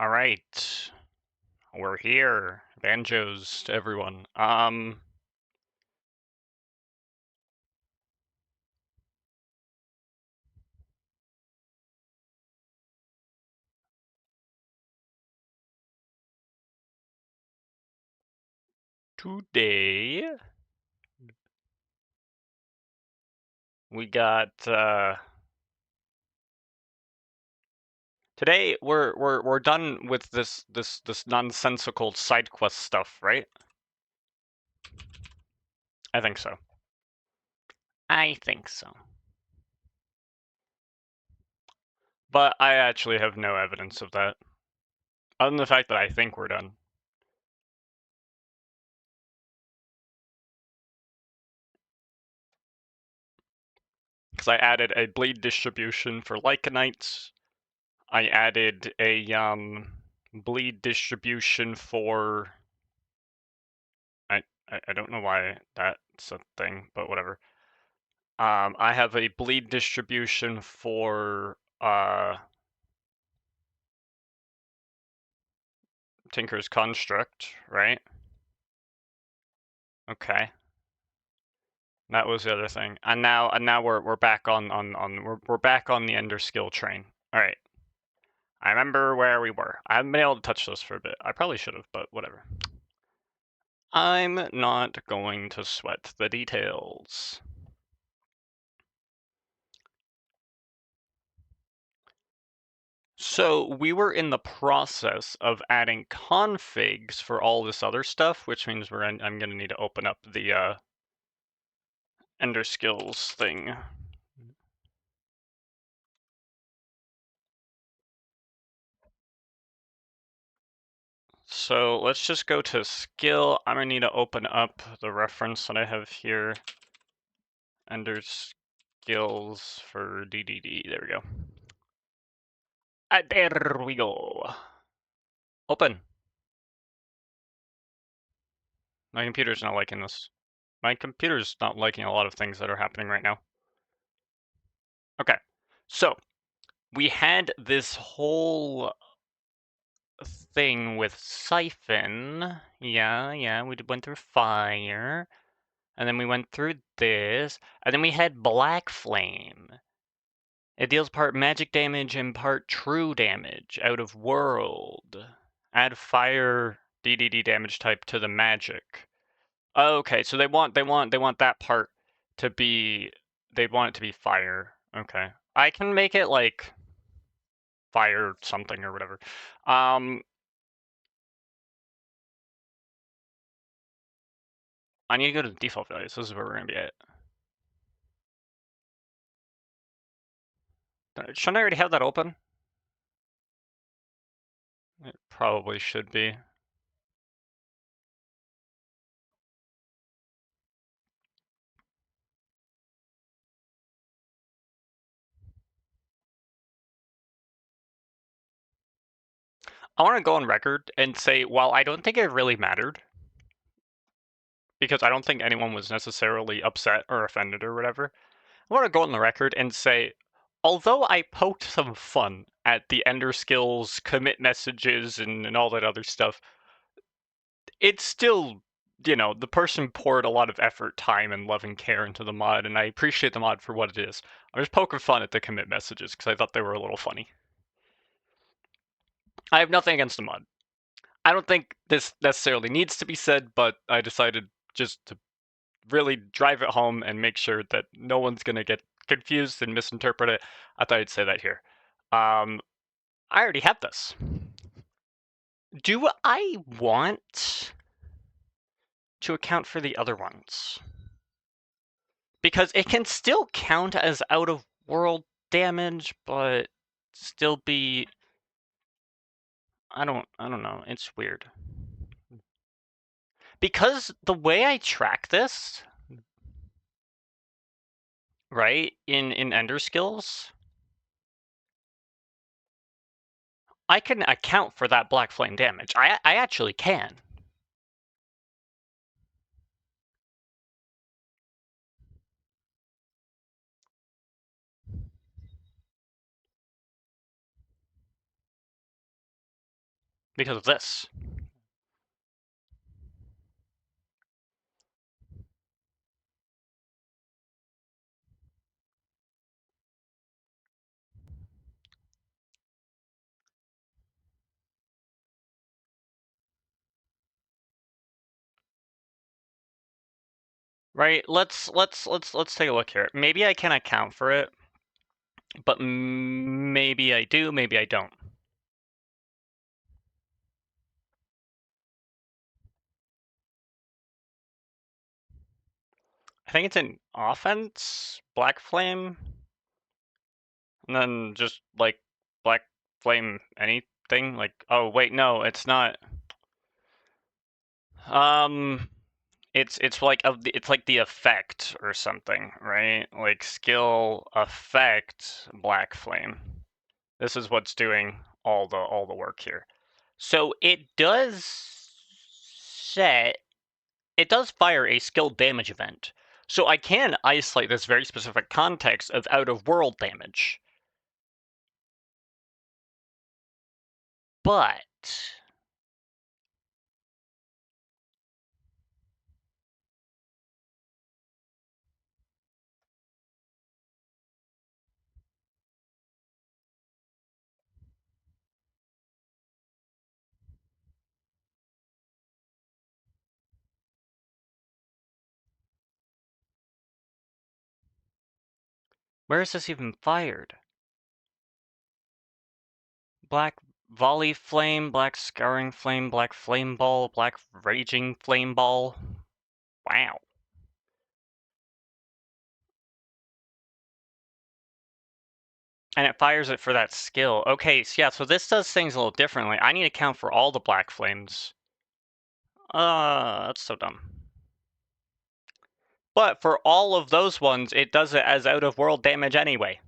All right, we're here. Banjos to everyone. Today we got today we're done with this nonsensical side quest stuff, right? I think so. I think so. But I actually have no evidence of that. Other than the fact that I think we're done. Because I added a bleed distribution for Lycanites. I added a bleed distribution for I don't know why that's a thing, but whatever. I have a bleed distribution for Tinker's Construct, right? Okay. That was the other thing. And now we're back on we're back on the EnderSkill train. Alright. I remember where we were. I haven't been able to touch this for a bit. I probably should have, but whatever. I'm not going to sweat the details. So we were in the process of adding configs for all this other stuff, which means I'm going to need to open up the EnderSkills thing. So let's just go to skill. I'm going to need to open up the reference that I have here. EnderSkills for DDD. There we go. There we go. Open. My computer's not liking this. My computer's not liking a lot of things that are happening right now. Okay, so we had this whole thing with Siphon. Yeah, we went through Fire. And then we went through this. And then we had Black Flame. It deals part magic damage and part true damage out of world. Add fire DDD damage type to the magic. Okay, so they want that part to be, they want it to be fire. Okay. I can make it like fire something or whatever. I need to go to the default values. This is where we're gonna be at. Shouldn't I already have that open? It probably should be. I want to go on record and say, while I don't think it really mattered, because I don't think anyone was necessarily upset or offended or whatever, I want to go on the record and say, although I poked some fun at the EnderSkills commit messages and all that other stuff, it's still, you know, the person poured a lot of effort, time, and love and care into the mod, and I appreciate the mod for what it is. I'm just poking fun at the commit messages because I thought they were a little funny. I have nothing against the mod. I don't think this necessarily needs to be said, but I decided just to really drive it home and make sure that no one's going to get confused and misinterpret it. I thought I'd say that here. I already have this. Do I want to account for the other ones? Because it can still count as out of world damage, but still be, I don't know. It's weird. Because the way I track this, right, in EnderSkills, I can account for that black flame damage. I actually can. because of this. Right, let's take a look here. Maybe I can account for it, but maybe I do, maybe I don't. I think it's an offense, Black Flame, and then just like Black Flame anything. Like, oh wait, no, it's not. Um, it's like it's like the effect or something, right? Like skill effect Black Flame. This is what's doing all the work here. So it does fire a skill damage event. So I can isolate this very specific context of out of world damage. But where is this even fired? Black volley flame, black scouring flame, black flame ball, black raging flame ball. Wow. And it fires it for that skill. Okay, so yeah, so this does things a little differently. I need to count for all the black flames. That's so dumb. But for all of those ones, it does it as out of world damage anyway.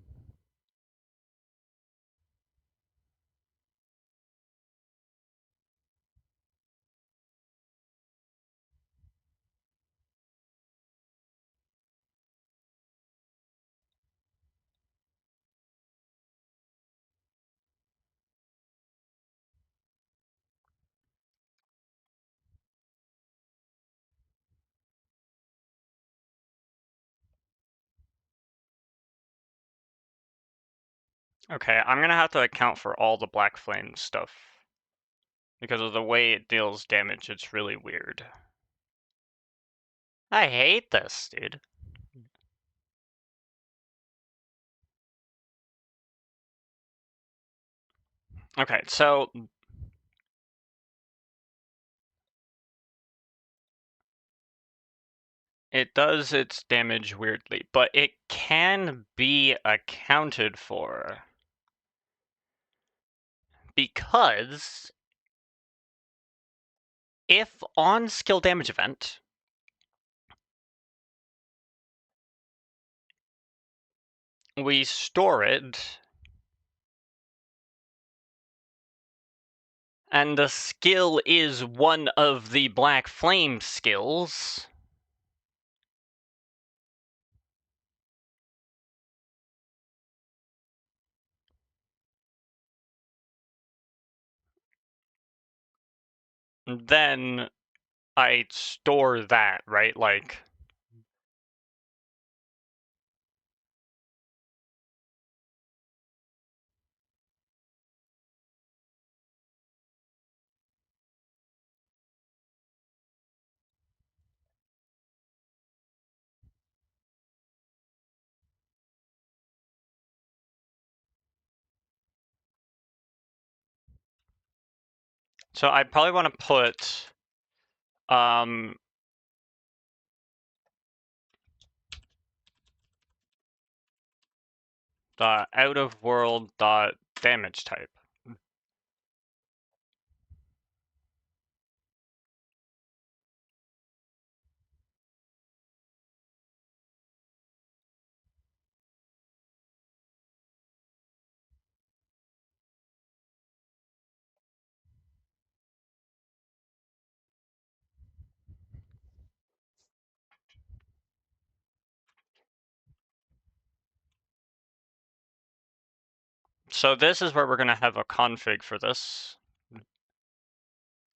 Okay, I'm gonna have to account for all the black flame stuff. Because of the way it deals damage, it's really weird. I hate this, dude. Okay, so it does its damage weirdly, but it can be accounted for. Because if on skill damage event, we store it, and the skill is one of the black flame skills, then I store that, right? Like, so I probably want to put the out of world dot damage type. So this is where we're going to have a config for this.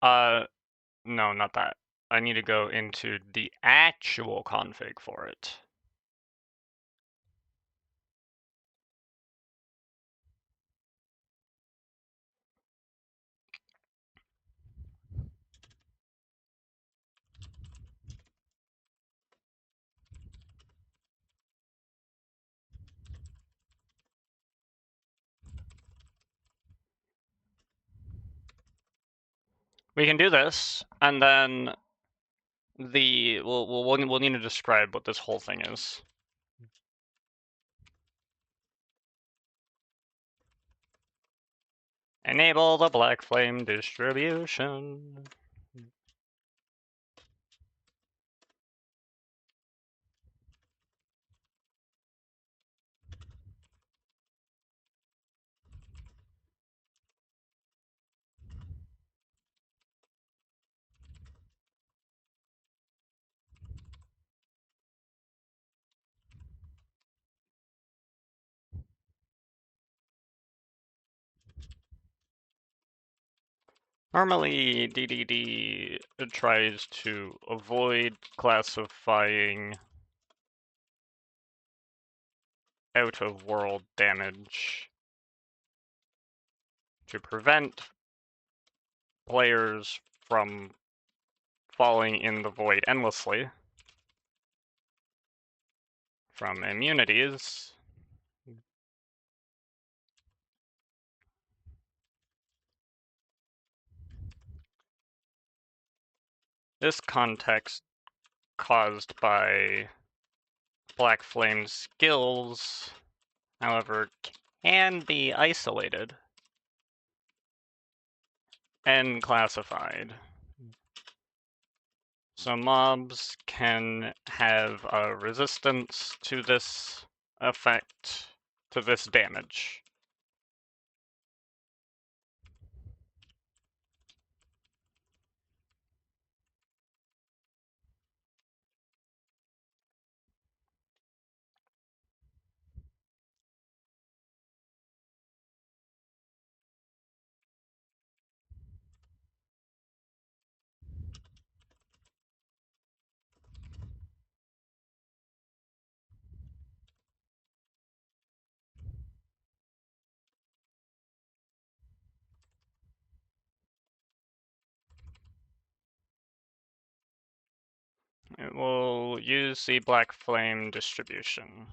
No, not that. I need to go into the actual config for it. We can do this, and then we'll need to describe what this whole thing is. Enable the black flame distribution. Normally, DDD tries to avoid classifying out-of-world damage to prevent players from falling in the void endlessly from immunities. This context caused by Black Flame's skills, however, can be isolated and classified. So mobs can have a resistance to this effect, to this damage. It will use the Black Flame distribution.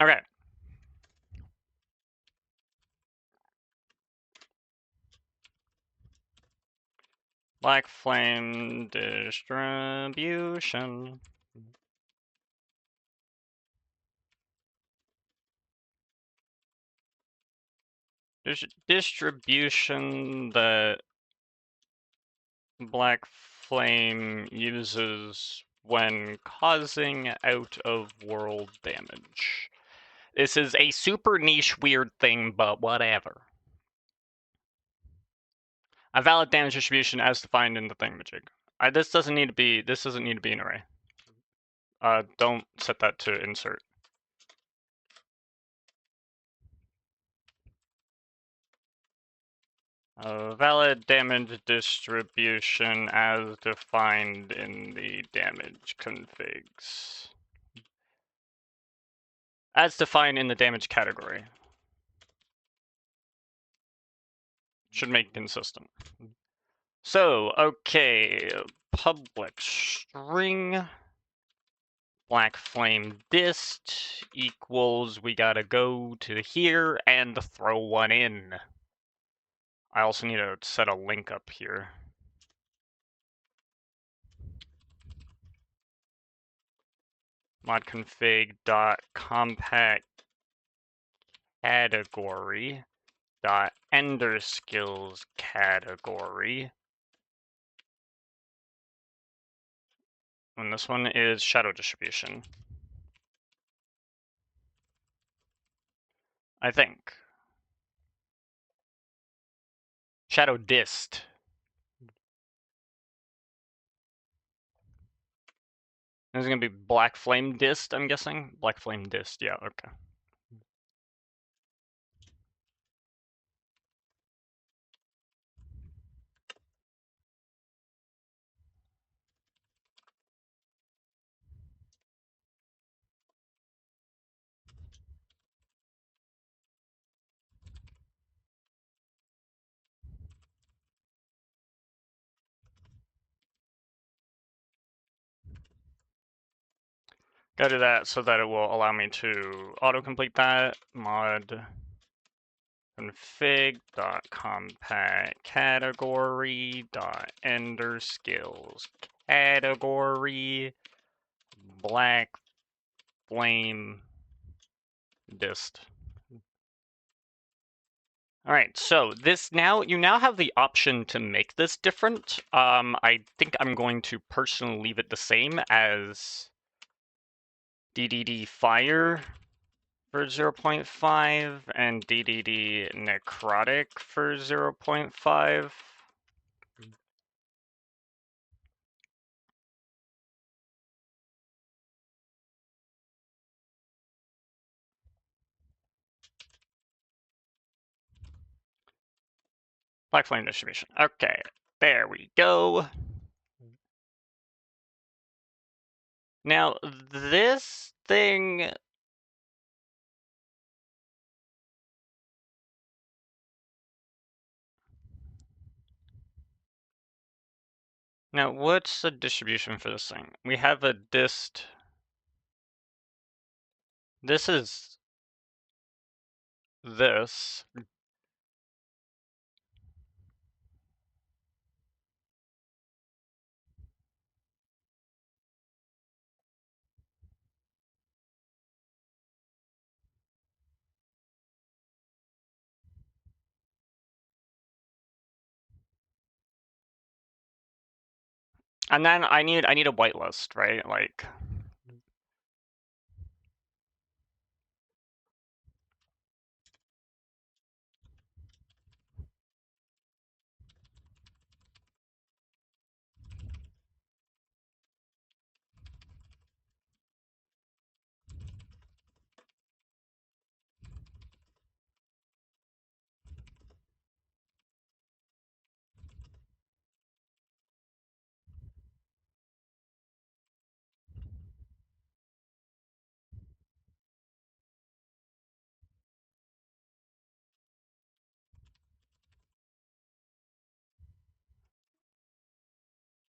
Okay. Black Flame distribution. Distribution that Black Flame uses when causing out-of-world damage. This is a super niche weird thing, but whatever. A valid damage distribution as defined in the thingamajig. This doesn't need to be an array. Don't set that to insert. A valid damage distribution as defined in the damage configs. As defined in the damage category. Should make it consistent. So, okay, public string Black Flame dist equals, we gotta go to here and throw one in. I also need to set a link up here. modconfig.compact category .EnderSkills category. And this one is shadow distribution. I think. Shadow dist. This is gonna be black flame dist, I'm guessing? Black flame dist, yeah, okay. Gotta do that so that it will allow me to autocomplete that. Mod config.compact category.EnderSkills category black flame dist. All right, so you now have the option to make this different. I think I'm going to personally leave it the same as DDD fire for 0.5 and DDD necrotic for 0.5. Black flame distribution. Okay, there we go. Now this thing. Now what's the distribution for this thing? We have a dist. This is this. And then I need a whitelist, right? Like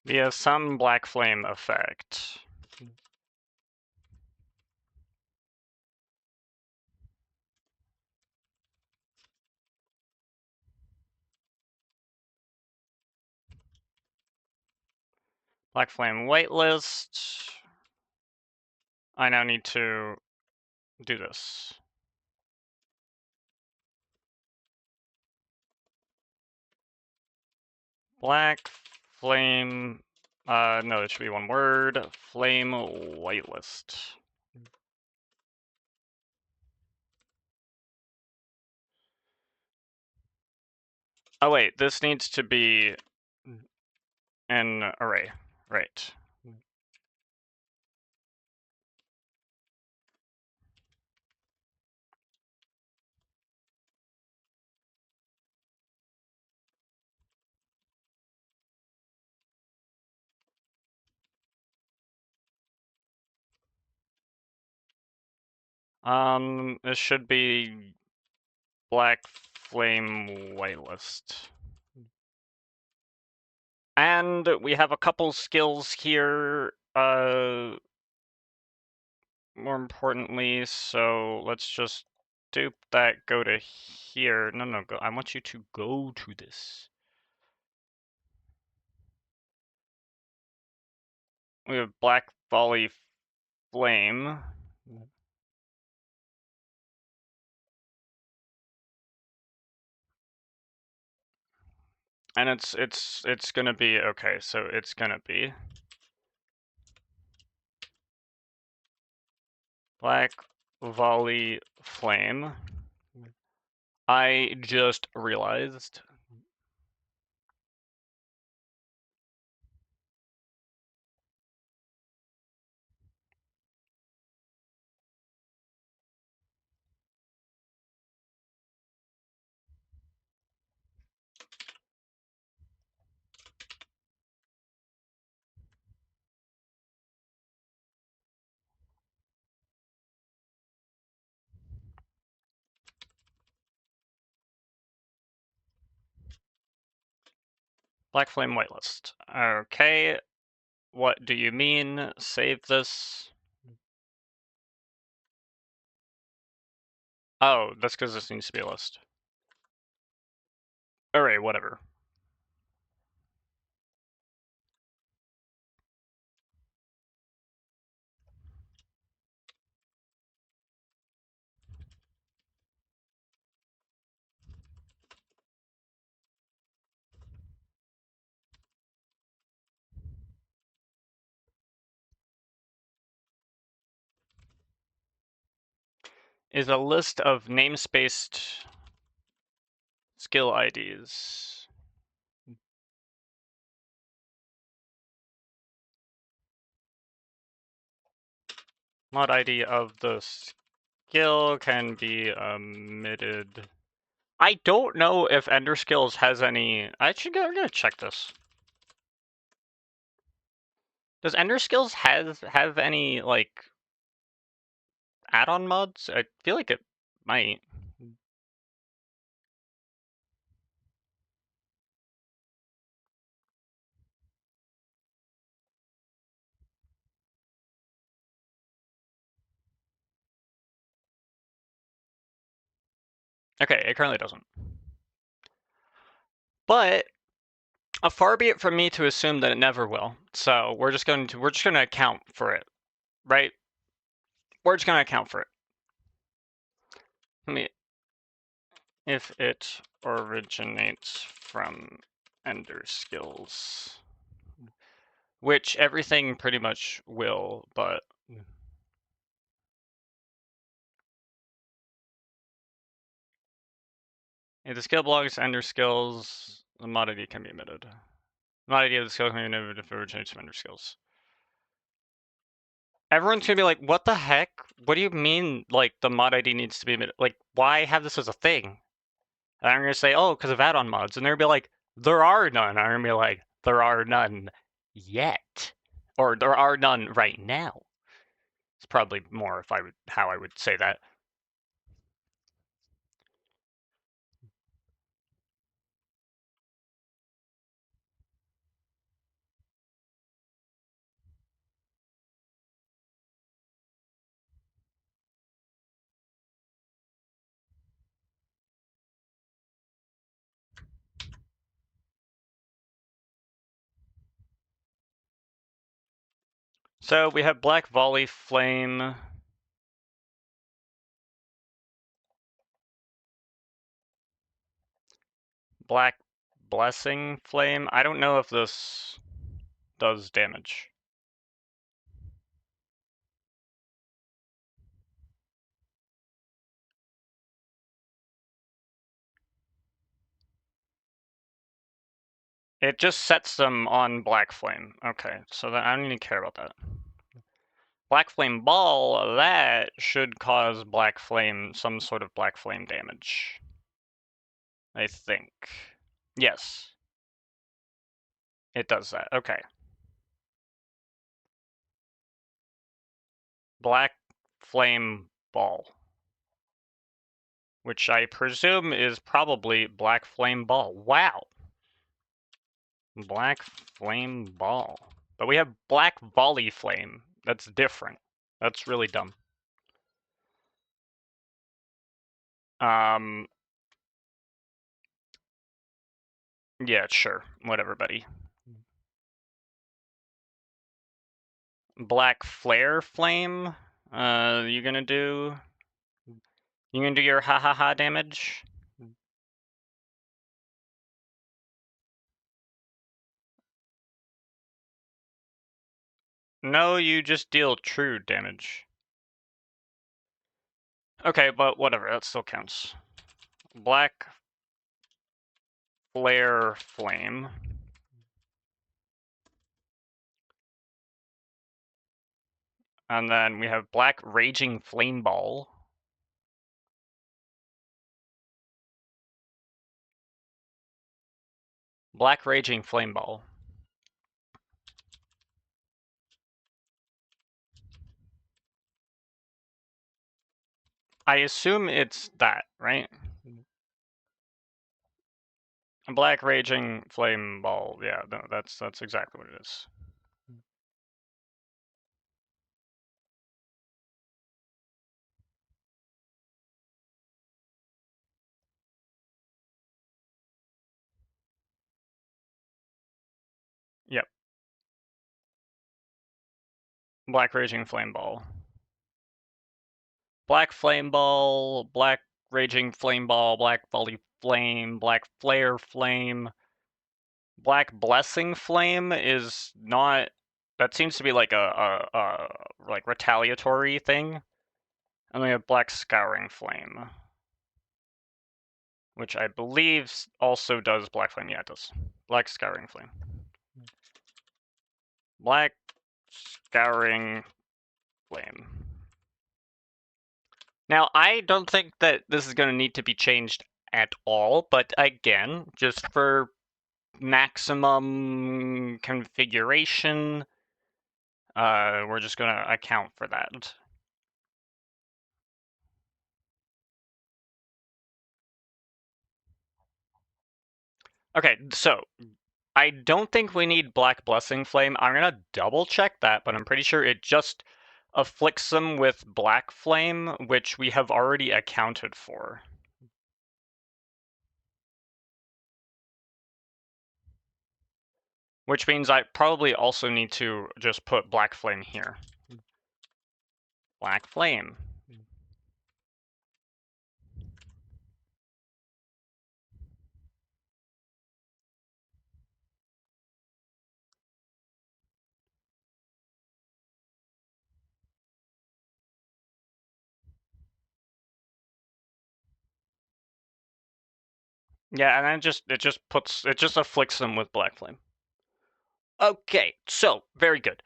via some black flame effect. Black flame whitelist. I now need to do this. Black flame, no, it should be one word. Flame whitelist. Oh wait, this needs to be an array, right? This should be black flame whitelist. And we have a couple skills here, more importantly, so let's just dupe that, go to here. No, go. I want you to go to this. We have black volley flame. And it's gonna be okay, so it's gonna be black volley flame. I just realized Black flame whitelist. Okay. What do you mean? Save this. Oh, that's because this needs to be a list. Alright, whatever. Is a list of namespaced skill IDs. Mod ID of the skill can be omitted. I don't know if EnderSkills has any. I'm gonna check this. Does EnderSkills have any like add-on mods? I feel like it might. Okay, it currently doesn't. But far be it from me to assume that it never will. So we're just gonna account for it, right? We're just gonna account for it. Let me. If it originates from EnderSkills, which everything pretty much will, but if the skill belongs to EnderSkills, the mod ID can be omitted. The mod ID of the skill can be omitted if it originates from EnderSkills. Everyone's gonna be like, what the heck? What do you mean, like, the mod ID needs to be omitted? Like, why have this as a thing? And I'm gonna say, oh, because of add-on mods. And they're gonna be like, there are none. I'm gonna be like, there are none yet. Or there are none right now. It's probably more if how I would say that. So we have Black Volley Flame. Black Blessing Flame. I don't know if this does damage. It just sets them on Black Flame. Okay, so I don't even care about that. Black Flame Ball, that should cause Black Flame, some sort of Black Flame damage. I think. Yes. It does that. Okay. Black Flame Ball. Which I presume is probably Black Flame Ball. Wow. Black Flame Ball. But we have Black Volley Flame. That's different. That's really dumb. Yeah, sure. Whatever, buddy. Black Flare Flame. You gonna do... You gonna do your ha-ha-ha damage? No, you just deal true damage. Okay, but whatever, that still counts. Black Flare Flame. And then we have Black Raging Flame Ball. Black Raging Flame Ball. I assume it's that, right? Black raging flame ball. Yeah, no, that's exactly what it is. Yep. Black raging flame ball. Black flame ball, black raging flame ball, black volley flame, black flare flame. Black blessing flame is not. That seems to be like a like retaliatory thing. And we have black scouring flame, which I believe also does black flame. Yeah, it does. Black scouring flame. Black scouring flame. Now, I don't think that this is going to need to be changed at all, but again, just for maximum configuration, we're just going to account for that. Okay, so I don't think we need Black Blessing Flame. I'm going to double check that, but I'm pretty sure it just afflicts them with Black Flame, which we have already accounted for. Which means I probably also need to just put Black Flame here. Black Flame. Yeah, and then it just afflicts them with Black Flame. Okay, so very good.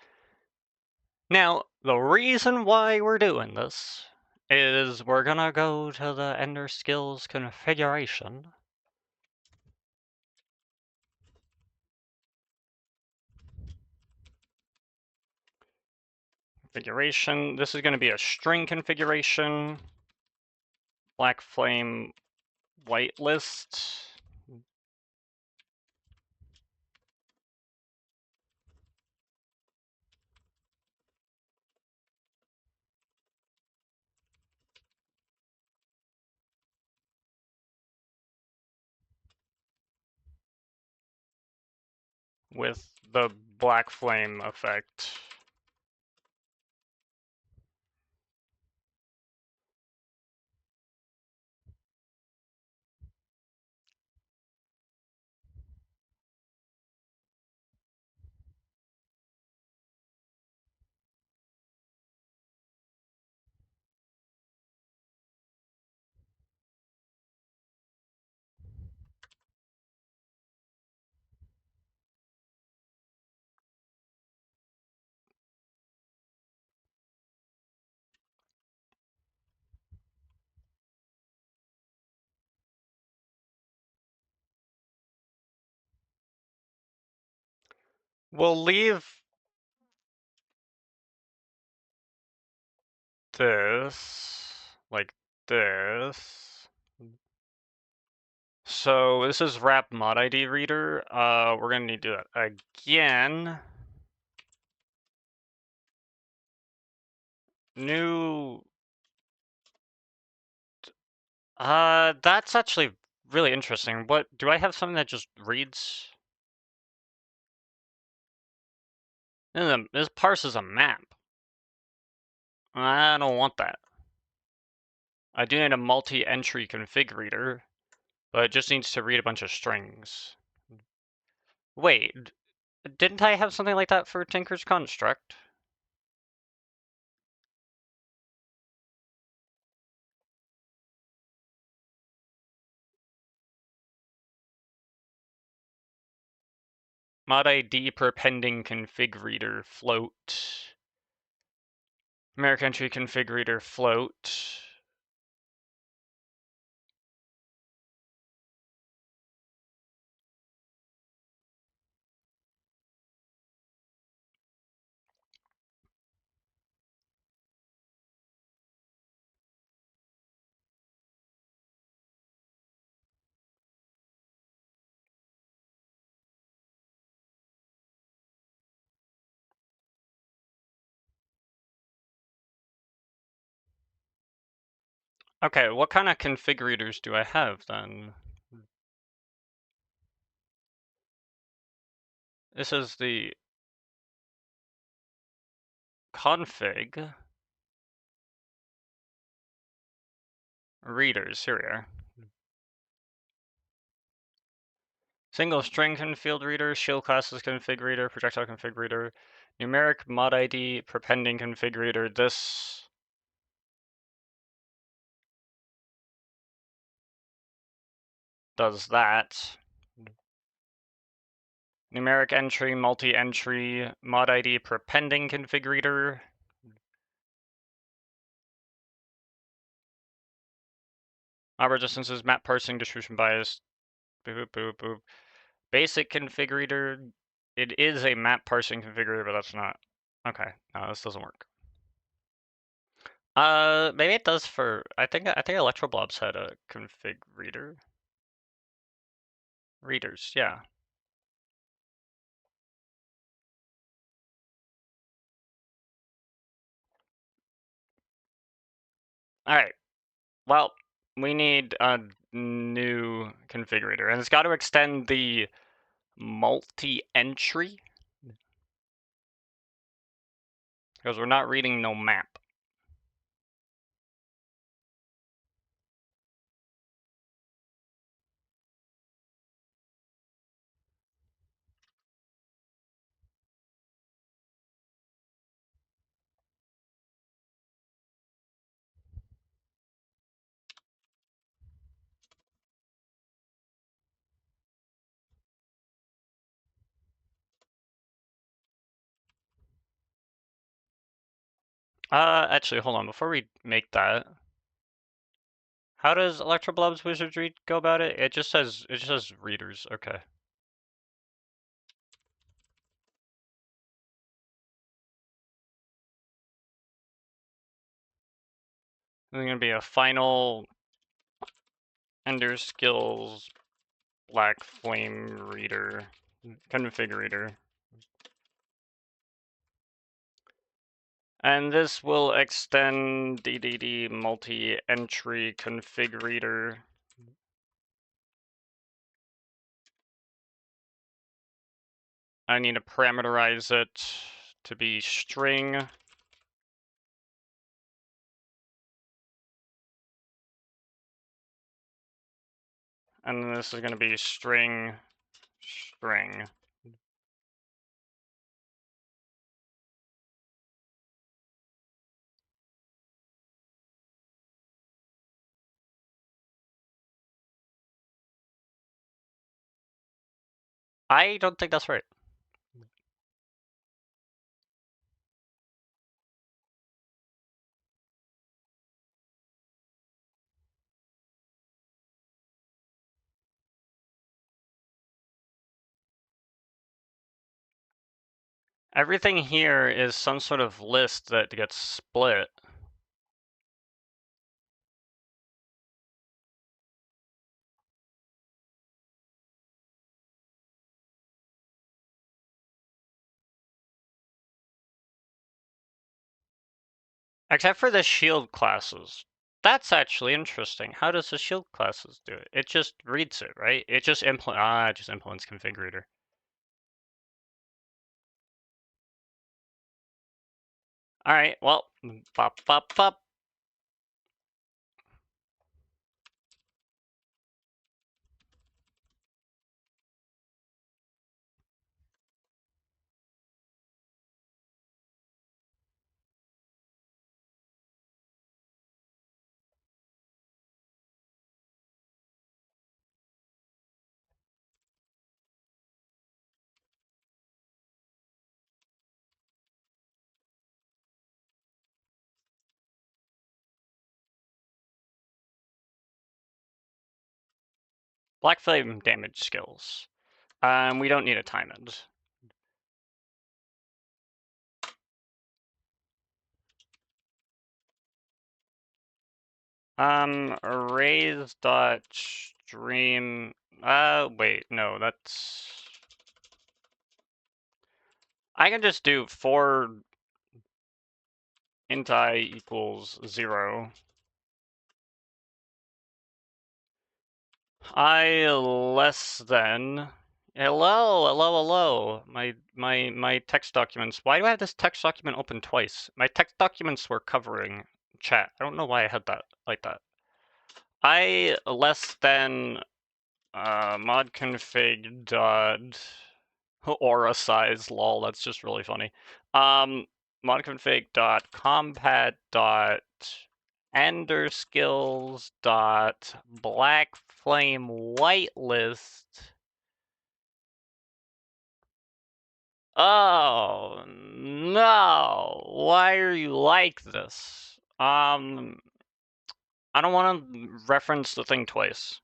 Now, the reason why we're doing this is we're gonna go to the EnderSkills configuration. Configuration. This is going to be a string configuration. Black flame whitelist. With the black flame effect. We'll leave this like this. So this is wrap mod ID reader. We're gonna need to do that again. New. That's actually really interesting. What do I have something that just reads? No, this parses a map. I don't want that. I do need a multi-entry config reader, but it just needs to read a bunch of strings. Wait, didn't I have something like that for Tinker's Construct? Mod ID per pending config reader float. American entry config reader float. Okay, what kind of config readers do I have then? This is the config readers. Here we are. Single string config reader, shield classes config reader, projectile config reader, numeric mod ID, prepending config reader. This does that. Numeric entry, multi-entry, mod ID, prepending config reader. Object distances, map parsing, distribution bias. Boop, boop, boop. Basic config reader. It is a map parsing configurator, but that's not. Okay, no, this doesn't work. Maybe it does for. I think Electroblobs had a config reader. Readers, yeah. All right. Well, we need a new configurator, and it's got to extend the multi-entry because we're not reading no map. Actually, hold on. Before we make that, how does Electroblob's wizardry go about it? It just says readers. Okay. There's gonna be a final EnderSkills Black Flame Reader configurator. And this will extend DDD multi-entry configurator. I need to parameterize it to be string. And this is going to be string. I don't think that's right. Everything here is some sort of list that gets split. Except for the shield classes. That's actually interesting. How does the shield classes do it? It just reads it, right? It just implements configurator. All right, well, pop, pop, pop. Black Flame damage skills. We don't need a time end. Raise dot stream. Wait, no, that's. I can just do for int I equals 0. I less than. Hello. My text documents. Why do I have this text document open twice? My text documents were covering chat. I don't know why I had that like that. I less than mod config dot aura size lol. That's just really funny. Mod config dot compat dot EnderSkills dot black flame whitelist. Oh no! Why are you like this? I don't want to reference the thing twice.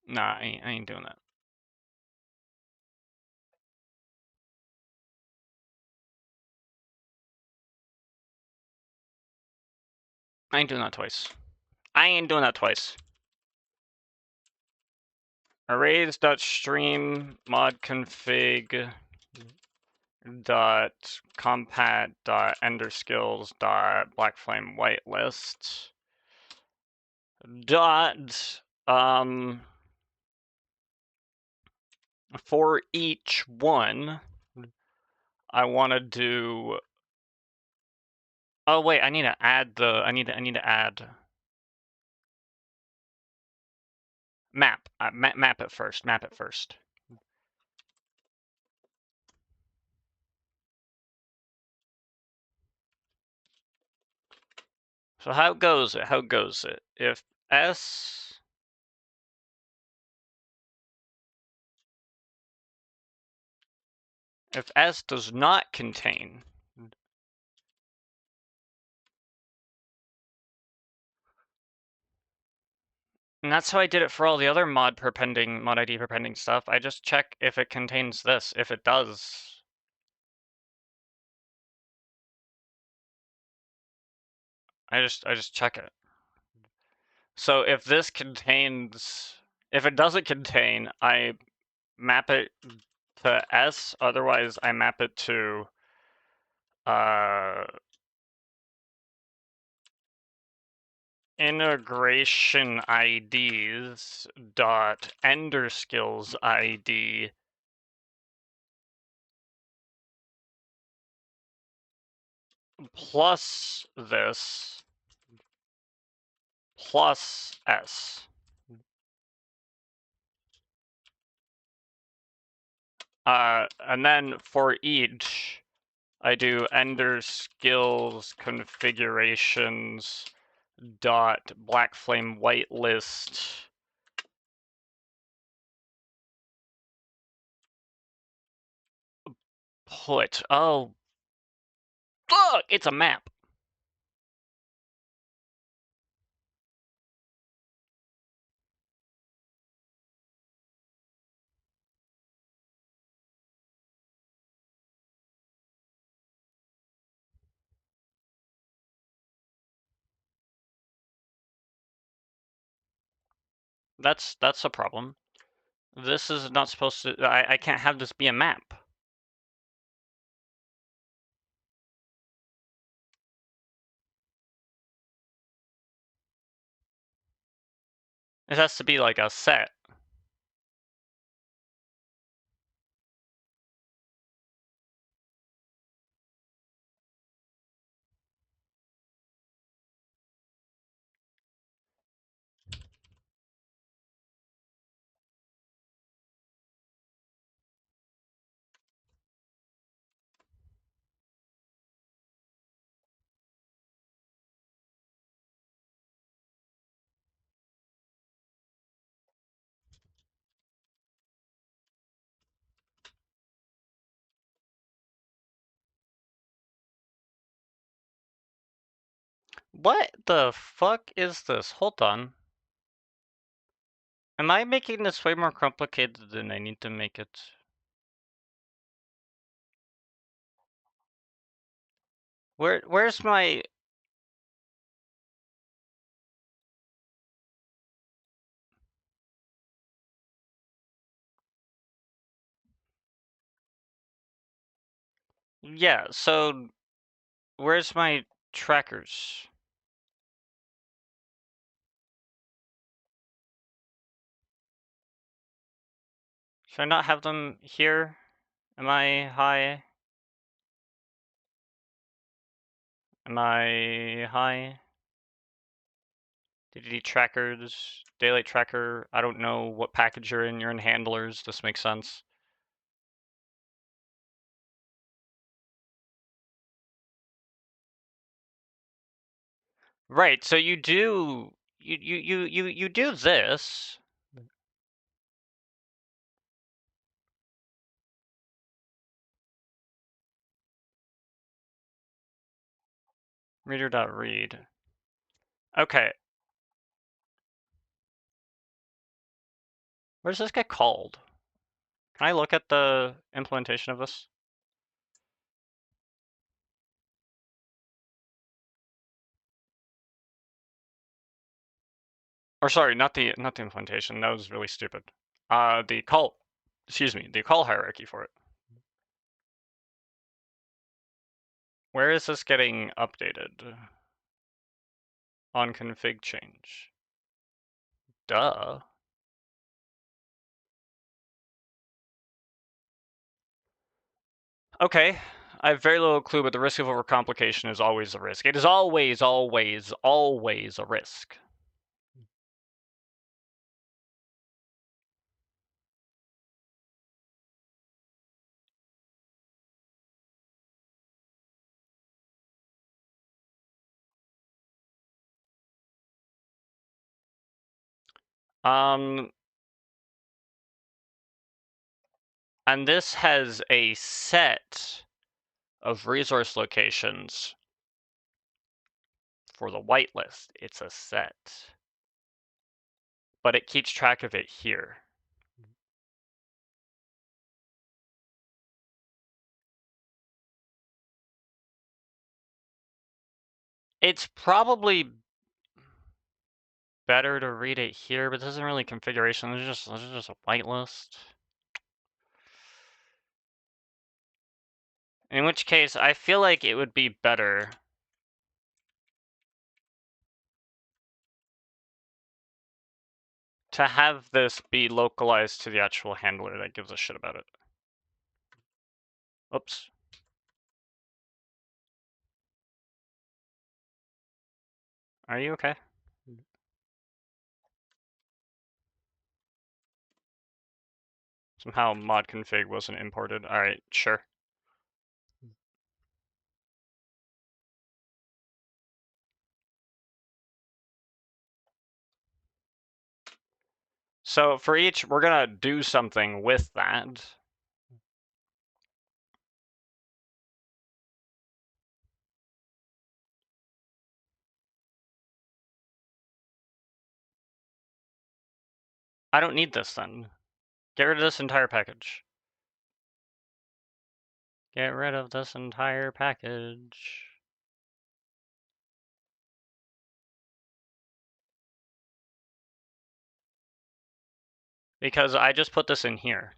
Nah, I ain't doing that. I ain't doing that twice. I ain't doing that twice. Arrays.stream mod config dot compat dot EnderSkills dot black flame whitelist dot for each one I want to do. Oh wait, I need to add the. I need to add map. Map it first. Map it first. So how goes it? How goes it? If S does not contain. And that's how I did it for all the other mod ID perpending stuff. I just check if it contains this. If it does, I just check it. So if this contains, if it doesn't contain, I map it to S. Otherwise, I map it to integration IDs dot EnderSkills ID plus this plus S. And then for each, I do EnderSkills configurations dot black flame whitelist put. Oh, fuck! It's a map. That's a problem. This is not supposed to. I can't have this be a map. It has to be like a set. What the fuck is this? Hold on. Am I making this way more complicated than I need to make it? Where's my... Yeah, so where's my trackers. Should I not have them here? Am I high? Am I high? DDD trackers, daylight tracker. I don't know what package you're in. You're in handlers. This makes sense. Right. So you do you do this. Reader.read. Okay. What does this get called? Can I look at the implementation of this? Or sorry, not the implementation. That was really stupid. The call. Excuse me. The call hierarchy for it. Where is this getting updated? On config change. Duh. Okay. I have very little clue, but the risk of overcomplication is always a risk. It is always, always, always a risk. And this has a set of resource locations for the whitelist. It's a set. But it keeps track of it here. It's probably better to read it here, but this isn't really configuration. This is just a whitelist. In which case, I feel like it would be better to have this be localized to the actual handler that gives a shit about it. Oops. Are you okay? Somehow mod config wasn't imported. Alright, sure. So for each, we're gonna do something with that. I don't need this then. Get rid of this entire package. Get rid of this entire package. Because I just put this in here.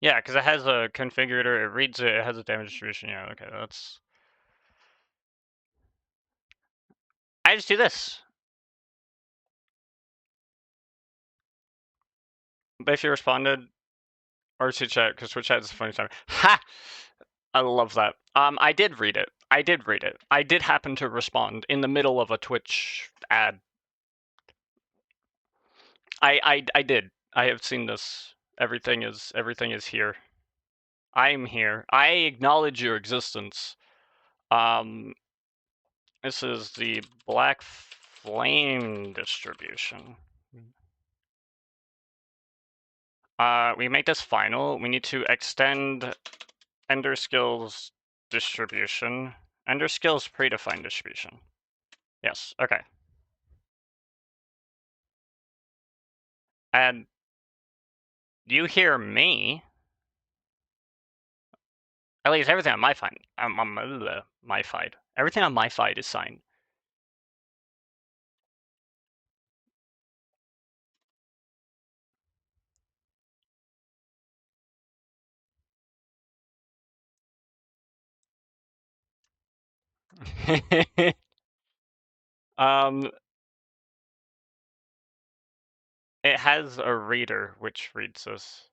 Yeah, because it has a configurator, it reads it, it has a damage distribution. Yeah, okay, that's... I just do this. But if you responded, or Switch chat, because Switch chat is a funny time. Ha! I love that. I did read it. I did read it. I did happen to respond in the middle of a Twitch ad. I did. I have seen this. Everything is here. I'm here. I acknowledge your existence. This is the Black Flame distribution. We make this final. We need to extend EnderSkills distribution. EnderSkills predefined distribution. Yes, okay. And you hear me. At least everything on my fine, my FIDE. Everything on my FIDE is signed. It has a reader which reads this.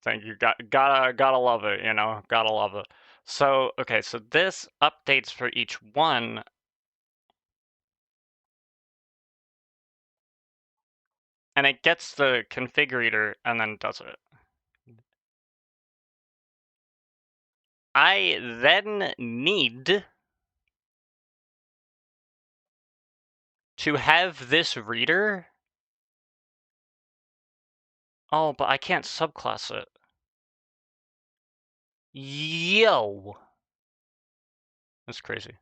Thank you. Gotta love it, you know. Gotta love it. So okay, so this updates for each one. And it gets the config reader and then does it. I then need to have this reader. Oh, but I can't subclass it. Yo! That's crazy.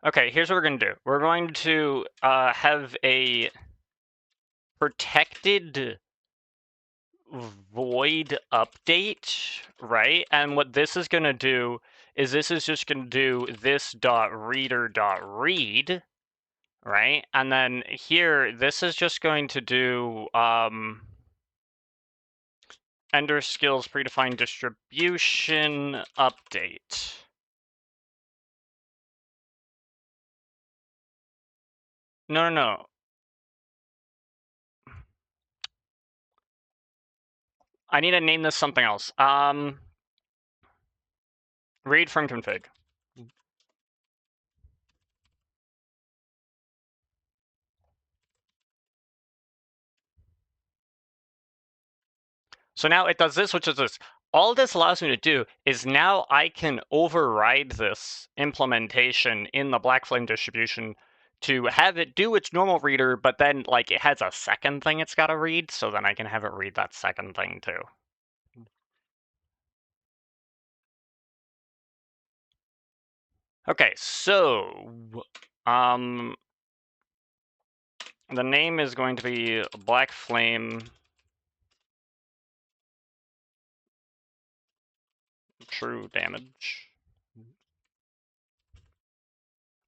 Okay, here's what we're going to do. We're going to have a protected void update, right? And what this is going to do is this is just going to do this dot reader dot read, right? And then here, this is just going to do EnderSkills predefined distribution update. No. I need to name this something else. Read from config. So now it does this, which is this. All this allows me to do is now I can override this implementation in the Black Flame distribution to have it do its normal reader, but then like it has a second thing it's got to read, so then I can have it read that second thing too. Okay, so the name is going to be Black Flame True Damage.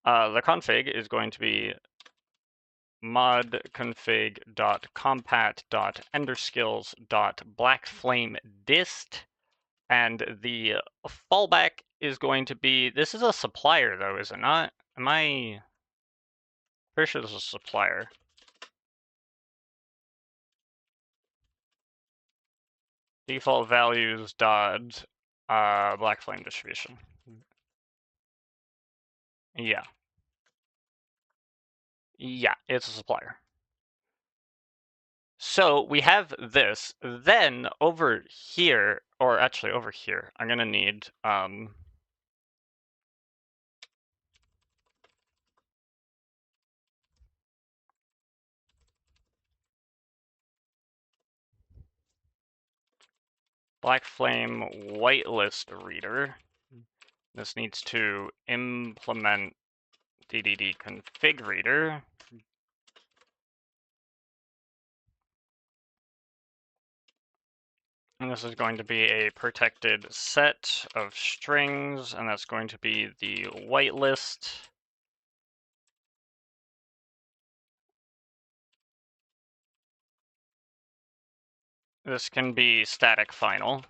The config is going to be mod config.compat.enderskills.blackflamedist, and the fallback is going to be, this is a supplier though, is it not? Am I pretty sure this is a supplier? Default values dot black flame distribution. Yeah, it's a supplier. So we have this. Then over here, or actually over here, I'm gonna need Black Flame whitelist reader. This needs to implement DDD config reader. And this is going to be a protected set of strings, and that's going to be the whitelist. This can be static final.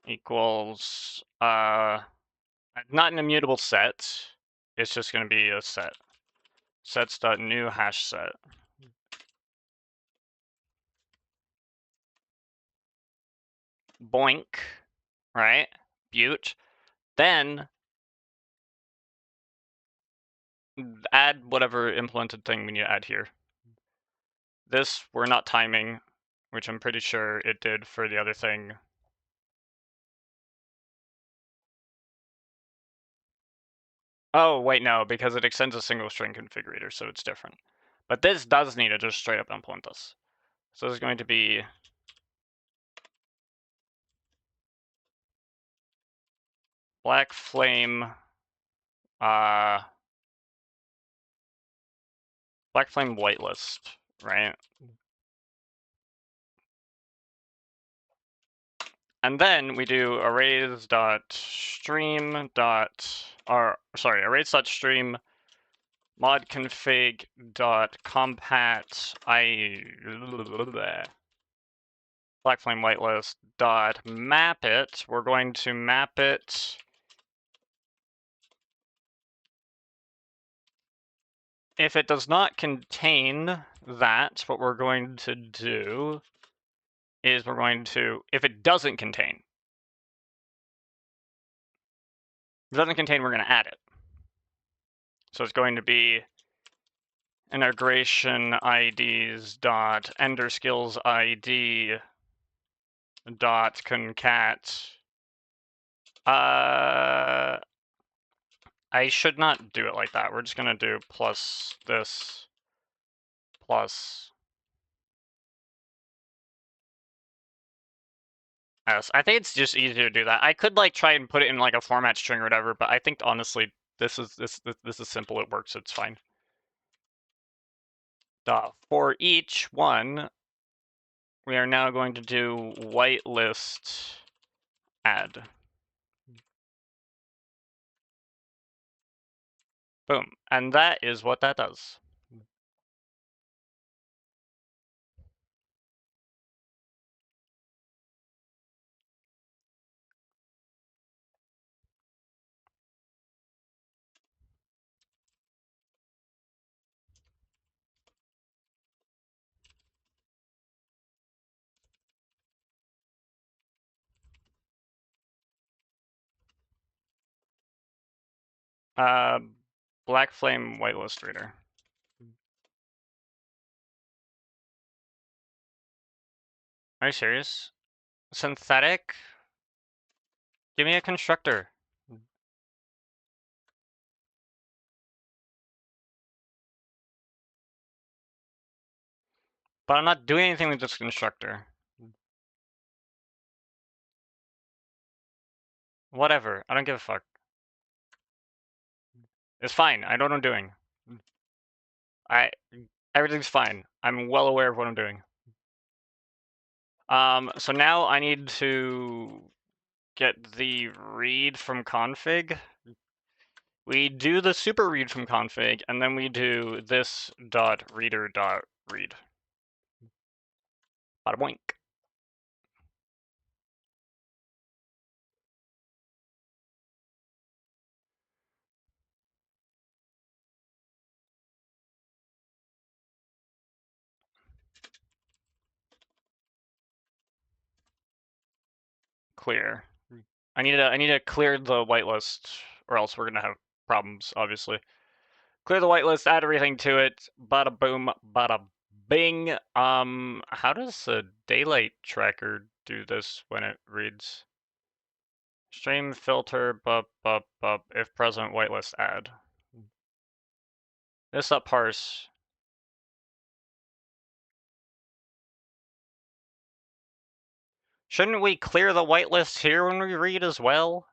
Equals, not an immutable set. It's just going to be a set. Sets.new hash set. Boink, right? Butte. Then add whatever implemented thing we need to add here. This we're not timing, which I'm pretty sure it did for the other thing. Oh, wait, no, because it extends a single string configurator, so it's different. But this does need to just straight up implement this. So this is going to be black flame, black flame whitelist, right? And then we do arrays.stream mod config .compat black flame whitelist dot map it. We're going to map it if it does not contain that. What we're going to do is if it doesn't contain, we're going to add it. So it's going to be integration IDs dot EnderSkills ID dot concat. I should not do it like that. We're just gonna do plus this plus s. I think it's just easier to do that. I could like try and put it in like a format string or whatever, but I think honestly this is simple. It works. It's fine. For each one, we are now going to do whitelist add. Boom. And that is what that does. Black flame whitelist reader. Are you serious? Synthetic? Give me a constructor. But I'm not doing anything with this constructor. Whatever. I don't give a fuck. It's fine. I know what I'm doing. Everything's fine. I'm well aware of what I'm doing. So now I need to get the read from config. We do the super read from config, and then we do this dot reader dot read. Bada boink. Clear. I need to clear the whitelist, or else we're gonna have problems, obviously. Clear the whitelist, add everything to it. Bada boom, bada bing. How does a daylight tracker do this when it reads? Stream filter, if present, whitelist add. This up parse. Shouldn't we clear the whitelist here when we read as well?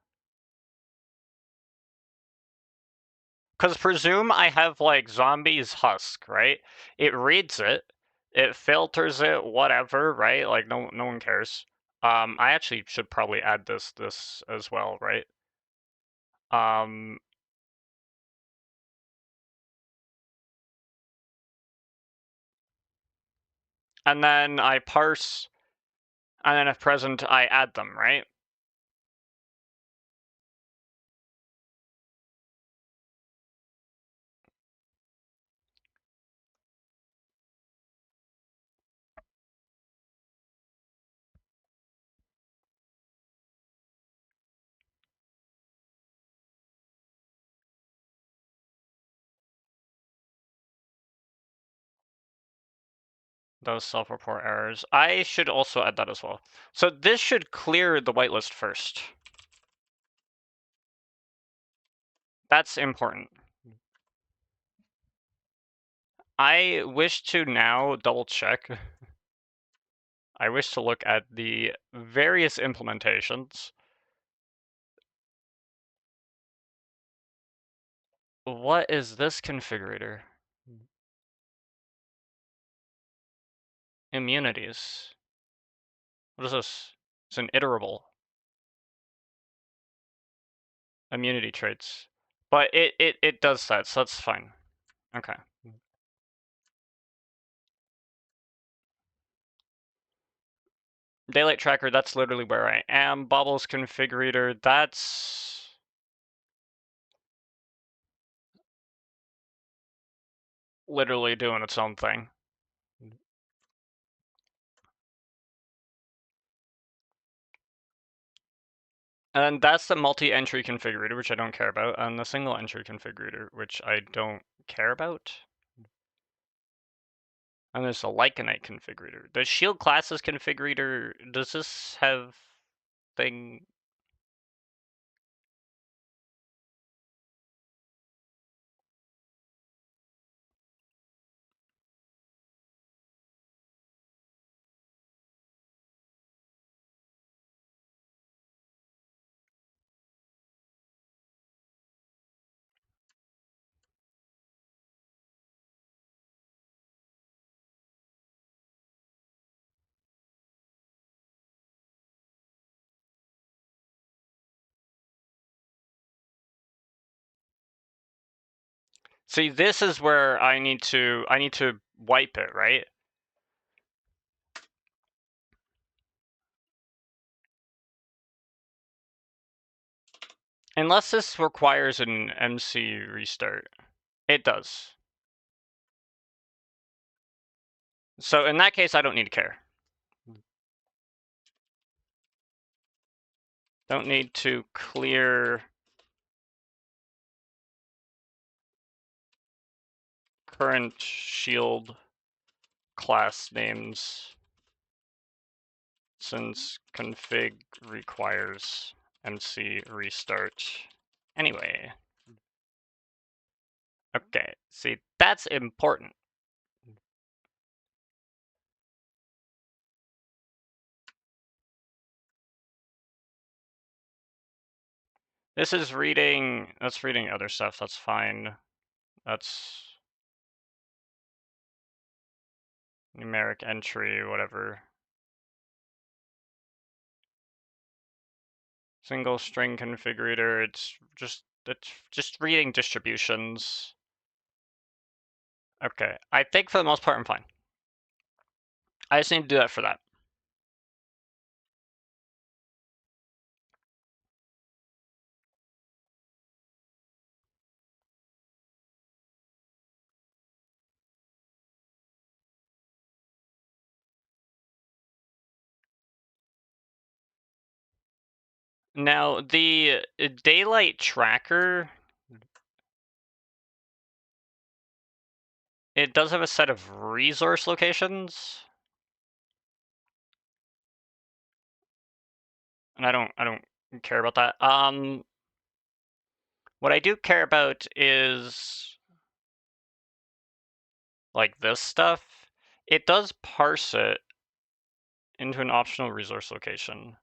Because presume I have like zombies husk, right? It reads it, it filters it, whatever, right? Like no one cares. I actually should probably add this as well, right? And then I parse, and then if present, I add them, right? Those self-report errors. I should also add that as well. So this should clear the whitelist first. That's important. I wish to now double check. I wish to look at the various implementations What is this configurator? Immunities. What is this? It's an iterable. Immunity traits. But it does that, so that's fine. Okay. Daylight tracker, that's literally where I am. Bobbles configurator, that's literally doing its own thing. And that's the multi-entry configurator, which I don't care about, and the single entry configurator, which I don't care about. And there's a Lycanite configurator. The shield classes configurator, does this have thing? See, this is where I need to wipe it, right? Unless this requires an MC restart. It does. So in that case, I don't need to care. Don't need to clear current shield class names since config requires MC restart anyway. Okay, see, that's important. This is reading, that's reading other stuff, that's fine. That's numeric entry, whatever. Single string configurator, it's just reading distributions. Okay, I think for the most part I'm fine. I just need to do that for that. Now, the daylight tracker, it does have a set of resource locations. And I don't care about that. What I do care about is like this stuff. It does parse it into an optional resource location.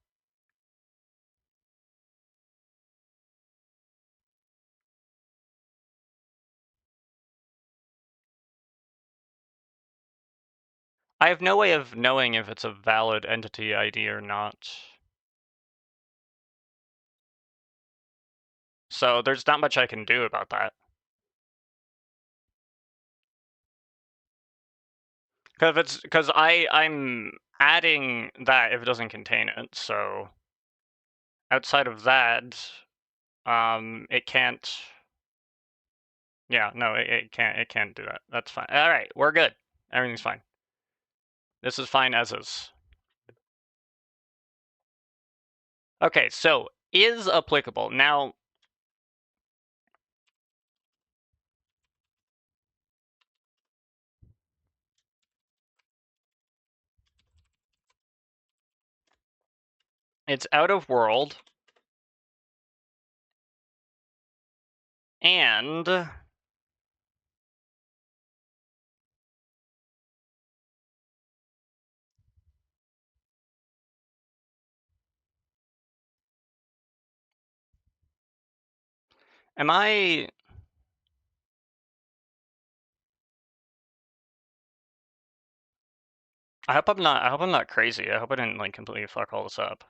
I have no way of knowing if it's a valid entity ID or not. So there's not much I can do about that. Because I'm adding that if it doesn't contain it, so outside of that, it can't. Yeah, no, it can't do that. That's fine. All right, we're good. Everything's fine. This is fine as is. Okay, so is applicable. Now, it's out of world. And am I I hope I'm not crazy. I hope I didn't like completely fuck all this up.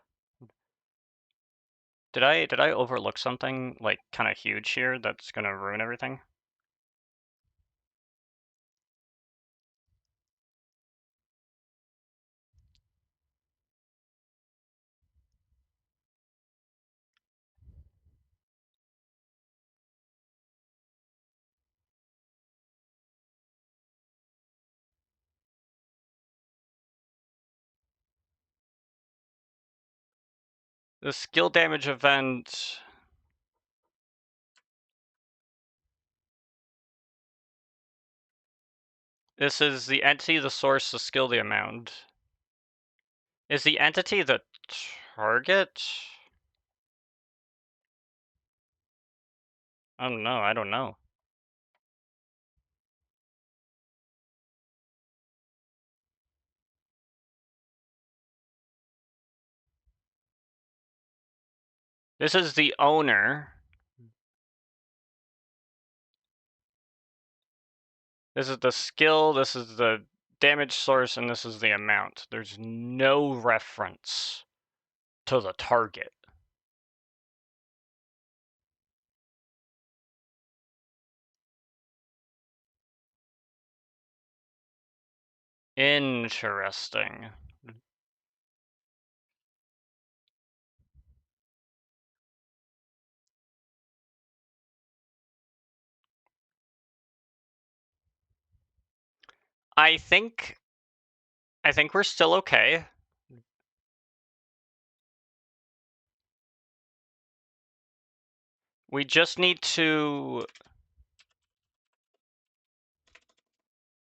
Did I overlook something like kind of huge here that's gonna ruin everything? The skill damage event. This is the entity, the source, the skill, the amount. Is the entity the target? I don't know. I don't know. This is the owner. This is the skill, this is the damage source, and this is the amount. There's no reference to the target. Interesting. I think we're still okay. We just need to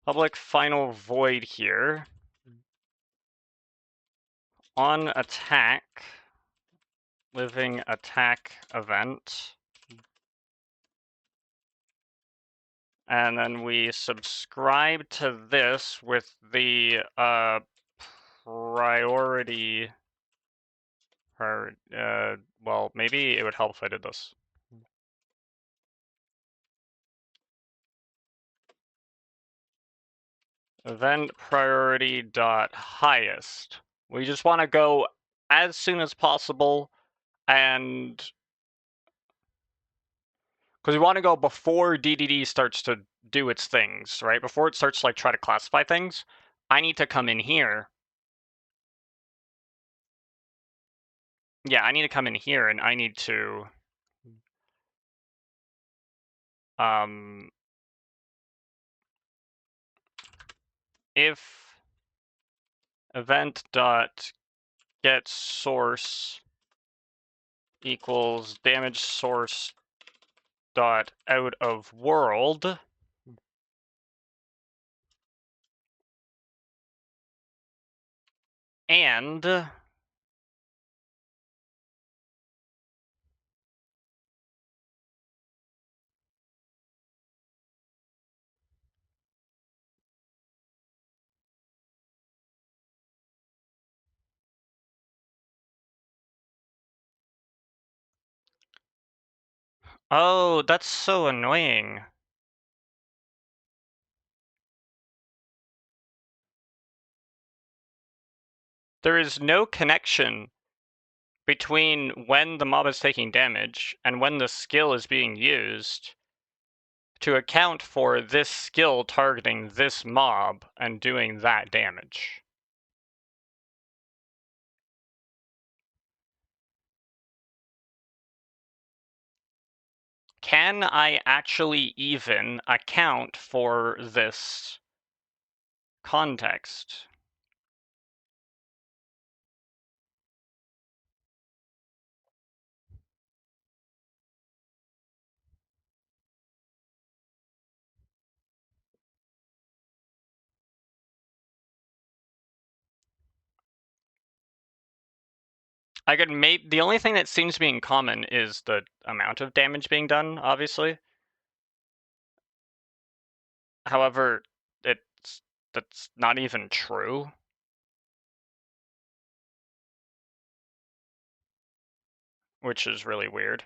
public final void here on attack, living attack event, and then we subscribe to this with the priority. Well, maybe it would help if I did this. Event priority dot highest. We just want to go as soon as possible, and because we want to go before DDD starts to do its things, right? Before it starts to like try to classify things, I need to come in here. Yeah, I need to come in here, and I need to if event dot get source equals damage source dot out of world, and oh, that's so annoying. There is no connection between when the mob is taking damage and when the skill is being used to account for this skill targeting this mob and doing that damage. Can I actually even account for this context? I could make the only thing that seems to be in common is the amount of damage being done, obviously. However, that's not even true, which is really weird.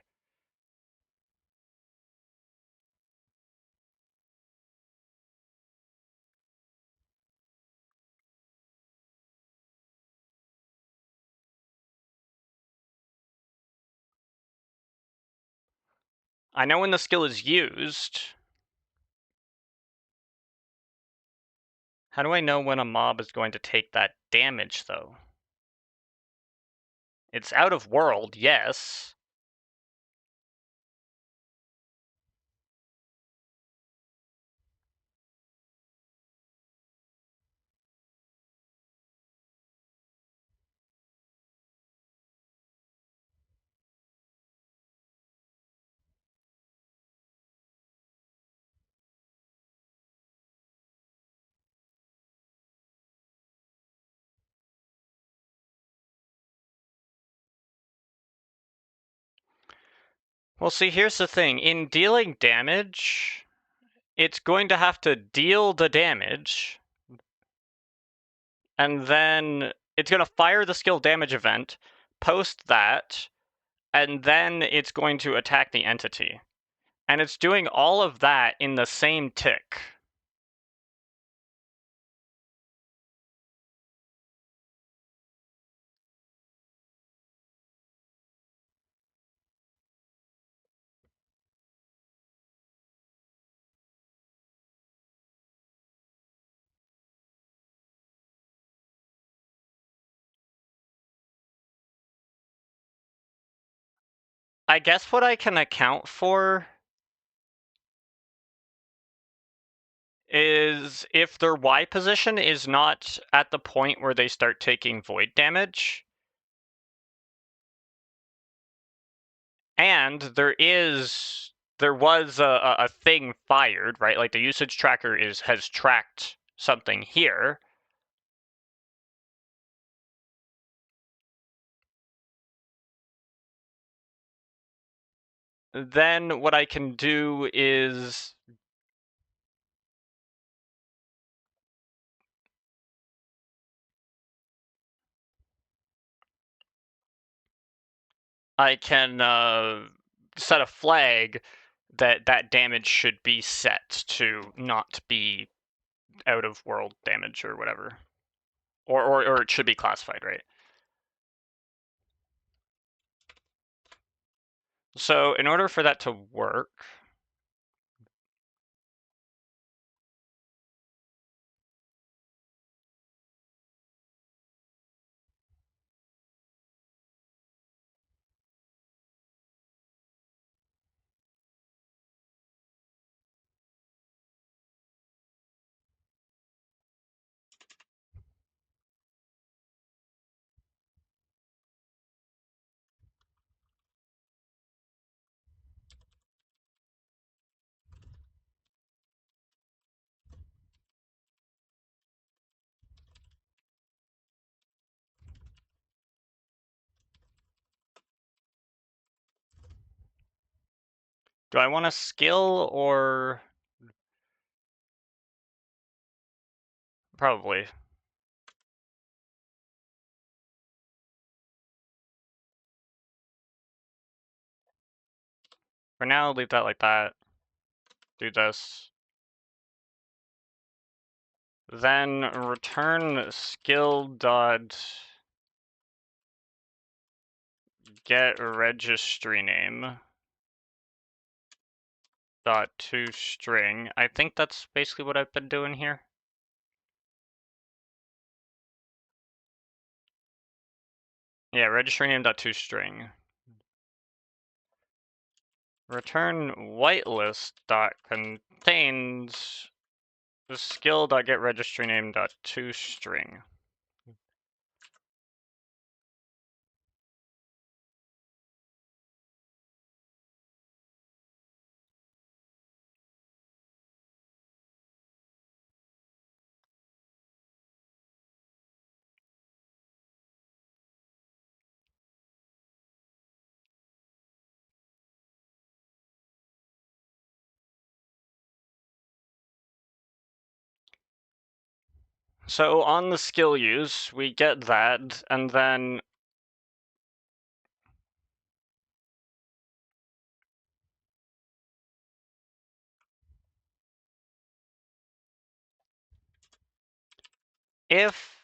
I know when the skill is used. How do I know when a mob is going to take that damage, though? It's out of world, yes. Well, see, here's the thing. In dealing damage, it's going to have to deal the damage, and then it's going to fire the skill damage event, post that, and then it's going to attack the entity. And it's doing all of that in the same tick. I guess what I can account for is if their Y position is not at the point where they start taking void damage, and there was a thing fired, right? Like the usage tracker has tracked something here. Then what I can do is I can set a flag that damage should be set to not be out of world damage or whatever, or it should be classified, right? So in order for that to work, do I want a skill or probably? For now, leave that like that. Do this. Then return skill dot get registry name dot toString. I think that's basically what I've been doing here. Yeah, registry name dot toString. Return whitelist dot contains the skill dot get registry name dot toString. So on the skill use, we get that, and then if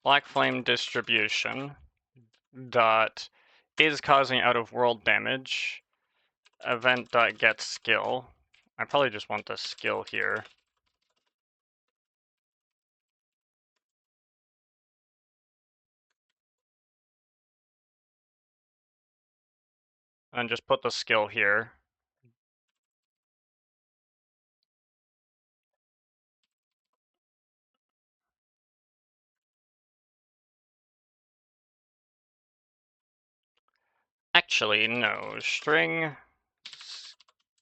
black flame distribution dot is causing out-of-world damage. Event.getSkill. I probably just want the skill here. And just put the skill here. Actually, no. String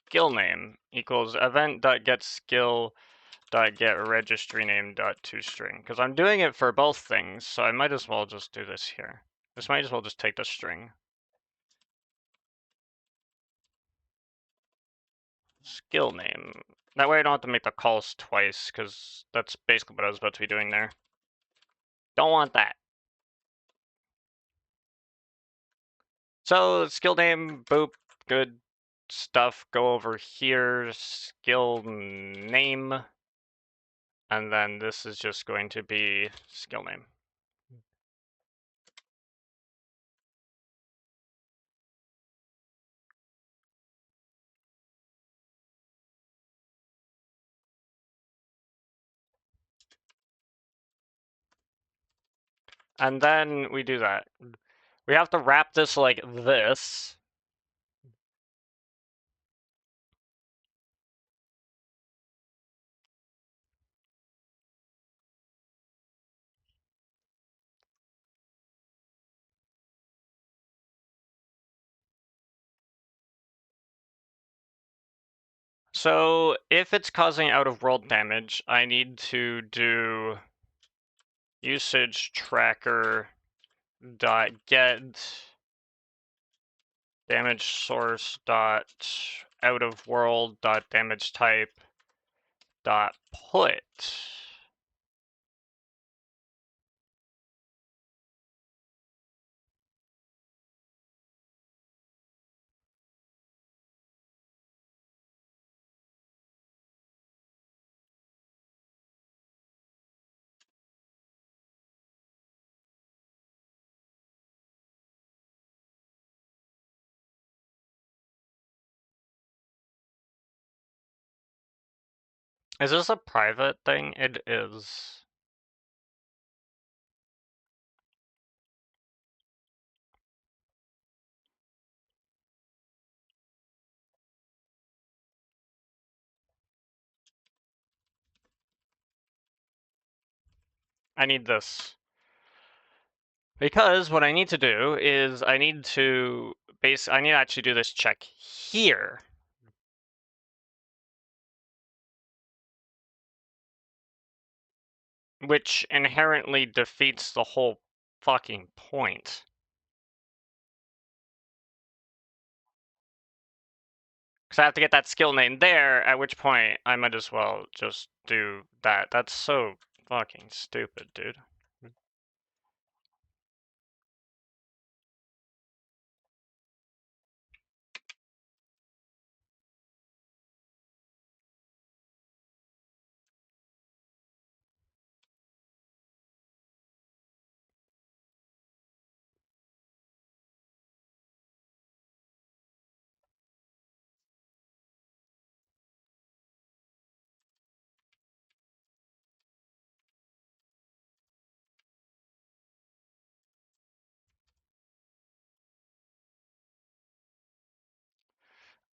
skill name equals event.getSkill.getRegistryName.toString. Because I'm doing it for both things, so I might as well just do this here. This might as well just take the string. Skill name. That way I don't have to make the calls twice, because that's basically what I was about to be doing there. Don't want that. So, skill name, boop, good stuff. Go over here, skill name. And then this is just going to be skill name. And then we do that. We have to wrap this like this. So if it's causing out-of-world damage, I need to do usage tracker dot get damage source dot out of world dot damage type dot put. Is this a private thing? It is. I need this. Because what I need to do is I need to actually do this check here. Which inherently defeats the whole fucking point. Because I have to get that skill name there, at which point I might as well just do that. That's so fucking stupid, dude.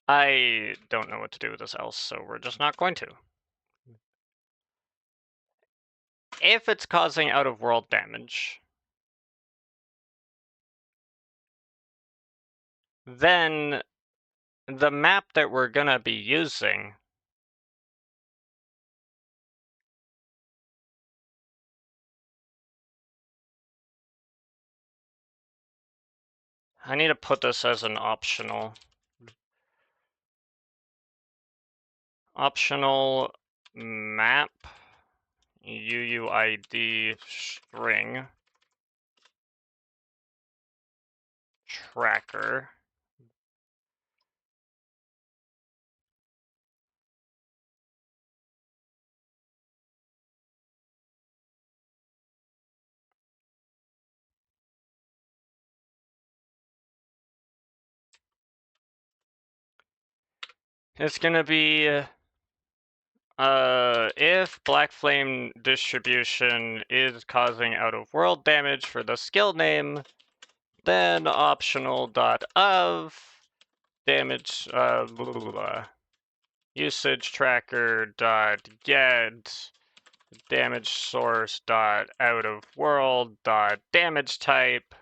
I don't know what to do with this else, so we're just not going to. If it's causing out-of-world damage, then the map that we're gonna be using I need to put this as an optional map UUID string tracker. It's gonna be if black flame distribution is causing out of world damage for the skill name, then optional dot of damage blah, blah, blah, usage tracker dot get damage source dot out of world dot damage type.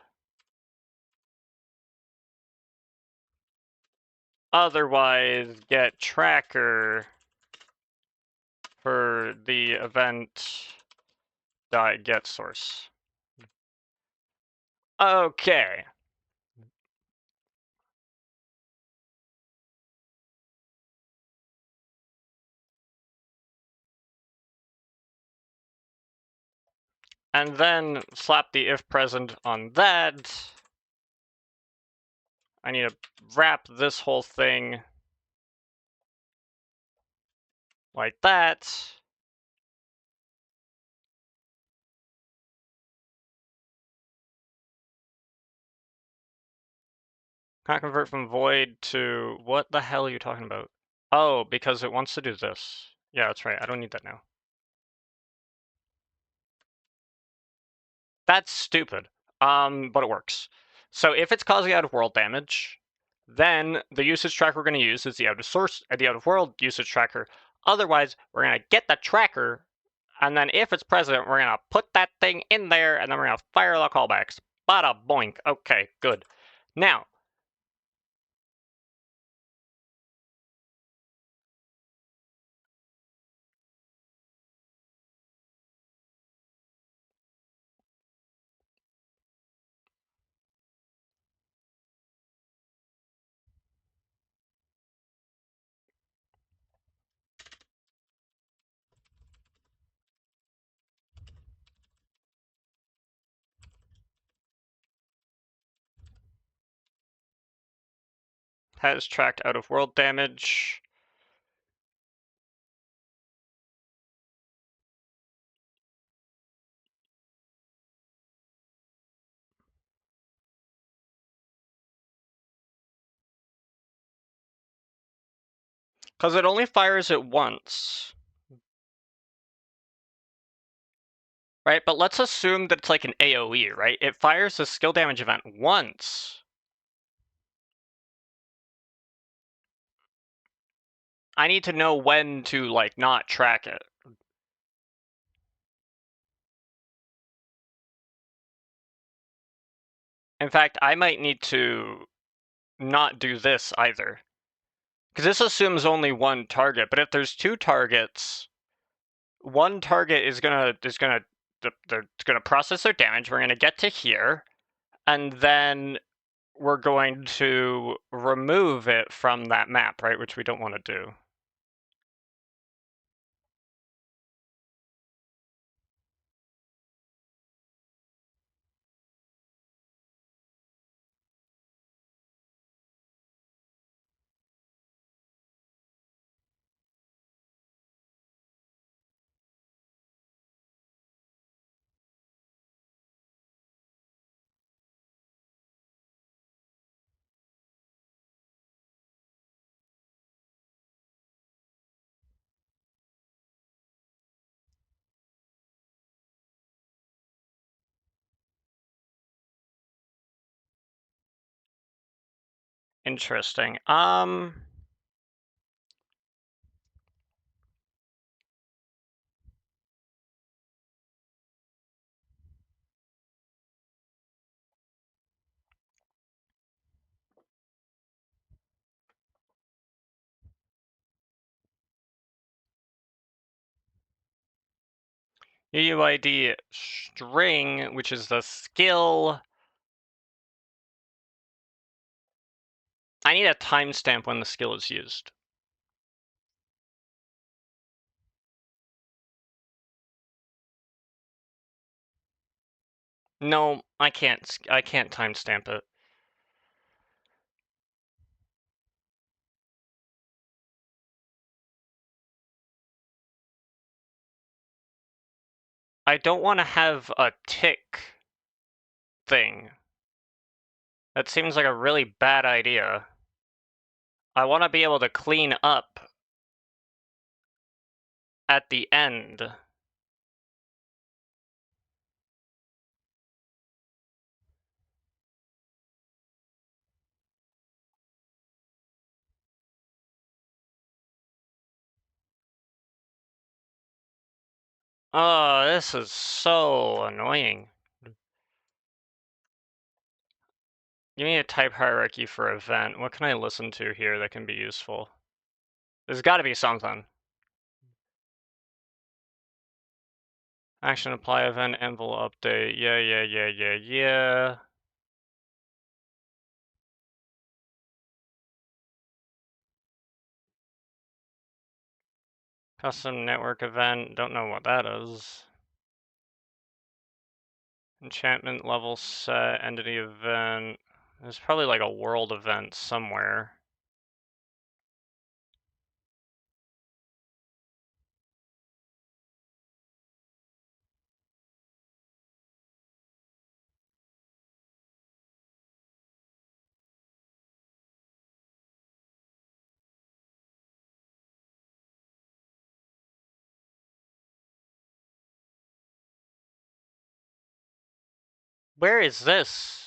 Otherwise, get tracker for the event dot get source. Okay. And then slap the if present on that. I need to wrap this whole thing like that. Can't convert from void to... What the hell are you talking about? Oh, because it wants to do this. Yeah, that's right. I don't need that now. That's stupid. But it works. So if it's causing out of world damage, then the usage tracker we're going to use is the out of source, the out of world usage tracker. Otherwise, we're going to get the tracker, and then if it's present, we're going to put that thing in there, and then we're going to fire the callbacks. Bada boink. Okay, good. Now, has tracked out of world damage. Because it only fires it once. Right, but let's assume that it's like an AoE, right? It fires the skill damage event once. I need to know when to, like, not track it. In fact, I might need to not do this either. Because this assumes only one target, but if there's two targets, one target is gonna process their damage. We're gonna get to here, and then we're going to remove it from that map, right? Which we don't want to do. Interesting. UUID string, which is the skill. I need a timestamp when the skill is used. No, I can't timestamp it. I don't want to have a tick thing. That seems like a really bad idea. I want to be able to clean up at the end. Oh, this is so annoying. Give me a type hierarchy for event. What can I listen to here that can be useful? There's got to be something. Action apply event envelope update. Yeah. Custom network event. Don't know what that is. Enchantment level set. Entity event. There's probably like a world event somewhere. Where is this?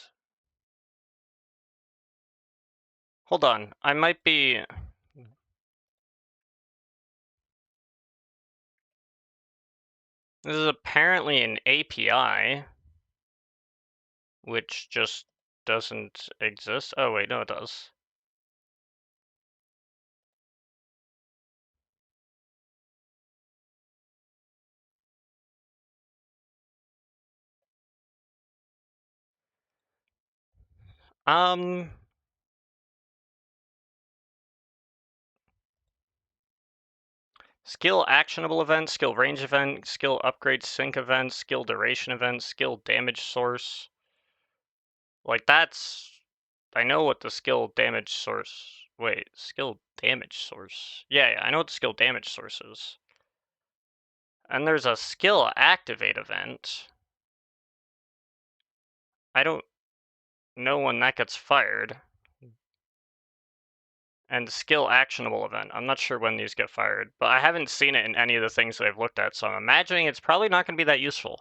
Hold on. I might be... This is apparently an API, which just doesn't exist. Oh wait, no it does. Skill actionable event, skill range event, skill upgrade sync event, skill duration event, skill damage source. Like that's... I know what the skill damage source... Wait, skill damage source? Yeah, I know what the skill damage source is. And there's a skill activate event. I don't know when that gets fired. And skill actionable event. I'm not sure when these get fired, but I haven't seen it in any of the things that I've looked at, so I'm imagining it's probably not going to be that useful.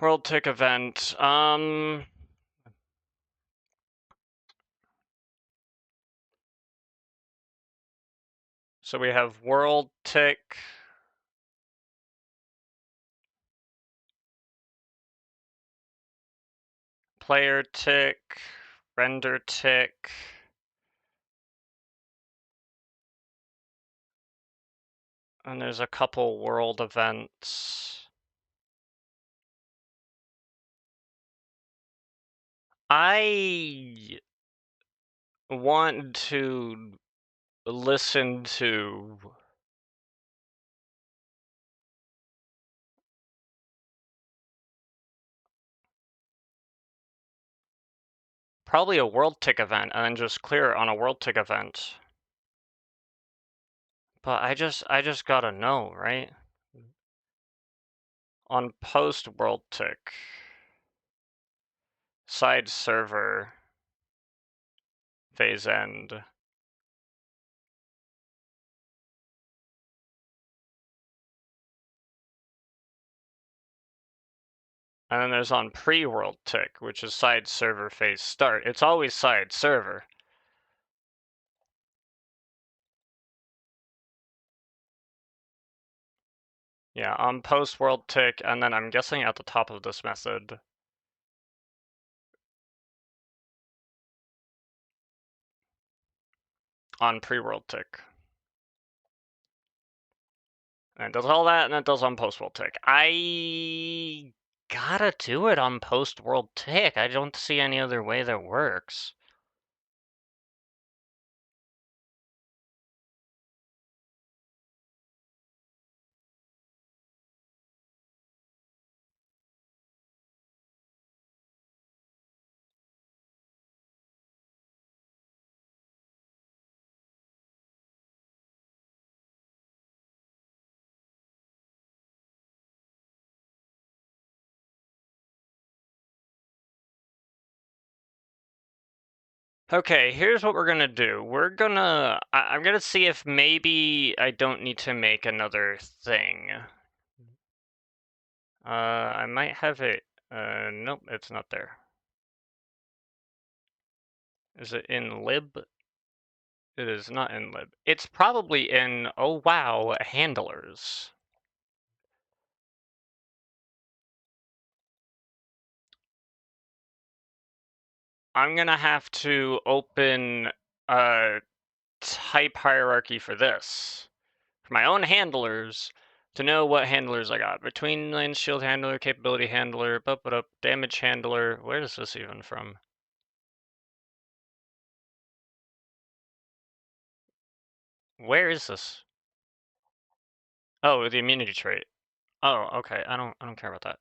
World Tick event. So we have World Tick. Player Tick. Render Tick. And there's a couple world events. I want to listen to probably a World Tick event and then just clear it on a World Tick event. But I just gotta know, right? On post World Tick, side server, phase end. And then there's on pre-World Tick, which is side server phase start. It's always side server. Yeah, on post World Tick, and then I'm guessing at the top of this method. On pre-World Tick. And it does all that, and it does on post World Tick. I gotta do it on post World Tick. I don't see any other way that works. Okay, here's what we're gonna do. I'm gonna see if maybe I don't need to make another thing. I might have it. Nope, it's not there. Is it in lib? It is not in lib. It's probably in, oh wow, handlers. I'm gonna have to open a type hierarchy for this. For my own handlers, to know what handlers I got. Between lane shield handler, capability handler, damage handler. Where is this even from? Where is this? Oh, the immunity trait. Oh, okay. I don't care about that.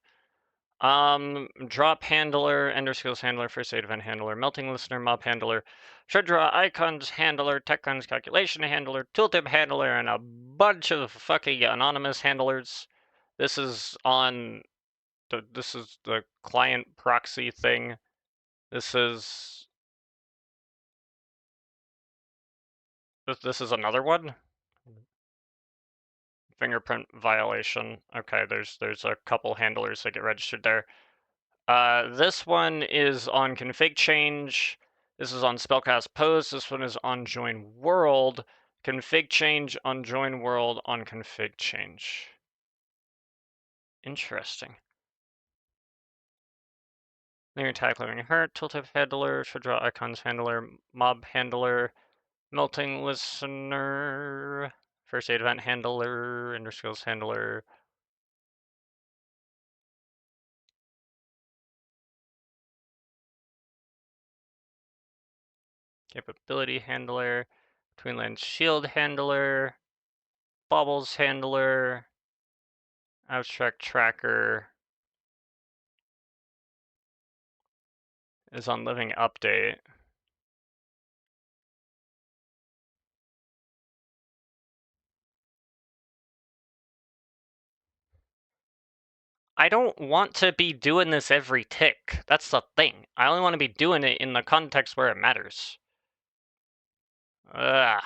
Drop handler, EnderSkills handler, first aid event handler, melting listener, mob handler, shred draw icons handler, tech guns calculation handler, tooltip handler, and a bunch of fucking anonymous handlers. This is on this is the client proxy thing. This is another one. Fingerprint violation. Okay, there's a couple handlers that get registered there. This one is on config change. This is on spellcast post. This one is on join world. Config change on join world on config change. Interesting. Linear attack, linear hurt, tooltip handler, should draw icons handler, mob handler, melting listener, first aid event handler, EnderSkills handler. Capability handler, twin lens shield handler, baubles handler, abstract tracker is on living update. I don't want to be doing this every tick. That's the thing. I only want to be doing it in the context where it matters. Ugh.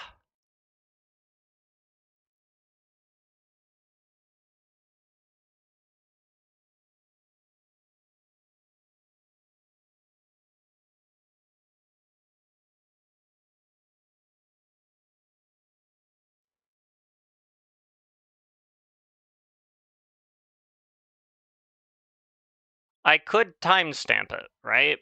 I could timestamp it, right?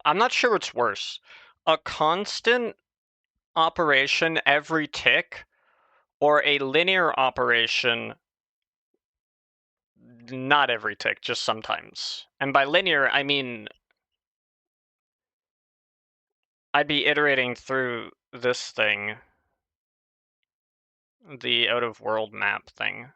I'm not sure what's worse. A constant operation every tick, or a linear operation not every tick, just sometimes. And by linear, I mean I'd be iterating through this thing, the out-of-world map thing.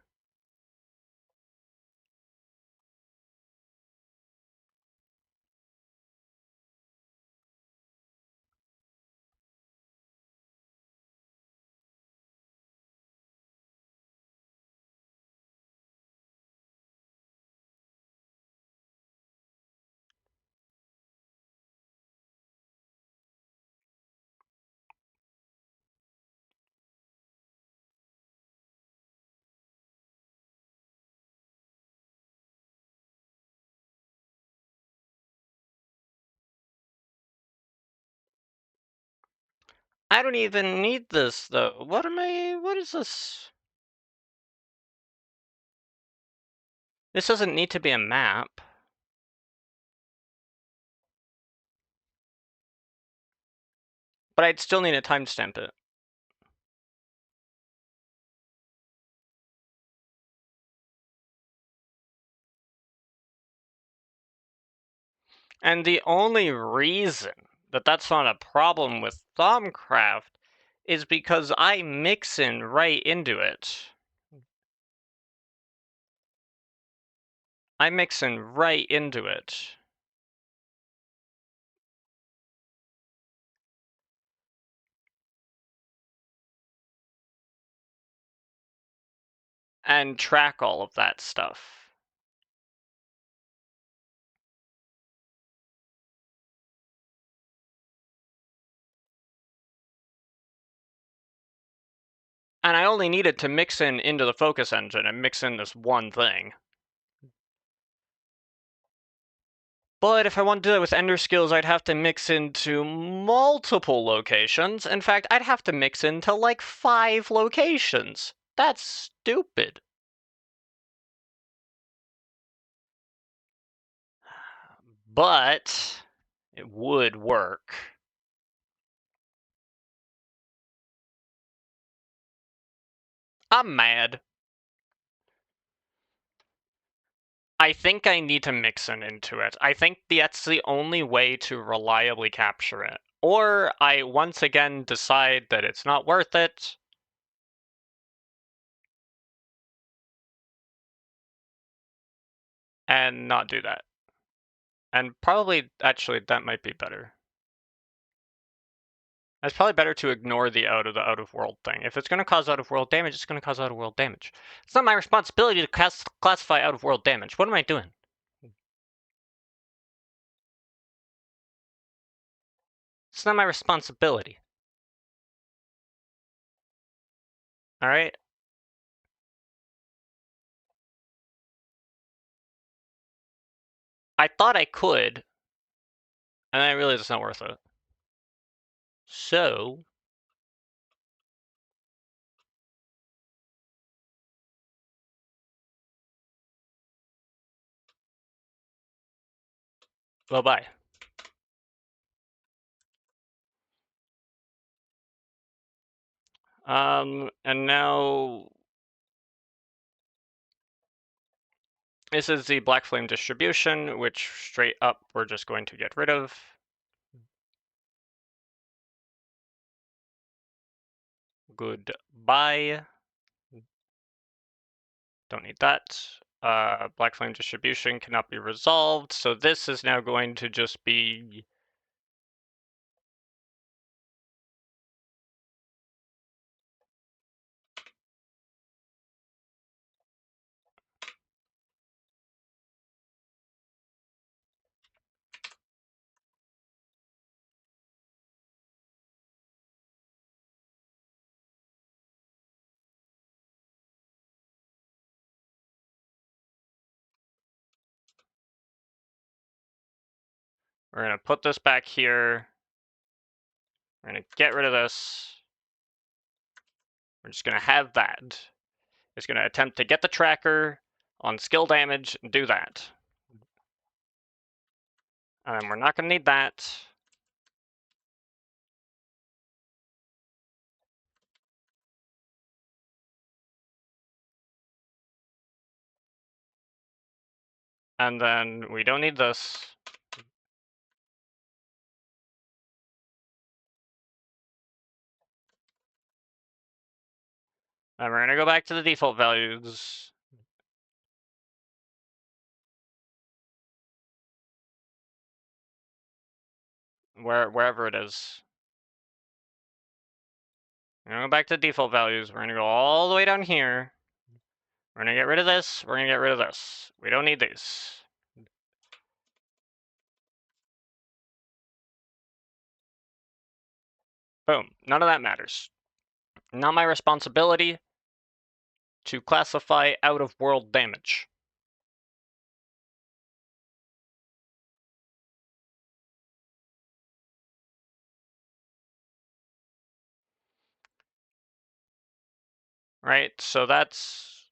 I don't even need this, though. What is this? This doesn't need to be a map. But I'd still need to timestamp it. And the only reason that that's not a problem with Thaumcraft is because I mix in right into it. I mix in right into it. and track all of that stuff. And I only needed to mix into the focus engine and mix in this one thing. But if I want to do that with EnderSkills, I'd have to mix into multiple locations. In fact, I'd have to mix into like 5 locations. That's stupid. But it would work. I'm mad. I think I need to mix it into it. I think that's the only way to reliably capture it. Or I once again decide that it's not worth it. And not do that. And probably, actually, that might be better. It's probably better to ignore the out-of-world thing. If it's going to cause out-of-world damage, it's going to cause out-of-world damage. It's not my responsibility to classify out-of-world damage. What am I doing? It's not my responsibility. All right? I thought I could, and I realized it's not worth it. So, bye-bye. And now this is the black flame distribution, which straight up we're just going to get rid of. Goodbye. Don't need that. Black flame distribution cannot be resolved, so this is now going to just be we're going to put this back here. We're going to get rid of this. We're just going to have that. It's going to attempt to get the tracker on skill damage and do that. And we're not going to need that. And then we don't need this. And we're going to go back to the default values. Wherever it is. We're going to go back to default values. We're going to go all the way down here. We're going to get rid of this. We're going to get rid of this. We don't need these. Boom. None of that matters. Not my responsibility to classify out-of-world damage. Right? So that's...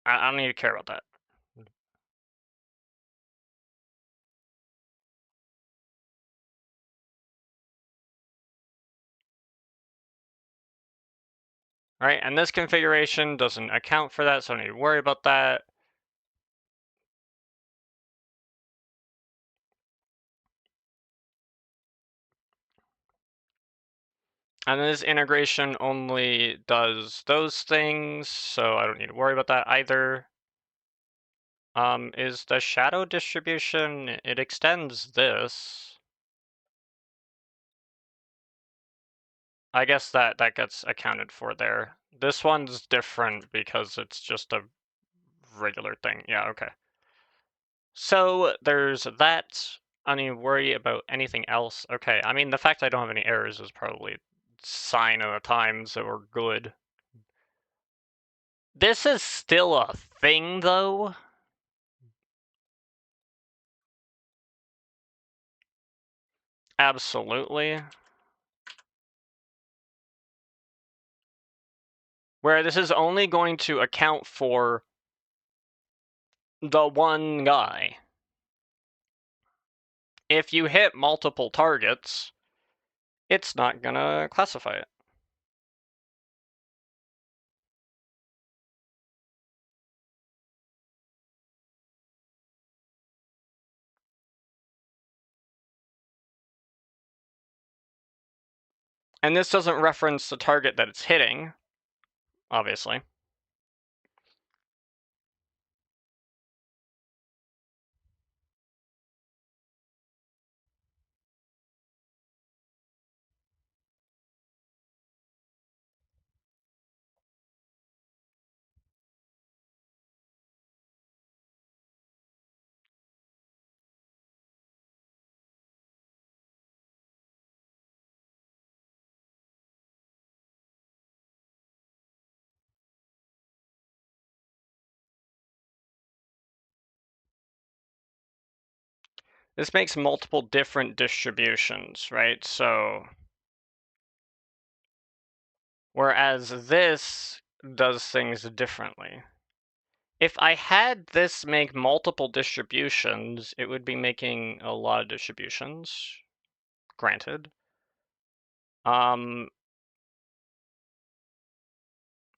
I don't need to care about that. Right, and this configuration doesn't account for that, so I don't need to worry about that. And this integration only does those things, so I don't need to worry about that either. Is the shadow distribution, it extends this. I guess that gets accounted for there. This one's different because it's just a regular thing. Yeah, okay. So there's that. I need to worry about anything else. Okay, I mean, the fact I don't have any errors is probably a sign of the times that we're good. This is still a thing, though. Absolutely. Where this is only going to account for the one guy. If you hit multiple targets, it's not gonna classify it. And this doesn't reference the target that it's hitting, obviously. This makes multiple different distributions, right? So, whereas this does things differently. If I had this make multiple distributions, it would be making a lot of distributions, granted. But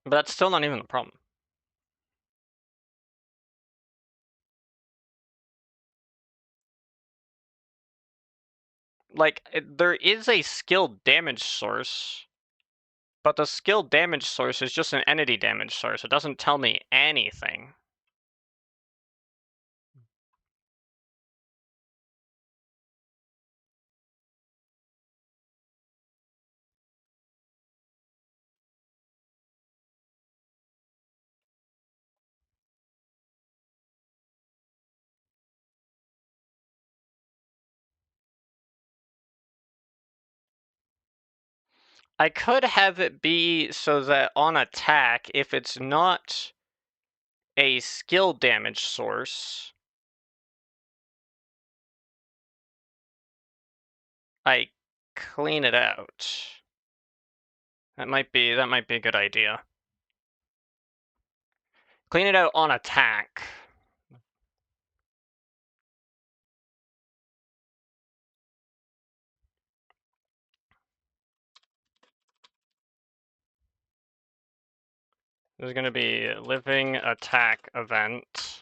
that's still not even the problem. Like, there is a skill damage source, but the skill damage source is just an entity damage source. It doesn't tell me anything. I could have it be so that on attack, if it's not a skill damage source, I clean it out. That might be a good idea. Clean it out on attack. There's going to be living attack event.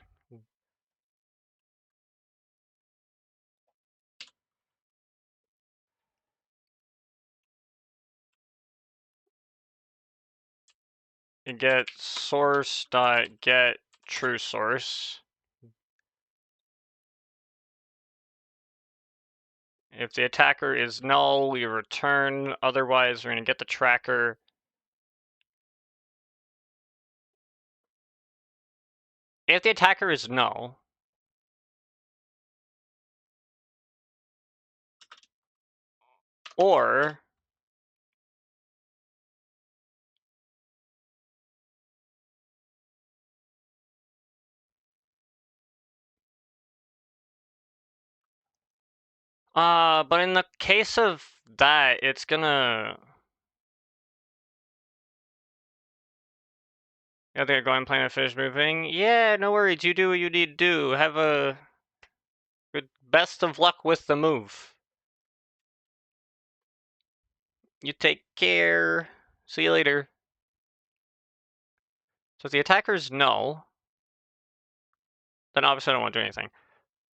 You get source dot get true source. If the attacker is null, we return. Otherwise, we're going to get the tracker. If the attacker is null, or but in the case of that, it's gonna. Yeah, they're going plan and finish moving. Yeah, no worries. You do what you need to do. Have a good best of luck with the move. You take care. See you later. So if the attacker's null, then obviously I don't want to do anything.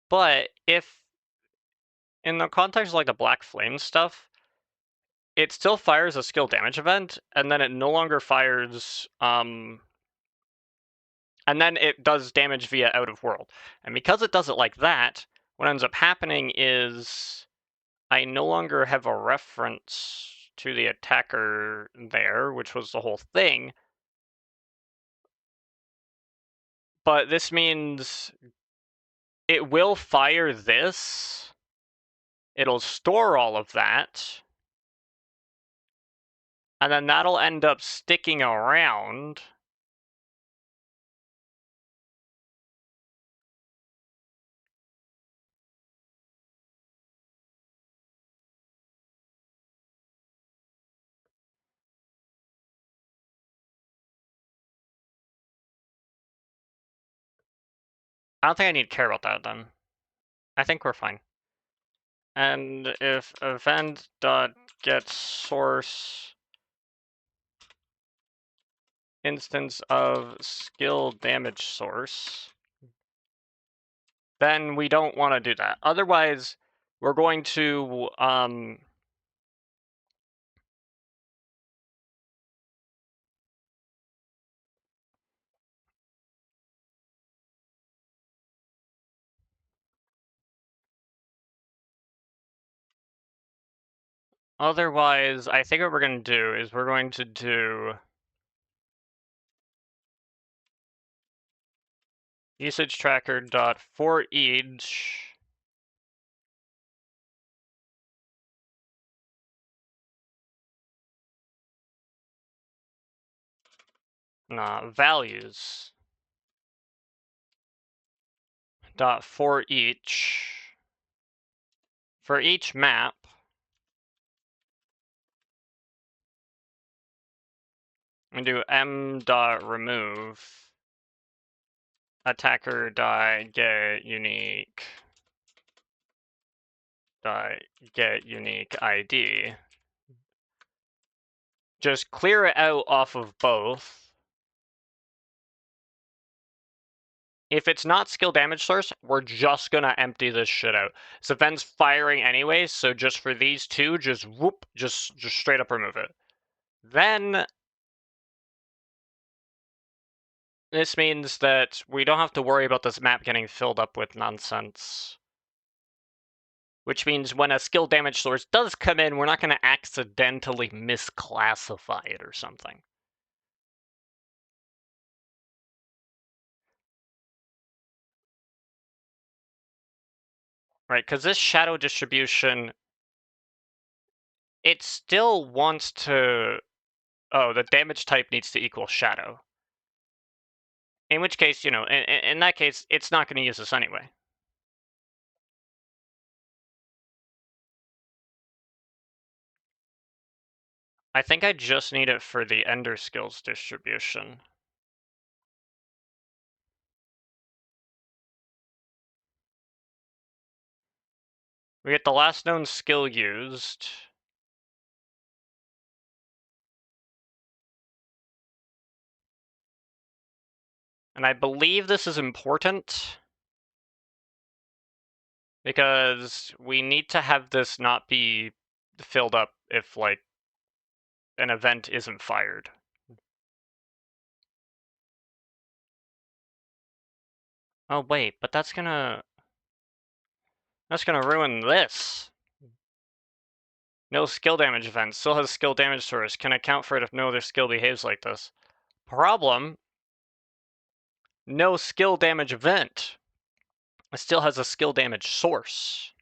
But if in the context of like the Black Flame stuff, it still fires a skill damage event, and then it no longer fires and then it does damage via out of world. And because it does it like that, what ends up happening is I no longer have a reference to the attacker there, which was the whole thing. But this means it will fire this. It'll store all of that. And then that'll end up sticking around. I don't think I need to care about that then. I think we're fine. And if event.getSource instance of skill damage source, then we don't want to do that. Otherwise, we're going to otherwise, I think what we're going to do is we're going to do usage tracker dot for each values dot for each map and do m dot remove attacker dot get unique ID. Just clear it out off of both. If it's not skill damage source, we're just gonna empty this shit out. This event's firing anyway, so just for these two, just whoop, just straight up remove it. Then this means that we don't have to worry about this map getting filled up with nonsense. Which means when a skill damage source does come in, we're not going to accidentally misclassify it or something. Right, because this shadow distribution, it still wants to... Oh, the damage type needs to equal shadow. In which case, you know, in that case, it's not going to use this anyway. I think I just need it for the EnderSkills distribution. We get the last known skill used. And I believe this is important because we need to have this not be filled up if, like, an event isn't fired. Oh wait, but that's gonna ruin this. No skill damage event, still has skill damage source, can account for it if no other skill behaves like this. Problem, no skill damage event. It still has a skill damage source.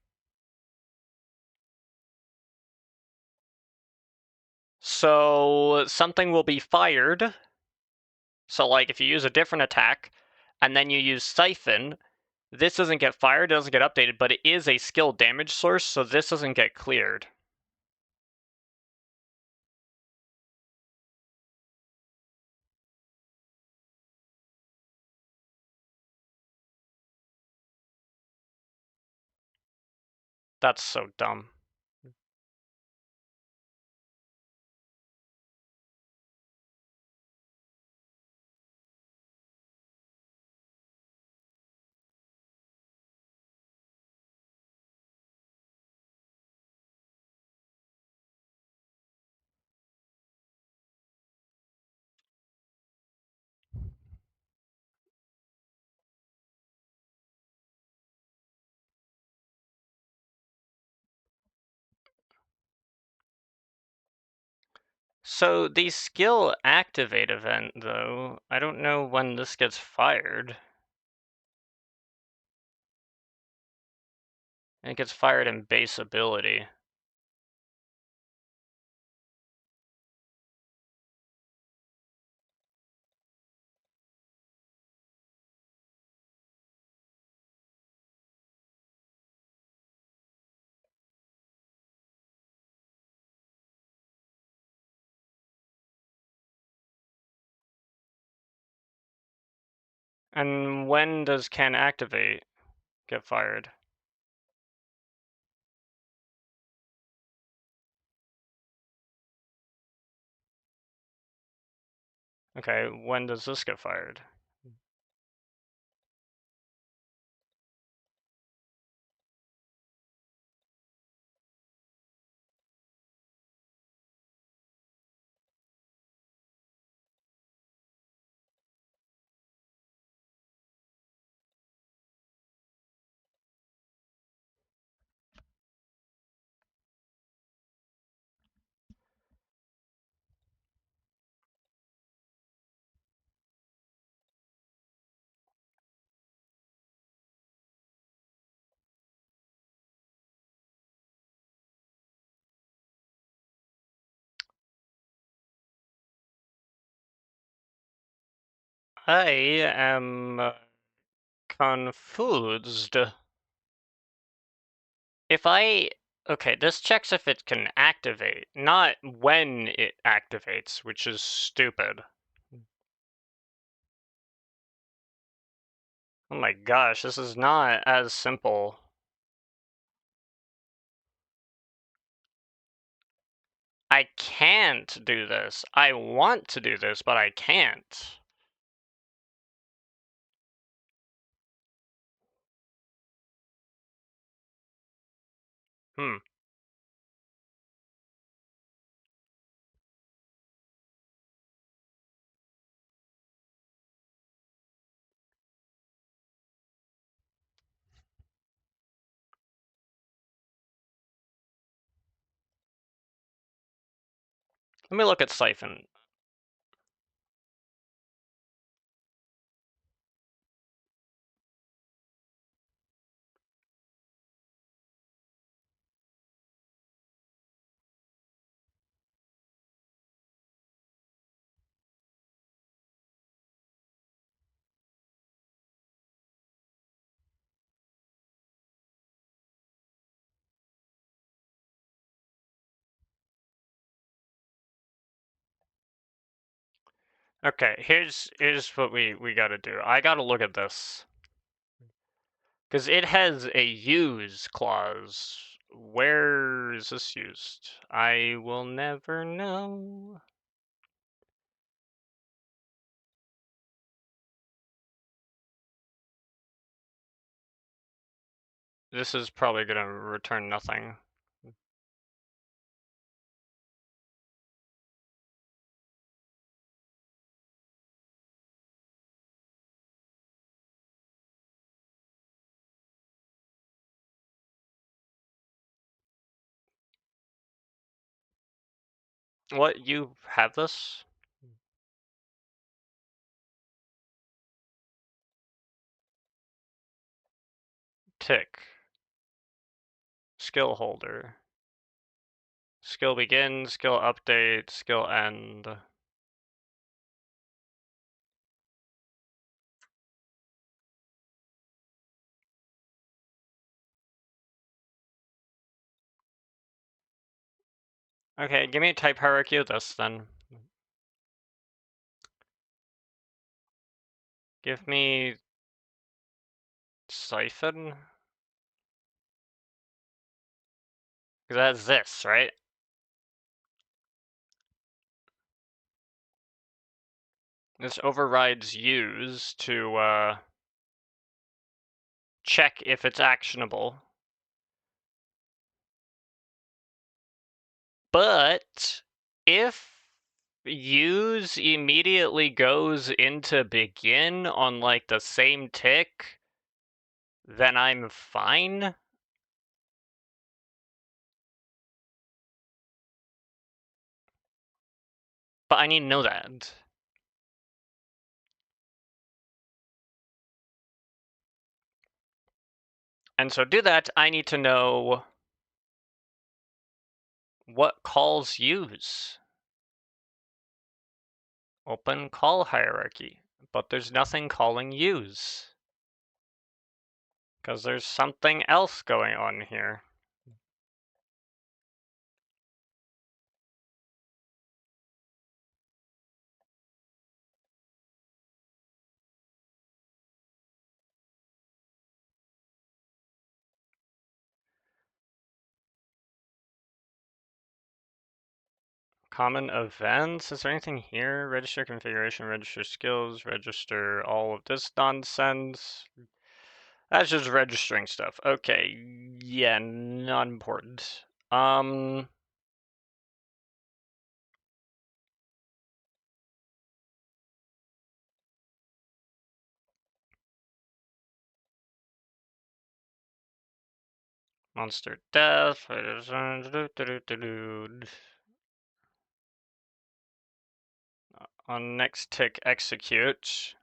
So something will be fired. So like if you use a different attack and then you use Siphon, this doesn't get fired, it doesn't get updated, but it is a skill damage source, so this doesn't get cleared. That's so dumb. So the skill activate event, though, I don't know when this gets fired. It gets fired in base ability. And when does can activate get fired? Okay, when does this get fired? I am confused. Okay, this checks if it can activate, not when it activates, which is stupid. Oh my gosh, this is not as simple. I can't do this. I want to do this, but I can't. Hmm. Let me look at Siphon. Okay, here's what we gotta do. I gotta look at this. Because it has a use clause. Where is this used? I will never know. This is probably gonna return nothing. What, you have this? Tick. Skill holder. Skill begin, skill update, skill end. Okay, give me a type hierarchy of this then. Give me Siphon? Because that's this, right? This overrides use to check if it's actionable. But if use immediately goes into begin on like the same tick, then I'm fine. but I need to know that. And so to do that, I need to know what calls use. Open call hierarchy, but there's nothing calling use. Because there's something else going on here. Common events, is there anything here? Register configuration, register skills, register all of this nonsense. That's just registering stuff. Okay, yeah, not important. Monster death. On next tick, execute.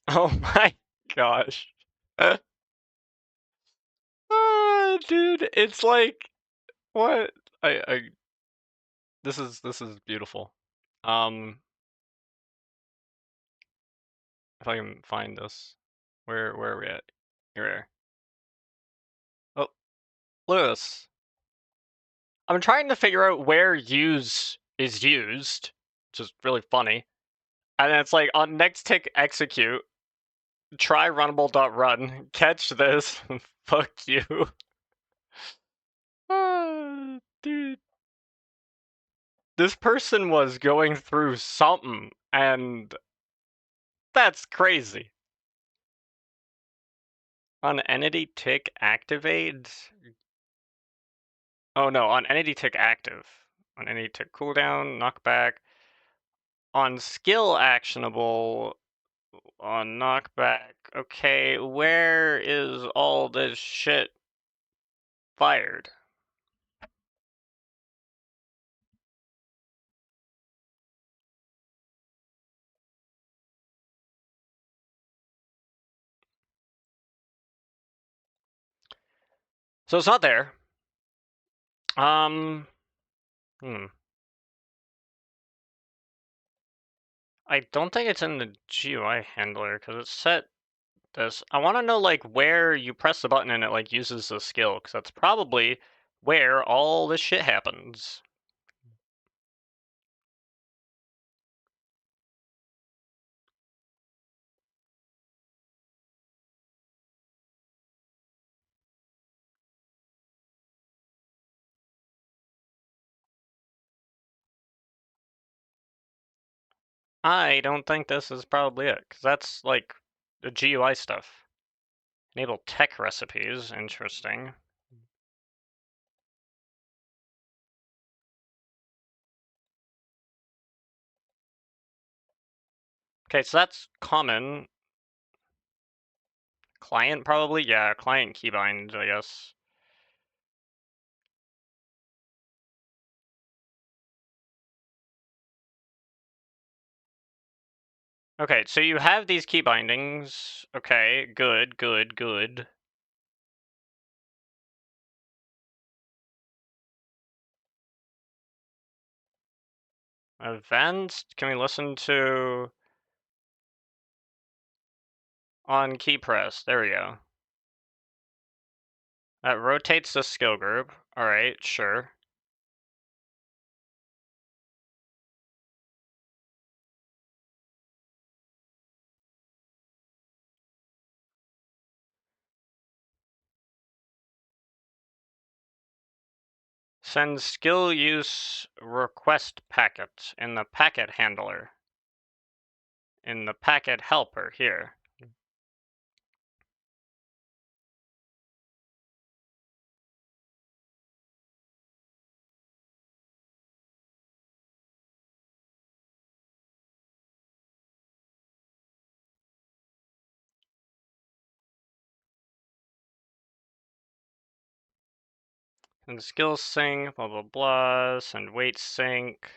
Oh my gosh. Dude, it's like what? I this is beautiful. If I can find this. Where are we at? Here. Oh, look at this. I'm trying to figure out where use is used, which is really funny. And then it's like on next tick execute, try runnable.run, catch this, fuck you. Dude. This person was going through something, and that's crazy. On entity tick activate? Oh no, on entity tick active. On entity tick cooldown, knockback. On skill actionable, on knockback. Okay, where is all this shit fired? So it's not there. Hmm. I don't think it's in the GUI handler because it's set this. I want to know like where you press the button and it like uses the skill because that's probably where all this shit happens. I don't think this is probably it because that's like the GUI stuff. Enable tech recipes, interesting. Okay, so that's common. Client probably? Yeah, client keybind, I guess. Okay, so you have these key bindings. Okay, good, good, good. Advanced? Can we listen to on key press? There we go. That rotates the skill group. Alright, sure. Send skill use request packet in the packet handler. In the packet helper here. Send skill sync, blah blah blah, send weight sync.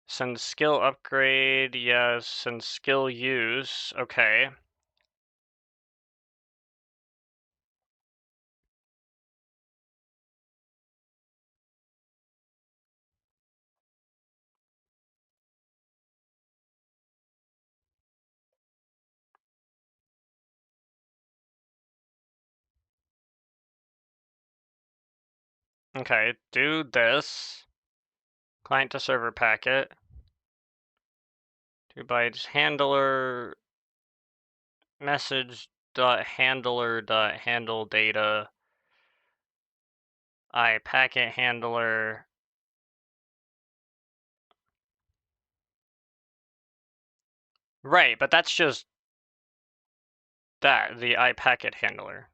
Send skill upgrade, yes, send skill use, okay. Okay, do this. Client to server packet. Do bytes handler message dot handler dot handle data. I packet handler. Right, but that's just that, the I packet handler.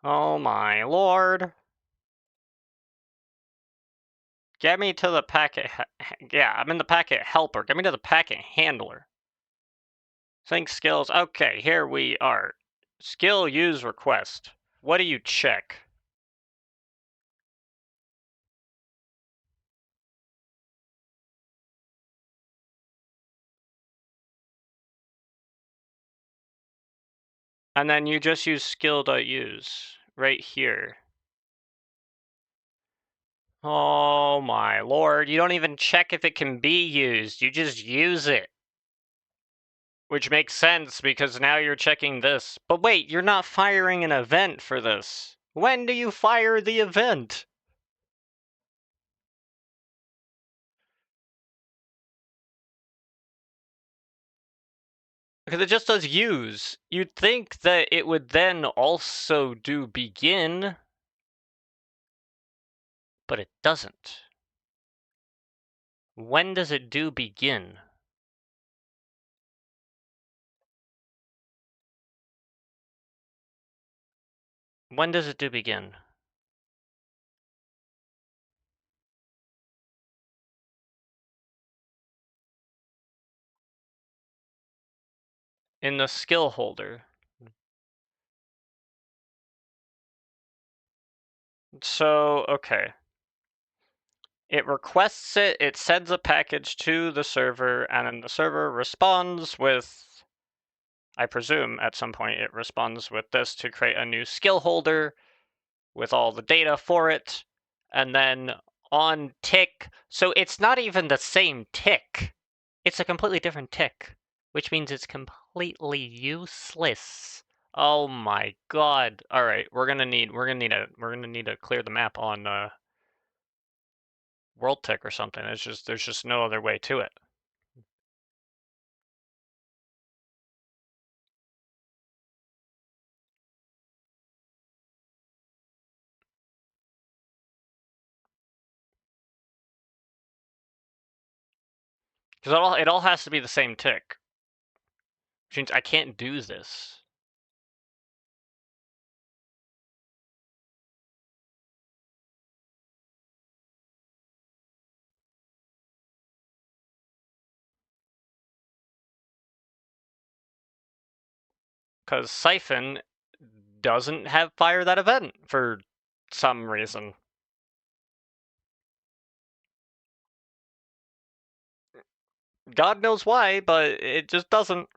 Oh my lord. Get me to the packet. Yeah, I'm in the packet helper. Get me to the packet handler. Sync skills. Okay, here we are. Skill use request. What do you check? And then you just use skill.use right here. Oh my lord, you don't even check if it can be used. You just use it. Which makes sense because now you're checking this. But wait, you're not firing an event for this. When do you fire the event? Because it just does use. You'd think that it would then also do begin, but it doesn't. When does it do begin? When does it do begin? In the skill holder. So, okay. It requests it, it sends a package to the server, and then the server responds with, I presume at some point it responds with this to create a new skill holder with all the data for it, and then on tick, so it's not even the same tick. It's a completely different tick, which means it's completely useless. Oh my god. All right, we're gonna need to clear the map on world tick or something. There's just no other way to it. Because it all has to be the same tick. Which means I can't do this. Because Siphon doesn't have fire that event for some reason. God knows why, but it just doesn't.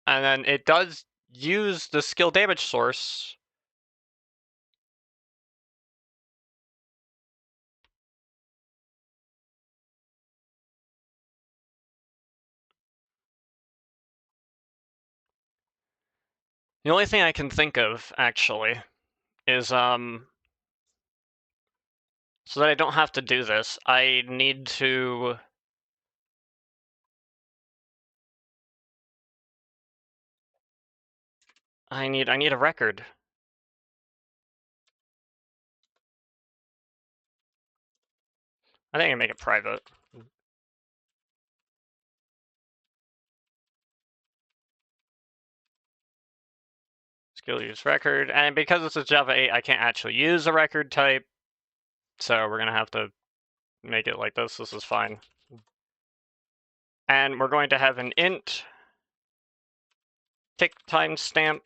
And then it does use the skill damage source. The only thing I can think of, actually, is, so that I don't have to do this, I need to... I need a record. I think I can make it private. Skill use record, and because this is Java 8, I can't actually use a record type, so we're gonna have to make it like this. This is fine. And we're going to have an int tick timestamp,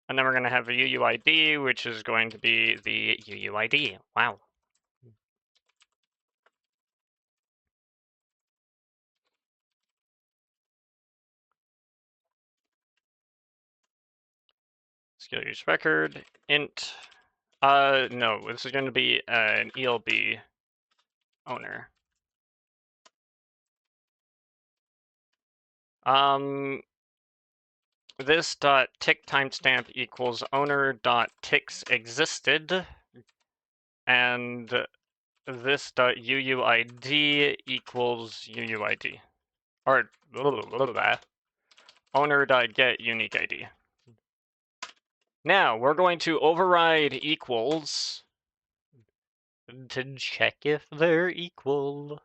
and then we're going to have a UUID, which is going to be the UUID. Wow. Skill use record, int. No, this is going to be an ELB owner. This dot tick timestamp equals owner dot ticks existed, and this dot UUID equals UUID, or owner dot get unique ID. Now we're going to override equals to check if they're equal.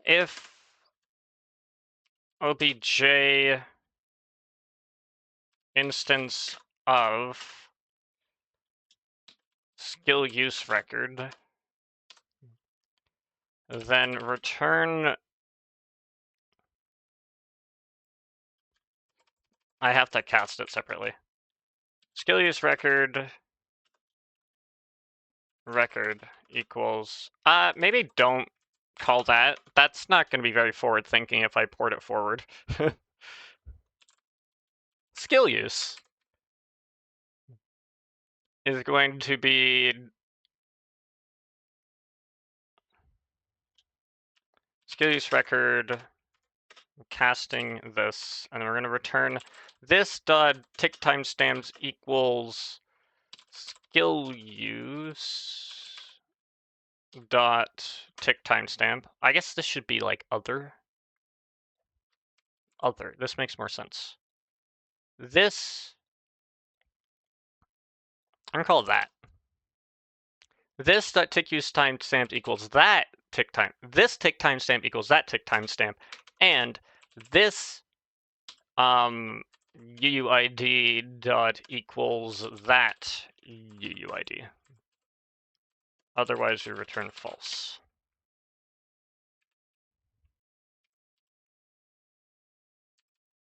If obj instance of skill use record, then return. I have to cast it separately. Skill use record equals, maybe don't call that. That's not going to be very forward thinking if I port it forward. Skill use is going to be skill use record casting this, and then we're going to return this dot tick timestamps equals skill use dot tick timestamp. I guess this should be like other. This makes more sense. This, I'm gonna call it that. This dot tick use timestamp equals that tick time. This tick timestamp equals that tick timestamp, and this UUID dot equals that UUID. Otherwise, we return false.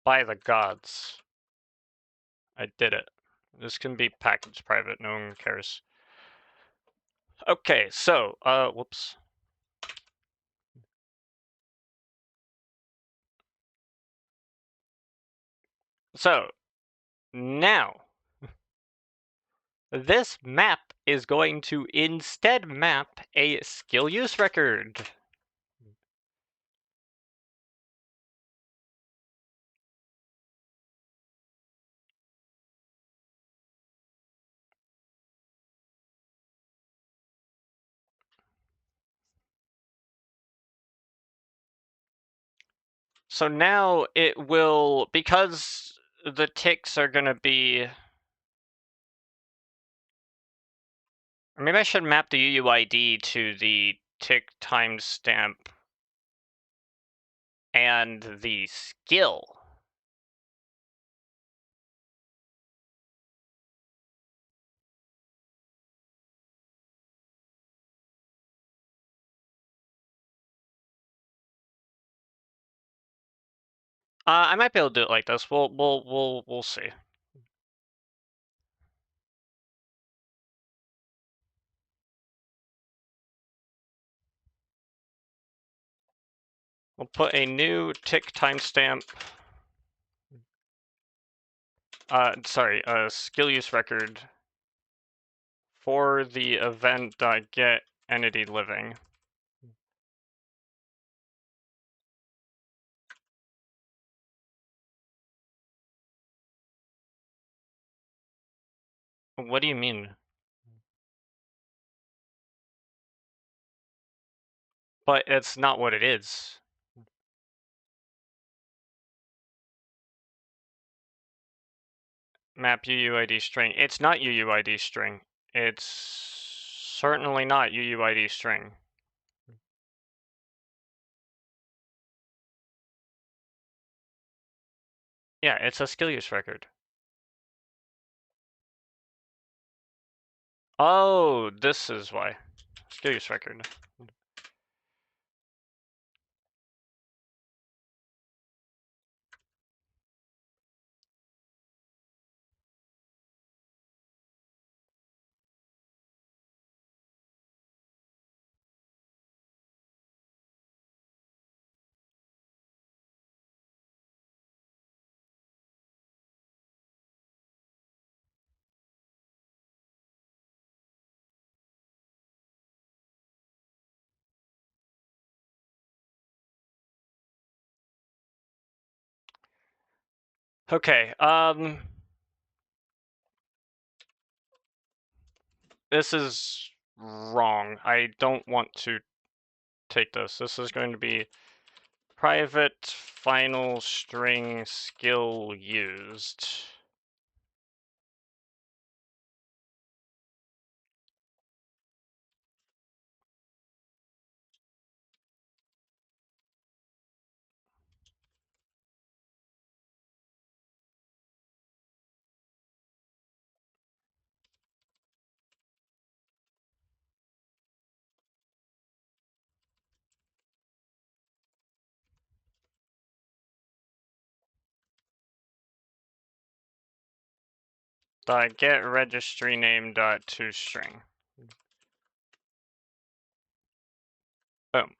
By the gods, I did it. This can be packaged private. No one cares. Okay, so whoops. So now this map is going to instead map a skill use record. So now it will, because the ticks are going to be, or maybe I should map the UUID to the tick timestamp and the skill. I might be able to do it like this. We'll see. We'll put a new tick timestamp. Skill use record for the event.get entity living. What do you mean? But it's not what it is. Map UUID string. It's not UUID string. It's certainly not UUID string. Yeah, it's a skill use record. Oh, this is why. Skill use record. Okay, this is wrong. I don't want to take this. This is going to be private final string skill used. Get registry name dot toString. Boom.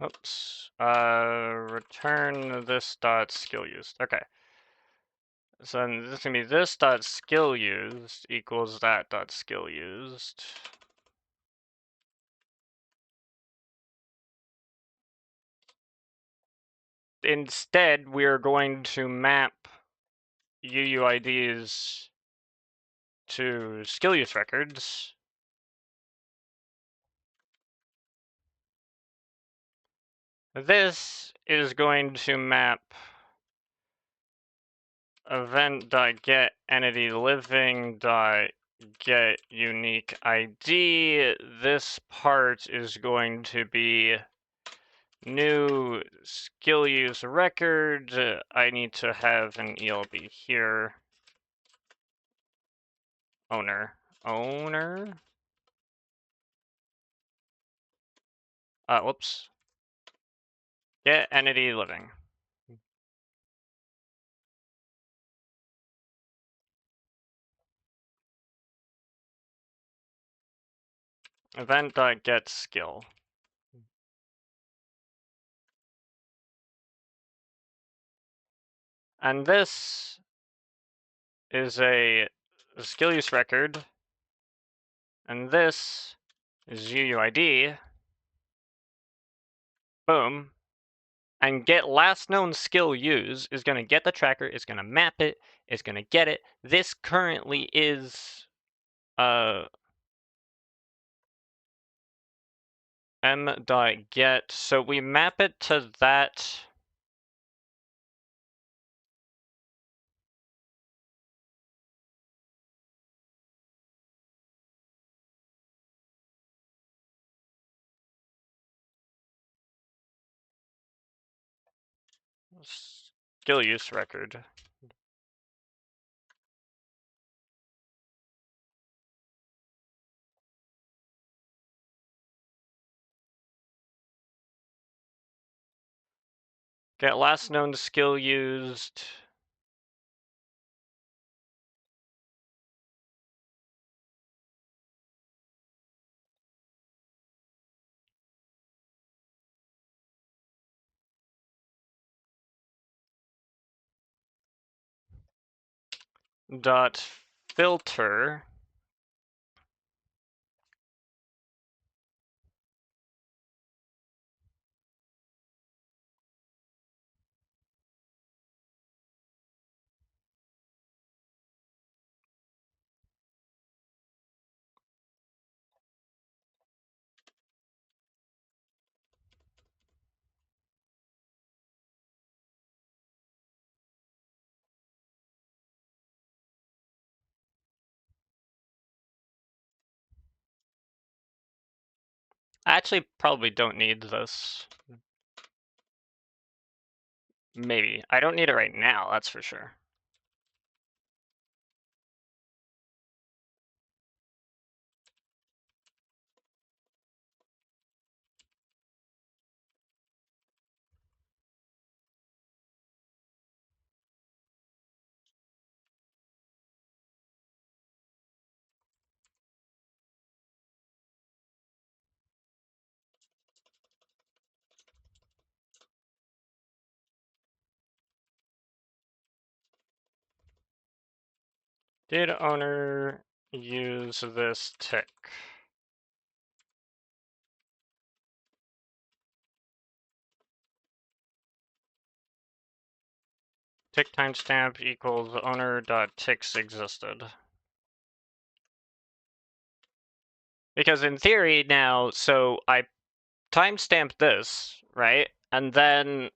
Oops. Return this dot skill used. Okay. So then this is gonna be this dot skill used equals that dot skill used. Instead, we're going to map UUIDs to skill use records. This is going to map event.get entity living.get unique ID. This part is going to be new skill use record. I need to have an ELB here. Owner. Whoops. Get entity living. Event.get skill. And this is a skill use record. And this is UUID. Boom. And get last known skill use is going to get the tracker, it's going to map it, it's going to get it. This currently is m.get, so we map it to that. Skill use record. Get last known skill used. Dot filter. I actually probably don't need this. Maybe. I don't need it right now, that's for sure. Did owner use this tick? Tick timestamp equals owner.ticks existed. Because in theory now, so I timestamp this, right? And then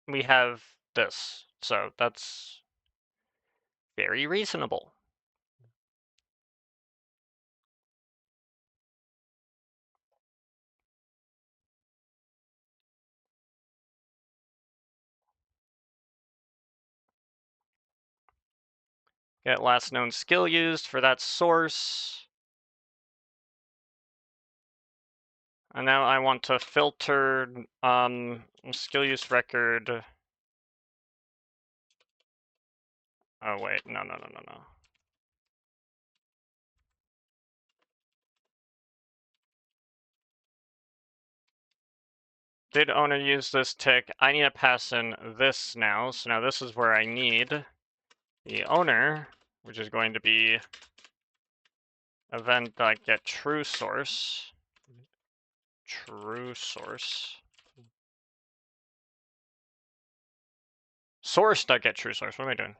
we have this. So that's very reasonable. Get last known skill used for that source. And now I want to filter skill use record. Oh wait, no. Did owner use this tick? I need to pass in this now. So now this is where I need the owner, which is going to be event.get true source. True source. Source.get true source. What am I doing?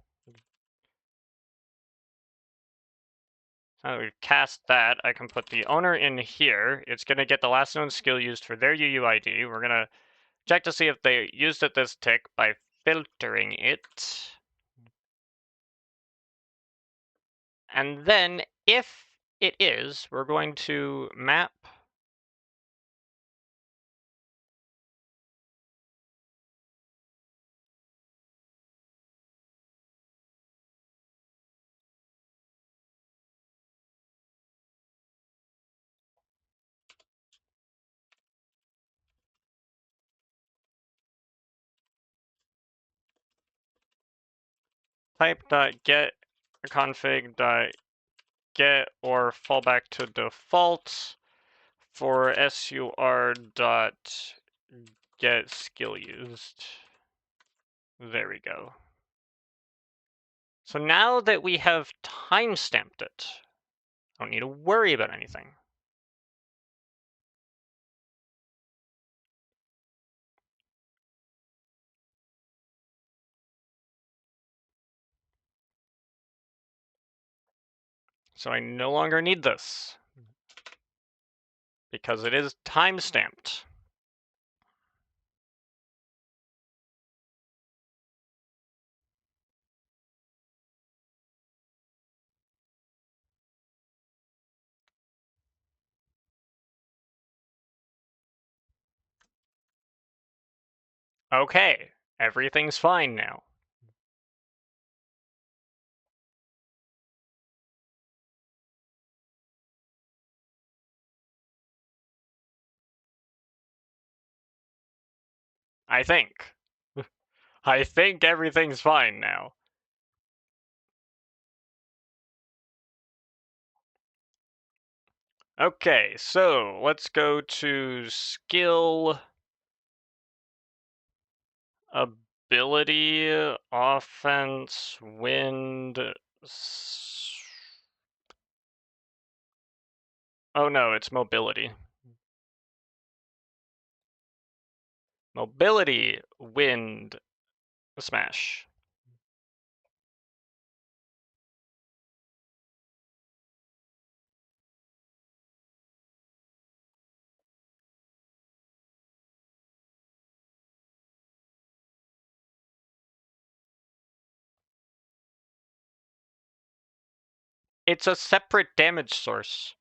Now that we've cast that, I can put the owner in here. It's going to get the last known skill used for their UUID. We're going to check to see if they used it this tick by filtering it. And then if it is, we're going to map type.get config.get or fallback to default for sur.get skill used. There we go. So now that we have timestamped it, I don't need to worry about anything. So I no longer need this because it is timestamped. Okay, everything's fine now. I think. I think everything's fine now. Okay, so let's go to skill, ability, offense, wind. Oh no, it's mobility. Mobility, wind, smash. It's a separate damage source.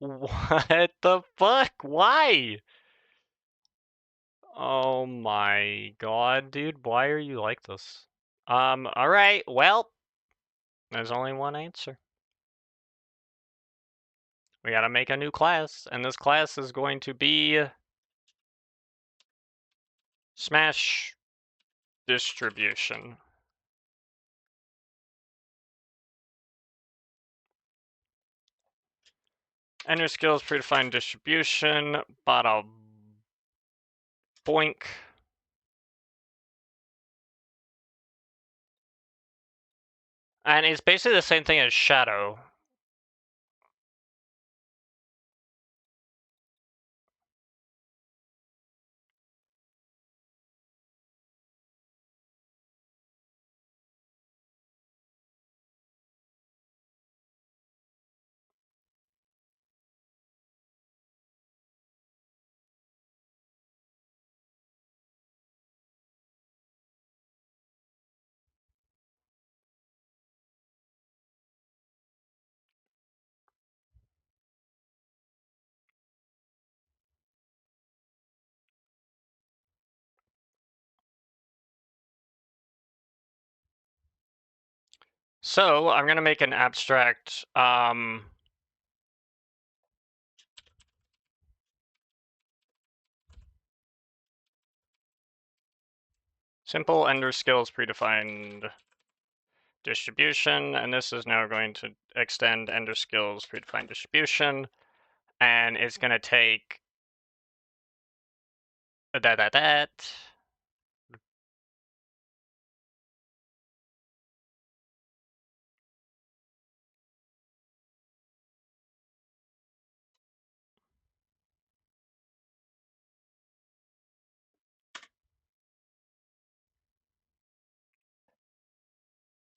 What the fuck? Why? Oh my god, dude. Why are you like this? Alright, well, there's only one answer. We gotta make a new class, and this class is going to be Smash Distribution. EnderSkills predefined distribution, bada boink. And it's basically the same thing as shadow. So I'm gonna make an abstract simple EnderSkills predefined distribution, and this is now going to extend EnderSkills predefined distribution, and it's gonna take that.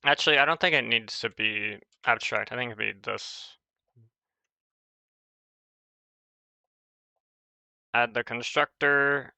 Actually, I don't think it needs to be abstract. I think it'd be this. Add the constructor.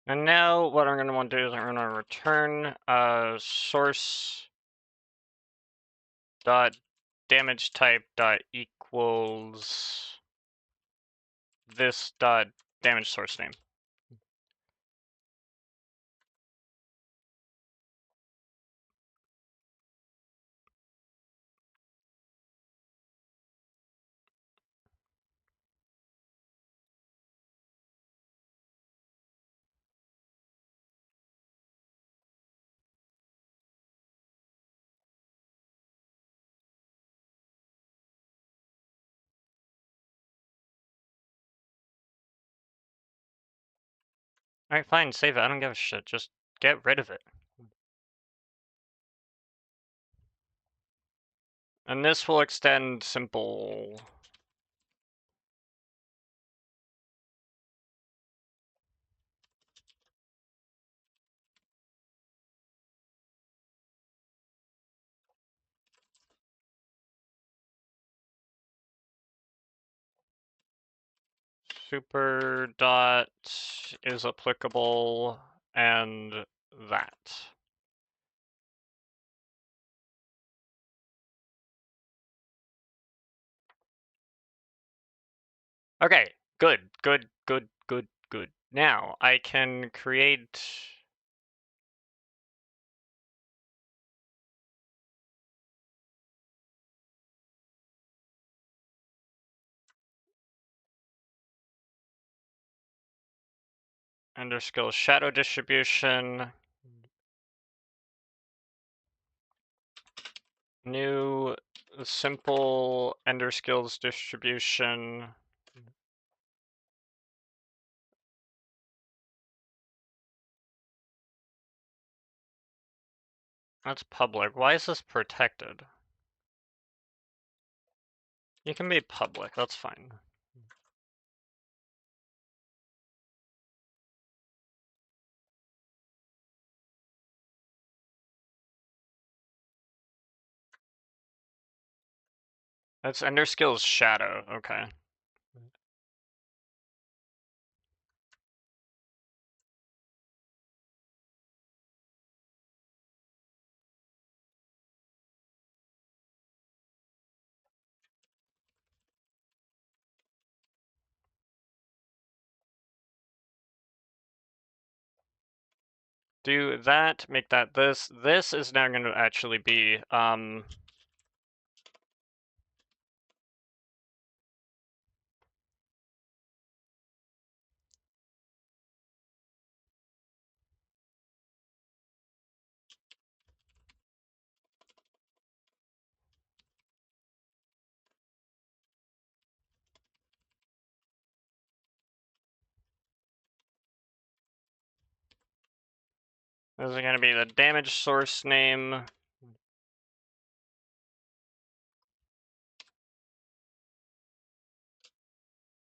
And now what I'm going to want to do is I'm going to return source dot damage type dot equals this dot damage source name. Alright, fine, save it. I don't give a shit. Just get rid of it. And this will extend simple. Super dot is applicable and that. Okay, good. Now I can create EnderSkills shadow distribution, new simple EnderSkills distribution. That's public. Why is this protected? You can be public, that's fine. That's EnderSkills Shadow, okay. Do that, make that this. This is now going to actually be, this is going to be the damage source name.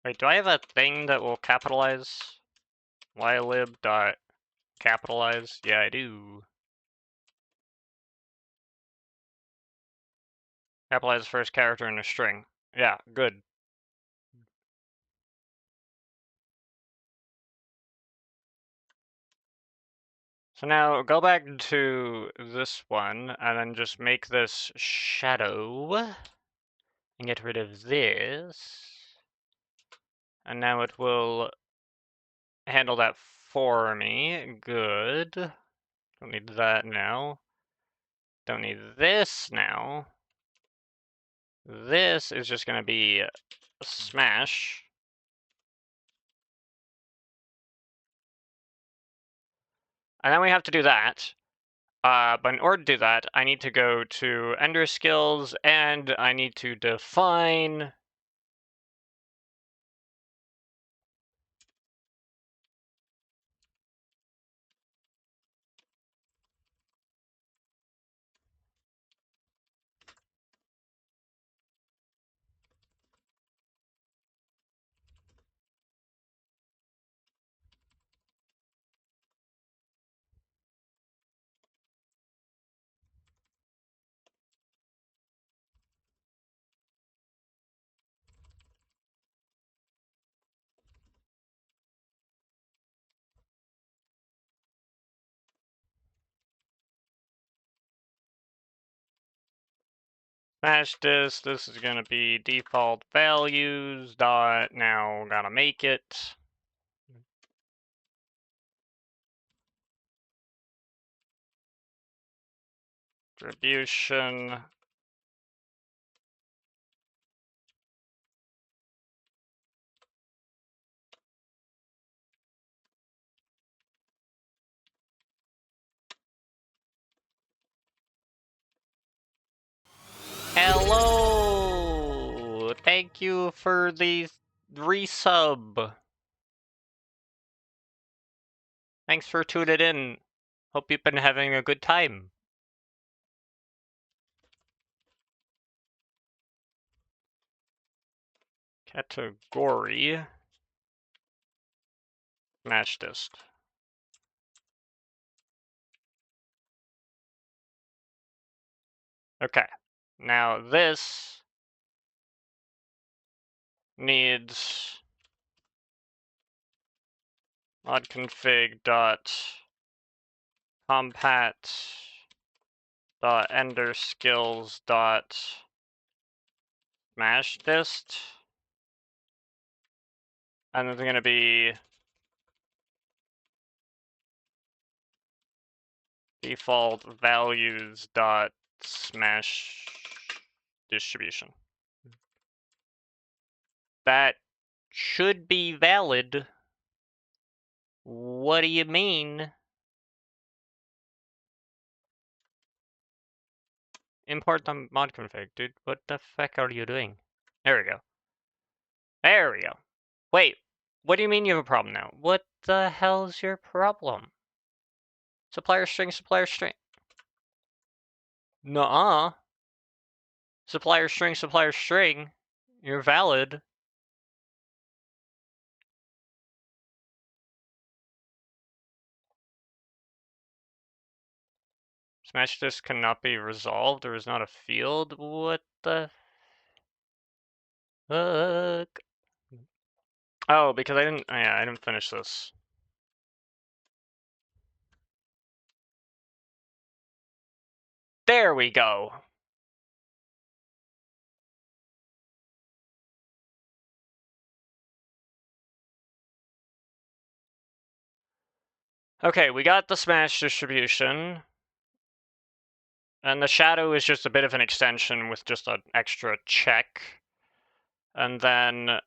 Wait, do I have a thing that will capitalize? ylib dot capitalize? Yeah, I do. Capitalize the first character in a string. Yeah, good. So now go back to this one and then just make this shadow and get rid of this. And now it will handle that for me. Good. Don't need that now. Don't need this now. This is just going to be smash. And then we have to do that. But in order to do that, I need to go to EnderSkills and I need to define smash this. This is going to be default values dot now gotta make it. Distribution. Hello! Thank you for the resub. Thanks for tuning in. Hope you've been having a good time. Category. Match dist. Okay. Now this needs modconfig dot compat dot EnderSkills dot smash dist, and it's going to be default values dot smash distribution. That should be valid. What do you mean? Import the mod config, dude. What the fuck are you doing? There we go. There we go. Wait, what do you mean you have a problem now? What the hell's your problem? Supplier string, supplier string. Nuh-uh. Supplier string, supplier string. You're valid. Smash this cannot be resolved. There is not a field. What the fuck? Oh, because I didn't. Yeah, I didn't finish this. There we go. Okay, we got the smash distribution. And the shadow is just a bit of an extension with just an extra check. And then...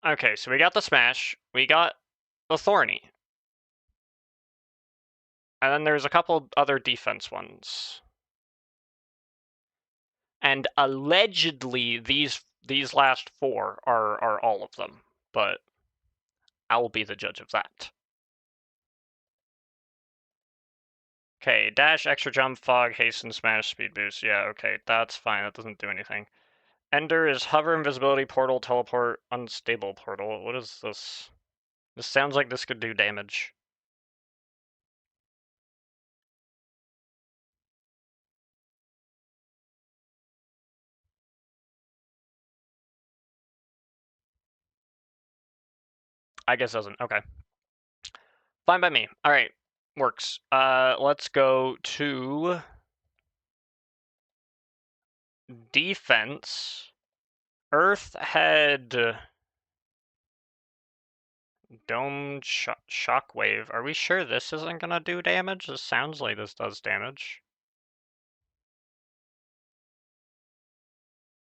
Okay, so we got the smash. We got the thorny. And then there's a couple other defense ones. And allegedly, these last four are all of them. But I will be the judge of that. Okay, dash, extra jump, fog, hasten, smash, speed boost. Yeah, okay, that's fine. That doesn't do anything. Ender is hover, invisibility, portal, teleport, unstable portal. What is this? This sounds like this could do damage. I guess doesn't. Okay. Fine by me. All right. Works. Let's go to defense. Earth head. Dome shockwave. Are we sure this isn't gonna do damage? This sounds like this does damage.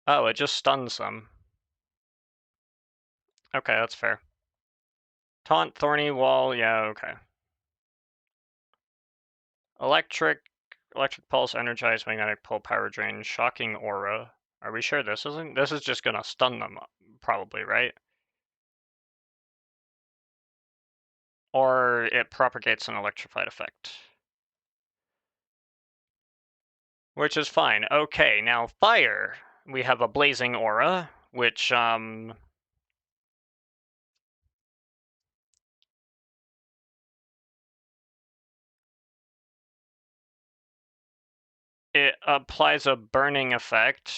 Oh, it just stuns them. Okay, that's fair. Taunt, thorny wall. Yeah, okay. Electric pulse, energized magnetic pull, power drain, shocking aura. Are we sure this isn't? This is just gonna stun them, probably, right? Or it propagates an electrified effect. Which is fine. Okay, now fire. We have a blazing aura, which, it applies a burning effect.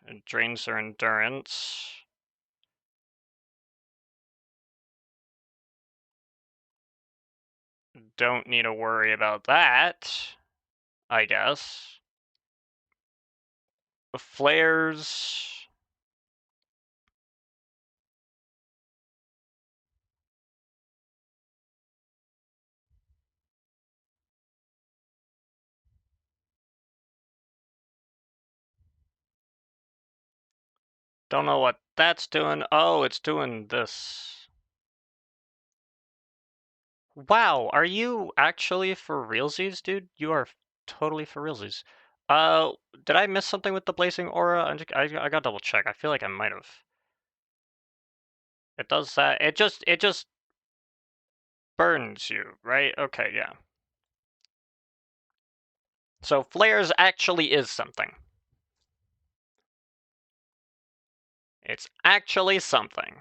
It drains their endurance. Don't need to worry about that, I guess. Flares. Don't know what that's doing. Oh, it's doing this. Wow, are you actually for realsies, dude? You are totally for realsies. Did I miss something with the blazing aura? I gotta double check. I feel like I might have. It does that. It just burns you, right? Okay, yeah. So flares actually is something. It's actually something.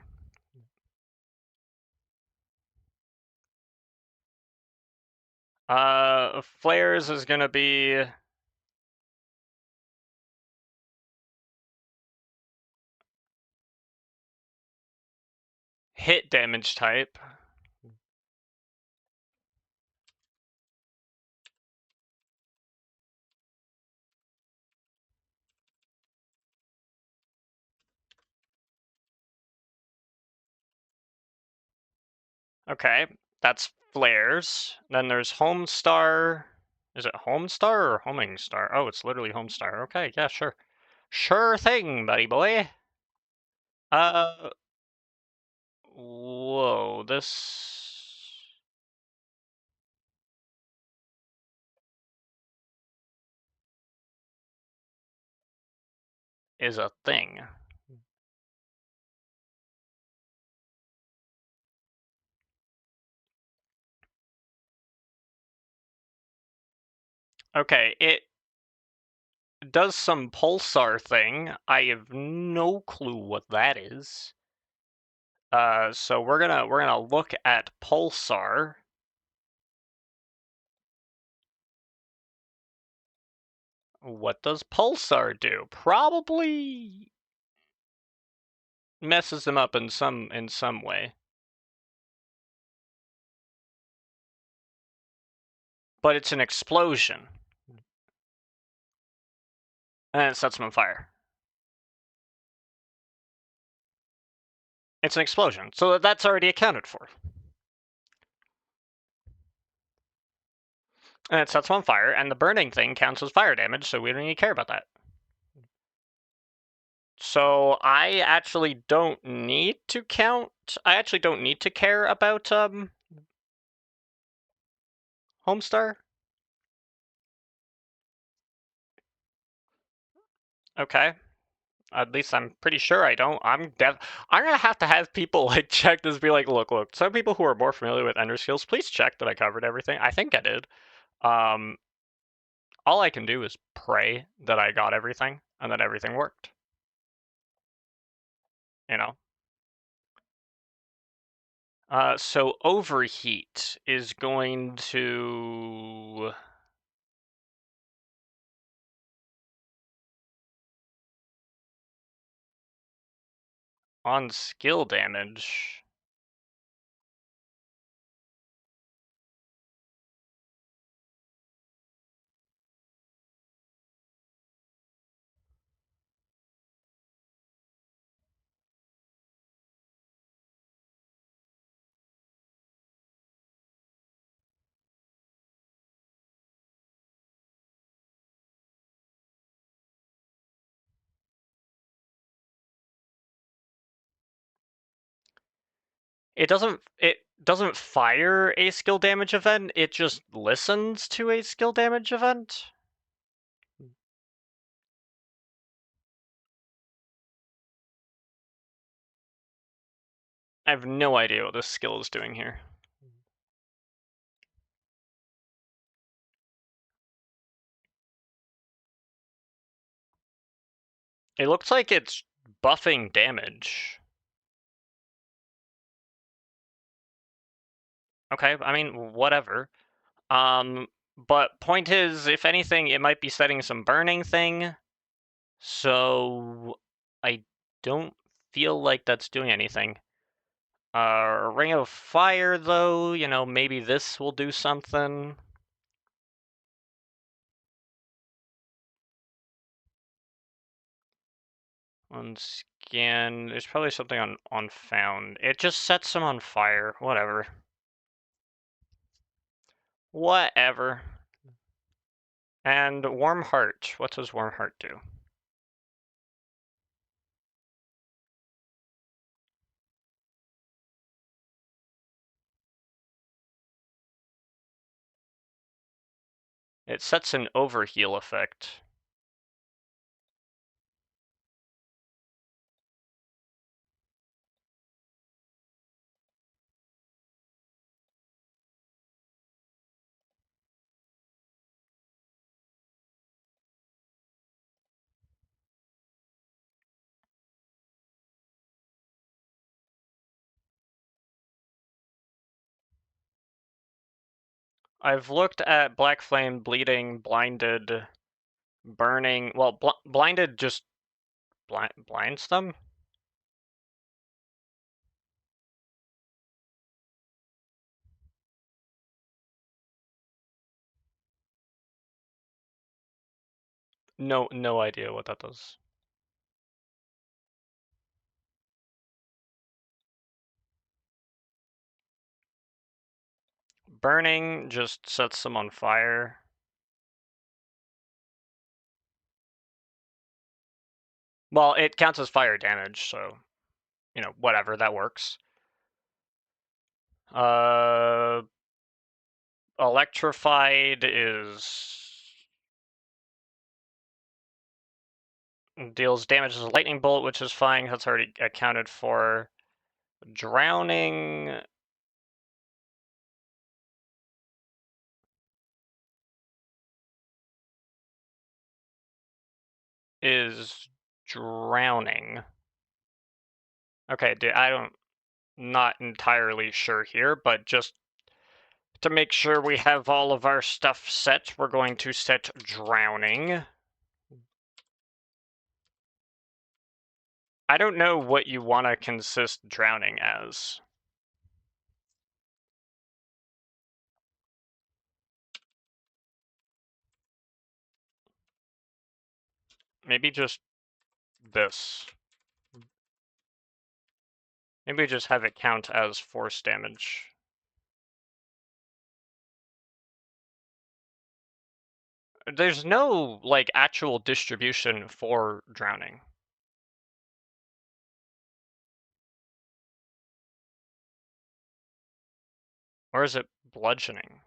Flares is gonna be hit damage type. Okay, that's flares. Then there's Homestar. Is it Homestar or Homing Star? Oh, it's literally Homestar. Okay, yeah, sure. Sure thing, buddy boy. Uh, whoa, this is a thing. Okay, does some pulsar thing. I have no clue what that is. So we're gonna look at pulsar. What does pulsar do? Probably messes them up in some way. But it's an explosion. And it sets them on fire. It's an explosion. So that's already accounted for. And it sets them on fire, and the burning thing counts as fire damage, so we don't even care about that. So I actually don't need to count. I actually don't need to care about Homestar. Okay. At least I'm pretty sure I don't. I'm gonna have to have people like check this. Be like, look. Some people who are more familiar with EnderSkills, please check that I covered everything. I think I did. Um, all I can do is pray that I got everything and that everything worked. You know. So overheat is going to on skill damage. It doesn't fire a skill damage event, it just listens to a skill damage event. I have no idea what this skill is doing here. It looks like it's buffing damage. Okay, I mean, whatever. But point is, if anything, it might be setting some burning thing. So I don't feel like that's doing anything. Ring of Fire, though, maybe this will do something. On scan, there's probably something on found. It just sets them on fire. Whatever. Whatever. And Warm Heart. What does Warm Heart do? It sets an overheal effect. I've looked at Black Flame, Bleeding, Blinded, Burning. Well, Blinded just blinds them? No idea what that does. Burning just sets them on fire. Well, it counts as fire damage, so, whatever, that works. Electrified deals damage as a lightning bolt, which is fine. That's already accounted for. Drowning. is drowning. Okay, not entirely sure here, but just to make sure we have all of our stuff set, we're going to set drowning. I don't know what you want to consist drowning as. Maybe just this. Maybe just have it count as force damage. There's no, like, actual distribution for drowning. Or is it bludgeoning?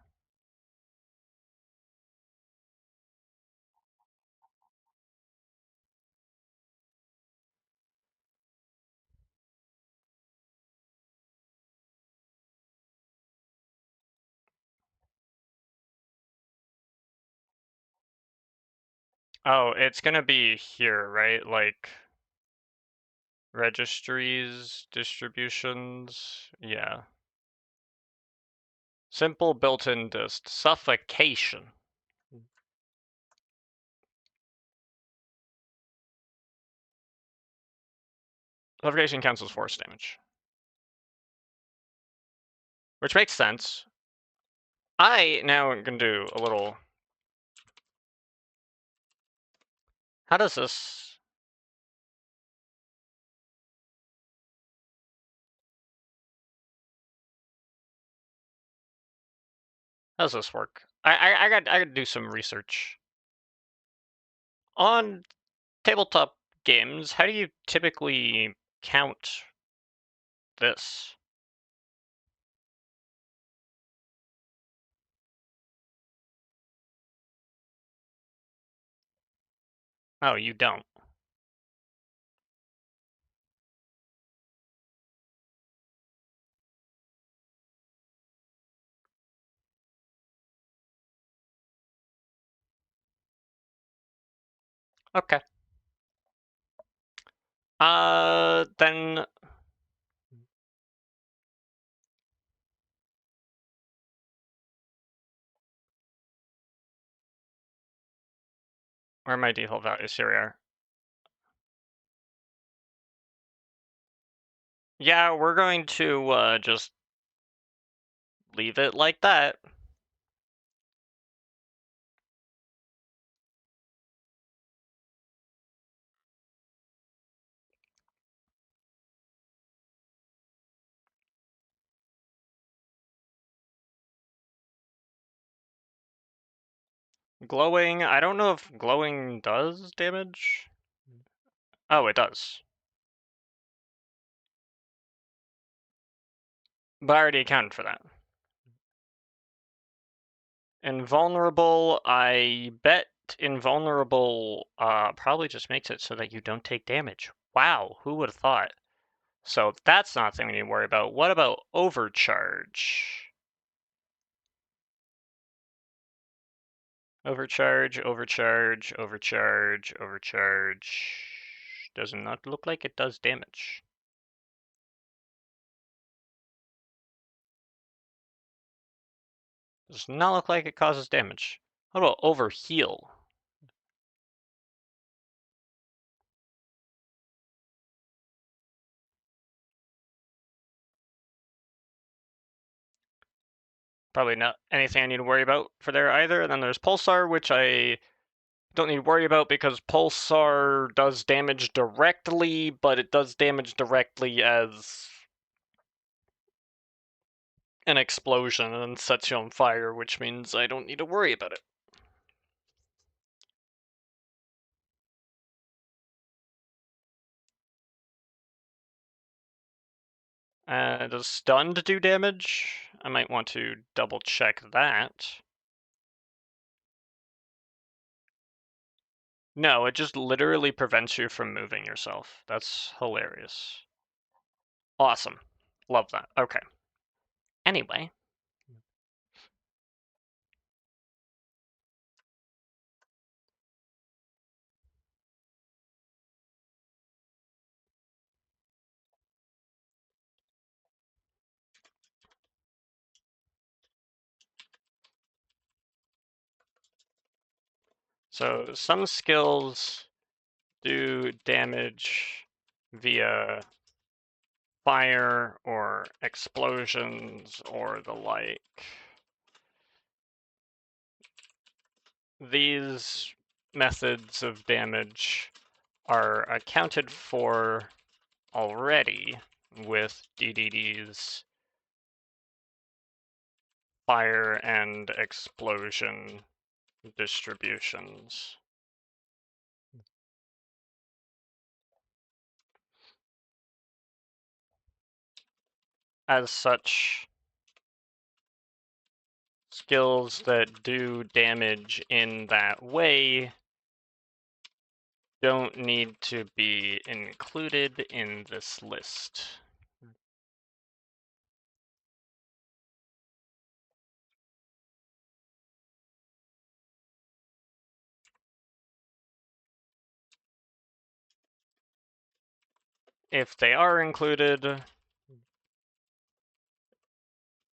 Oh, it's gonna be here, right? Like, registries, distributions, yeah. Simple built-in dist. Suffocation. Suffocation counts as force damage. Which makes sense. I now am gonna do a little... How does this... How does this work? I got to do some research. On tabletop games, how do you typically count this? Oh, you don't. Okay. Then... Where are my default values? Here we are. Yeah, we're going to just leave it like that. Glowing, I don't know if glowing does damage. Oh, it does. But I already accounted for that. Invulnerable, I bet invulnerable probably just makes it so that you don't take damage. Wow, who would have thought? So that's not something we need to worry about. What about overcharge? Overcharge, overcharge, overcharge, overcharge. Does not look like it does damage. Does not look like it causes damage. What about overheal? Probably not anything I need to worry about for there either. And then there's Pulsar, which I don't need to worry about because Pulsar does damage directly, but it does damage directly as an explosion and sets you on fire, which means I don't need to worry about it. Does stunned do damage? I might want to double check that. No, it just literally prevents you from moving yourself. That's hilarious. Awesome. Love that. Okay. Anyway. So some skills do damage via fire or explosions or the like. These methods of damage are accounted for already with DDD's fire and explosion distributions. As such, skills that do damage in that way don't need to be included in this list. If they are included,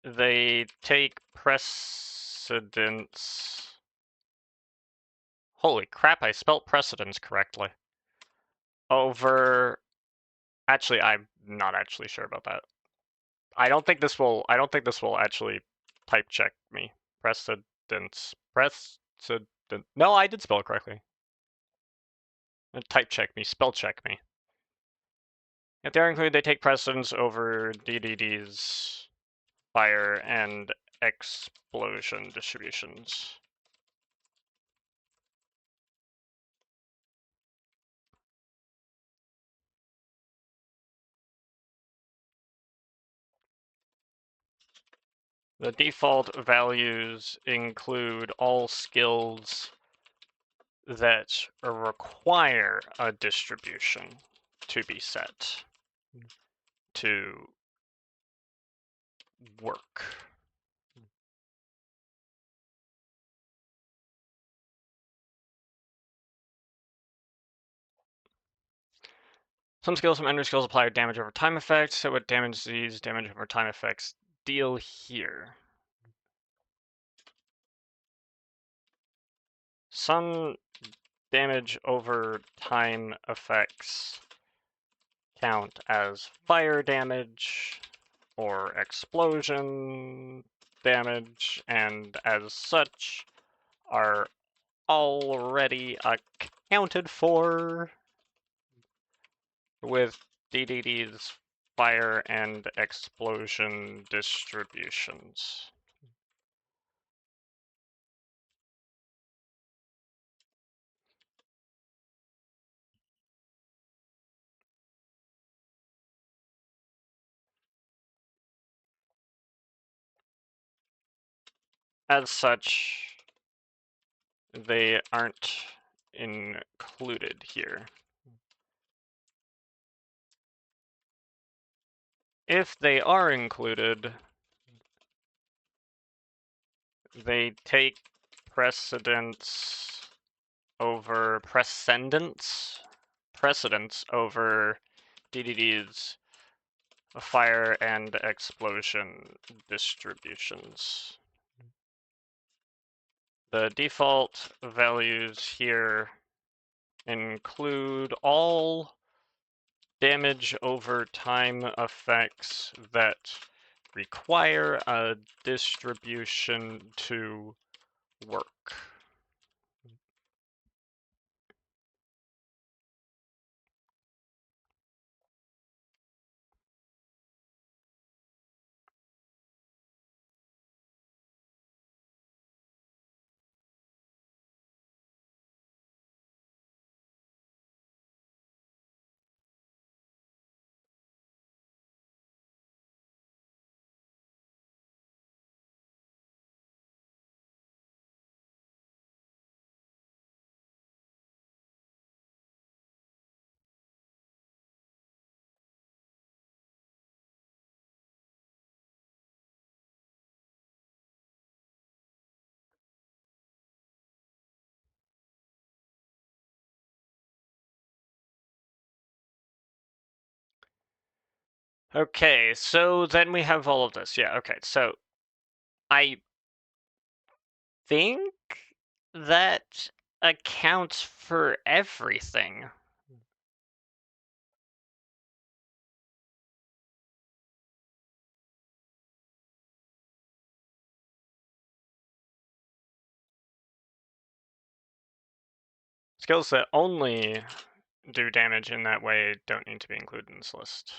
they take precedence. Holy crap, I spelt precedence correctly. Over. Actually, I'm not actually sure about that. I don't think this will actually type check me. Precedence. Precedent. No, I did spell it correctly. Type check me, spell check me. If they're included, they take precedence over DDD's fire and explosion distributions. The default values include all skills that require a distribution to be set to work. Some skills from EnderSkills apply damage over time effects. So what damage these damage over time effects deal here? Some damage over time effects count as fire damage or explosion damage, and as such are already accounted for with DDD's fire and explosion distributions. As such, they aren't included here. If they are included, they take precedence over precedence over DDD's fire and explosion distributions. The default values here include all damage over time effects that require a distribution to work. Okay, so then we have all of this. Yeah, okay, so I think that accounts for everything. Skills that only do damage in that way don't need to be included in this list.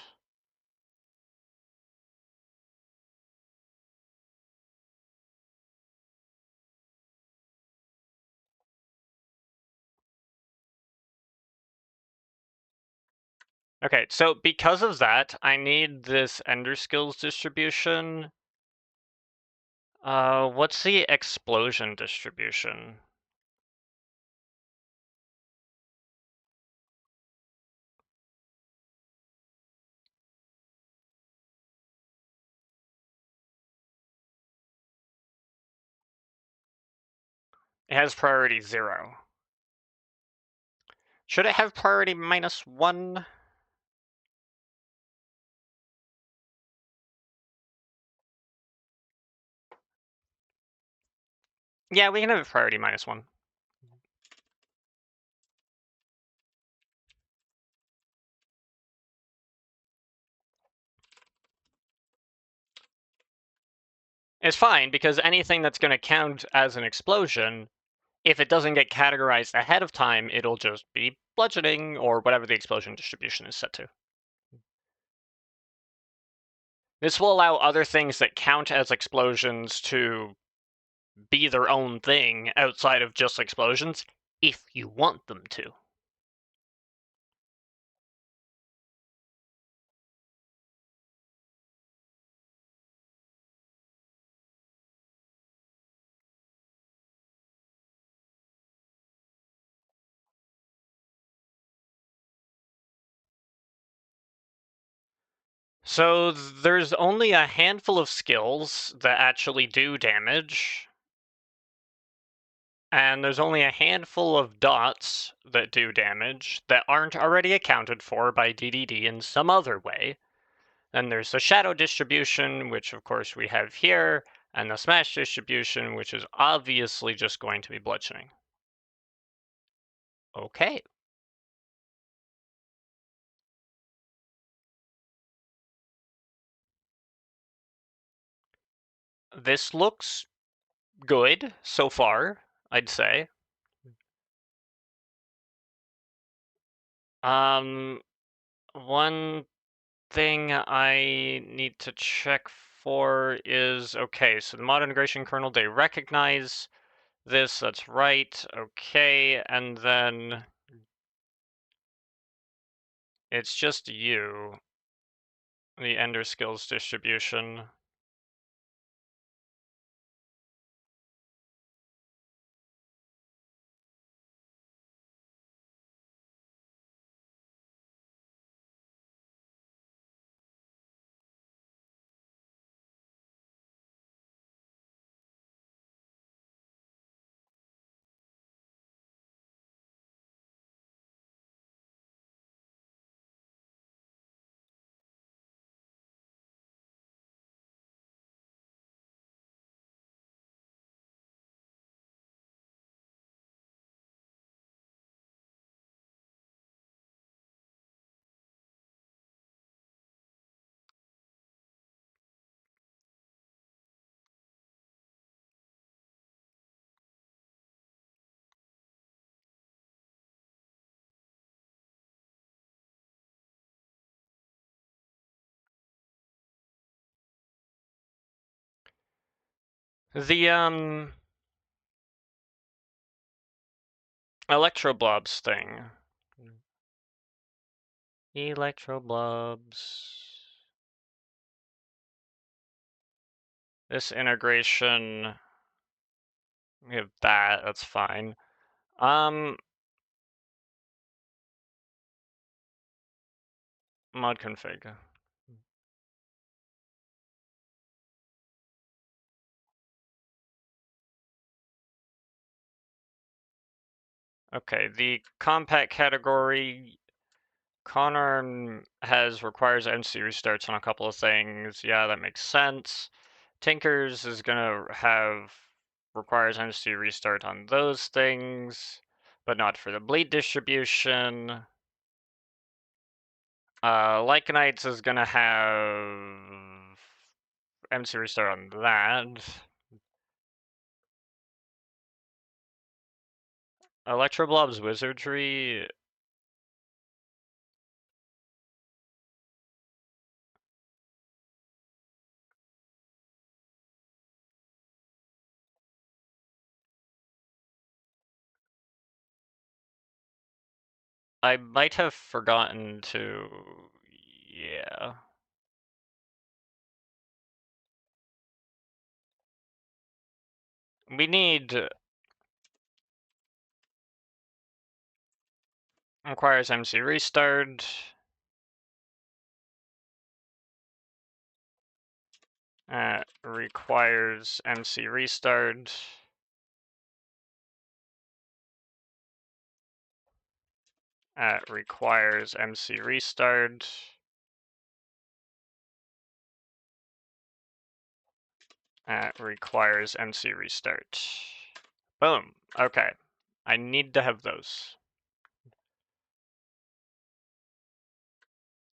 Okay, so because of that, I need this EnderSkills distribution. What's the explosion distribution? It has priority 0. Should it have priority -1? Yeah, we can have priority -1. It's fine, because anything that's going to count as an explosion, if it doesn't get categorized ahead of time, it'll just be bludgeoning, or whatever the explosion distribution is set to. This will allow other things that count as explosions to be their own thing outside of just explosions, if you want them to. So there's only a handful of skills that actually do damage, and there's only a handful of dots that do damage that aren't already accounted for by DDD in some other way. Then there's the shadow distribution, which of course we have here, and the smash distribution, which is obviously just going to be bludgeoning. Okay. This looks good so far, I'd say. One thing I need to check for is, okay, so the mod integration kernel, they recognize this, that's right, okay, and then it's just you, the EnderSkills distribution. The, Electroblobs thing. Electroblobs. This integration, we have that, that's fine. Mod config. Okay, the compact category, Connor requires MC restarts on a couple of things. Yeah, that makes sense. Tinkers is gonna requires MC restart on those things. but not for the bleed distribution. Lycanites is gonna have MC restart on that. Electroblob's wizardry. I might have forgotten to. Yeah. We need. Requires MC restart. Requires MC restart. Requires MC restart. Requires MC restart. Boom. Okay. I need to have those.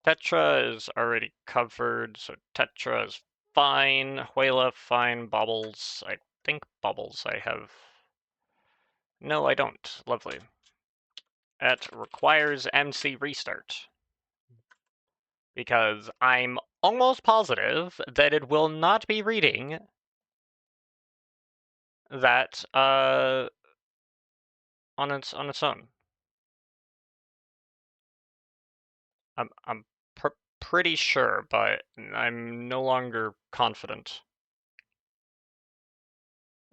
Tetra is already covered, so Tetra is fine. Huela, fine. Bobbles. I think Bobbles I have. No, I don't. Lovely. That requires MC restart. Because I'm almost positive that it will not be reading that on its own. I'm pretty sure, but I'm no longer confident.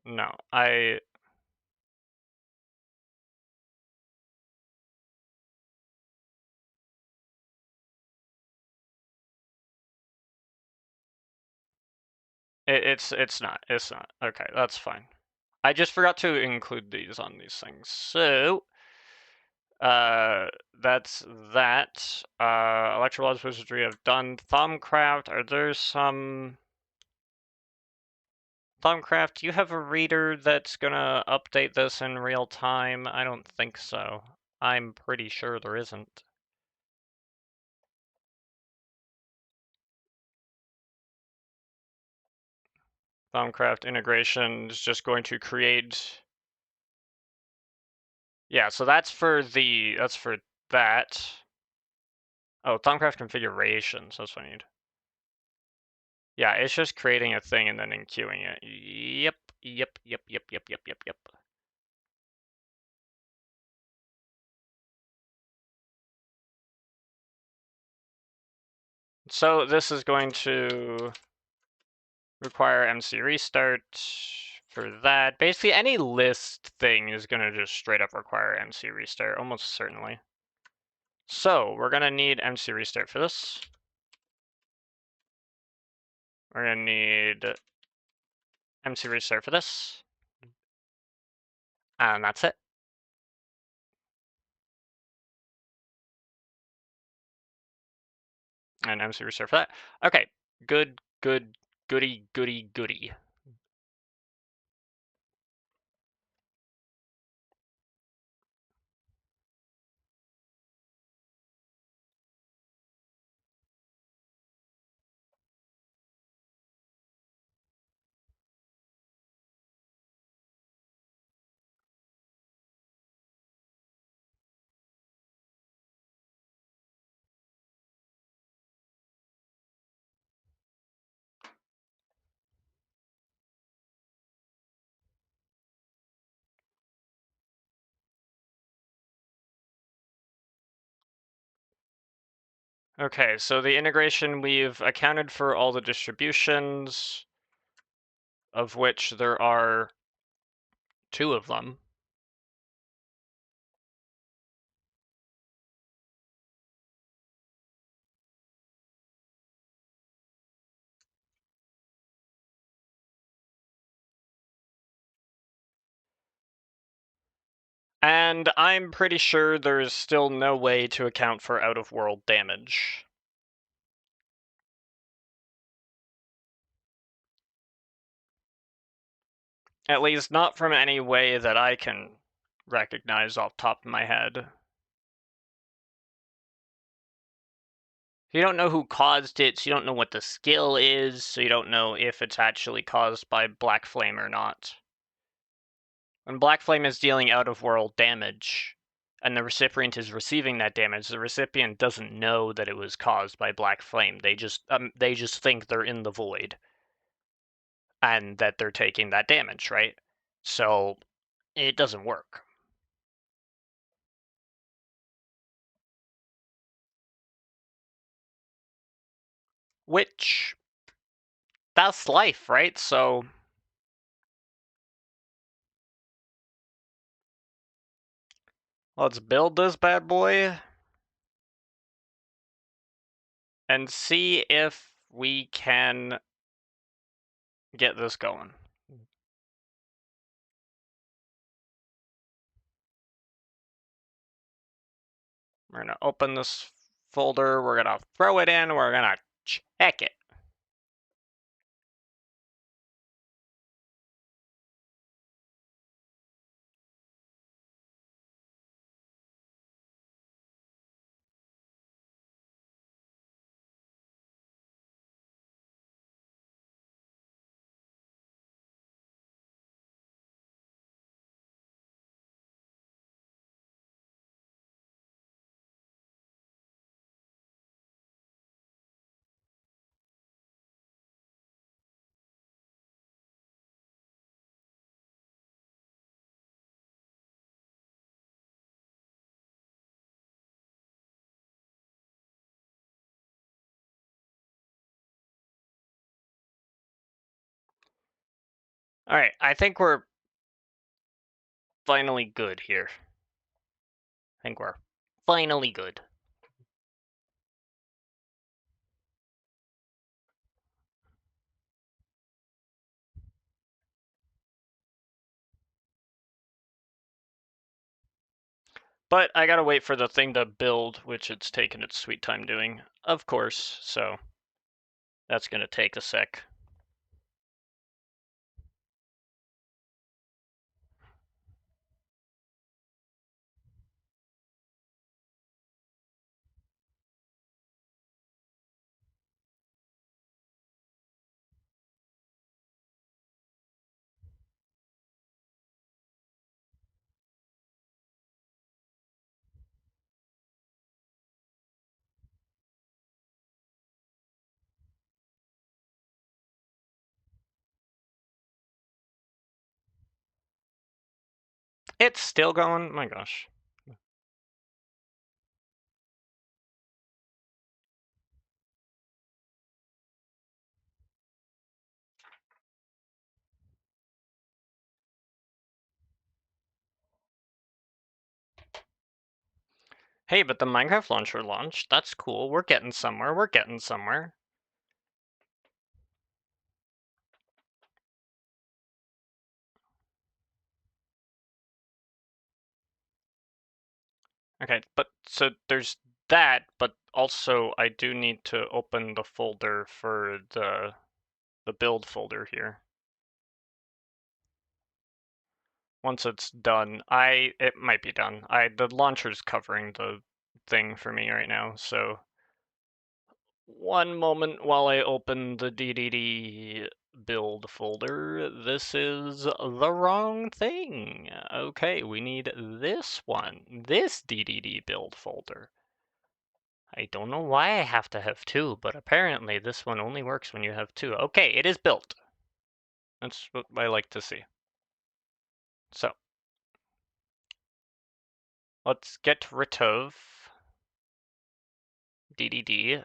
No, it's not. It's not. Okay, that's fine. I just forgot to include these on these things. So that's that. Electrolyze Wizardry I've done. Thumbcraft, are there some Thumbcraft, do you have a reader that's gonna update this in real time? I don't think so. I'm pretty sure there isn't. Thumbcraft integration is just going to create. Yeah, so that's for that. Oh, Thumbcraft configurations, that's what I need. Yeah, it's just creating a thing and then enqueuing it. Yep. So this is going to require MC restart for that. Basically, any list thing is going to just straight up require MC restart, almost certainly. So we're going to need MC restart for this. We're going to need MC restart for this. And that's it. And MC restart for that. Okay, goody. Okay, so the integration, we've accounted for all the distributions, of which there are 2 of them. And I'm pretty sure there's still no way to account for out-of-world damage. At least not from any way that I can recognize off the top of my head. You don't know who caused it, so you don't know what the skill is, so you don't know if it's actually caused by Black Flame or not. When Black Flame is dealing out-of-world damage, and the recipient is receiving that damage, the recipient doesn't know that it was caused by Black Flame. They just think they're in the void, and that they're taking that damage, right? So it doesn't work. Which, that's life, right? So let's build this bad boy and see if we can get this going. We're gonna open this folder, we're gonna throw it in, we're gonna check it. Alright, I think we're finally good here. I think we're finally good. But I gotta wait for the thing to build, which it's taken its sweet time doing, of course, so that's gonna take a sec. It's still going? My gosh. Hey, but the Minecraft launcher launched. That's cool. We're getting somewhere. We're getting somewhere. Okay, but so there's that, but also I do need to open the folder for the build folder here. Once it's done, it might be done. The launcher's covering the thing for me right now, so one moment while I open the DDD build folder. This is the wrong thing. Okay, we need this one, this DDD build folder. I don't know why I have to have two, but apparently this one only works when you have two. Okay, it is built. That's what I like to see. So, let's get rid of DDD.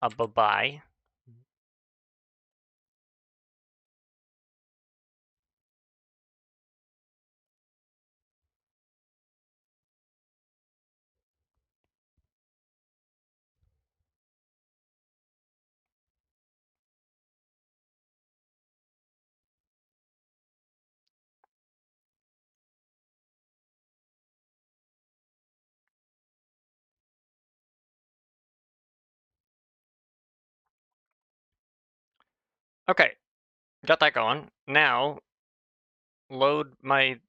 Bye-bye. Okay, got that going. Now, Load my...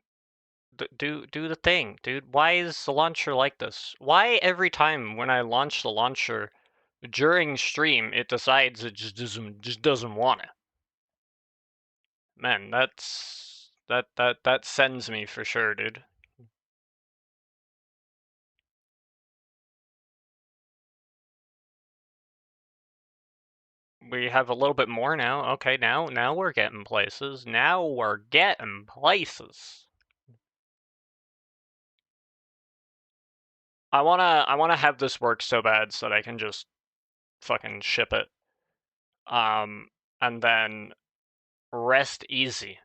Do the thing, dude. Why is the launcher like this? Why every time when I launch the launcher during stream, it decides it just doesn't want it? Man, that sends me for sure, dude. We have a little bit more now. Okay, now we're getting places. Now we're getting places. I wanna have this work so bad so that I can just fucking ship it. And then rest easy.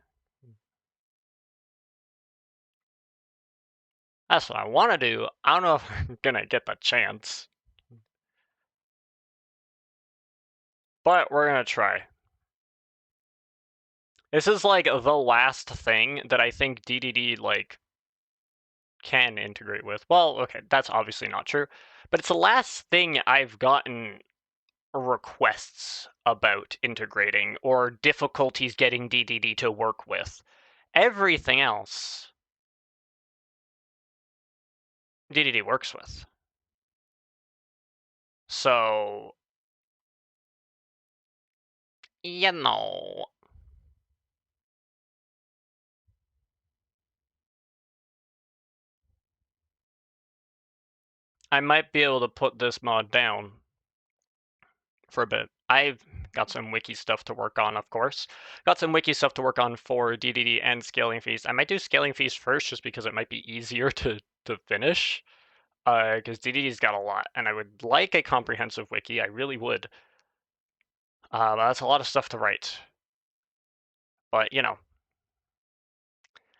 That's what I want to do. I don't know if I'm gonna get the chance, but we're gonna try. This is like the last thing that I think DDD like can integrate with. Well, okay, that's obviously not true, but it's the last thing I've gotten requests about integrating or difficulties getting DDD to work with. Everything else DDD works with. So, you know, I might be able to put this mod down for a bit. I've got some wiki stuff to work on, of course. Got some wiki stuff to work on for DDD and scaling fees. I might do scaling fees first just because it might be easier to finish. Because DDD's got a lot, and I would like a comprehensive wiki. I really would. But that's a lot of stuff to write. But, you know,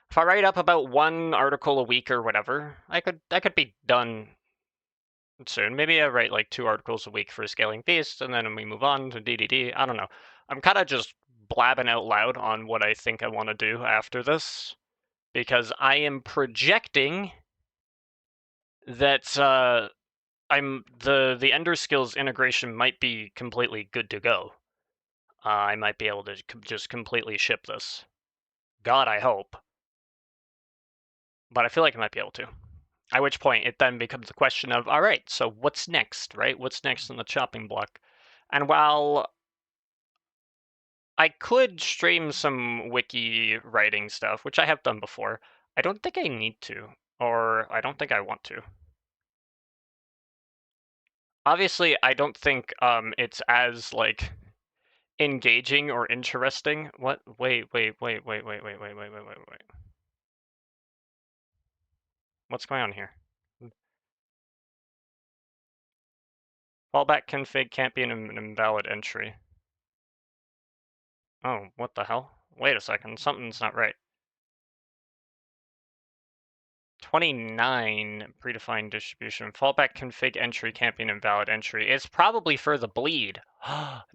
if I write up about one article a week or whatever, I could be done soon. Maybe I write like 2 articles a week for Scaling Feast, and then we move on to DDD. I don't know. I'm kind of just blabbing out loud on what I think I want to do after this, because I am projecting that I'm the EnderSkills integration might be completely good to go. I might be able to just completely ship this. God, I hope. But I feel like I might be able to. At which point it then becomes a question of, all right, so what's next, right? What's next on the chopping block? And while I could stream some wiki writing stuff, which I have done before, I don't think I need to, or I don't think I want to. Obviously, I don't think it's as like engaging or interesting. What? Wait. What's going on here? Fallback config can't be an invalid entry. Oh, what the hell? Wait a second, something's not right. 29 predefined distribution. Fallback config entry can't be an invalid entry. It's probably for the bleed.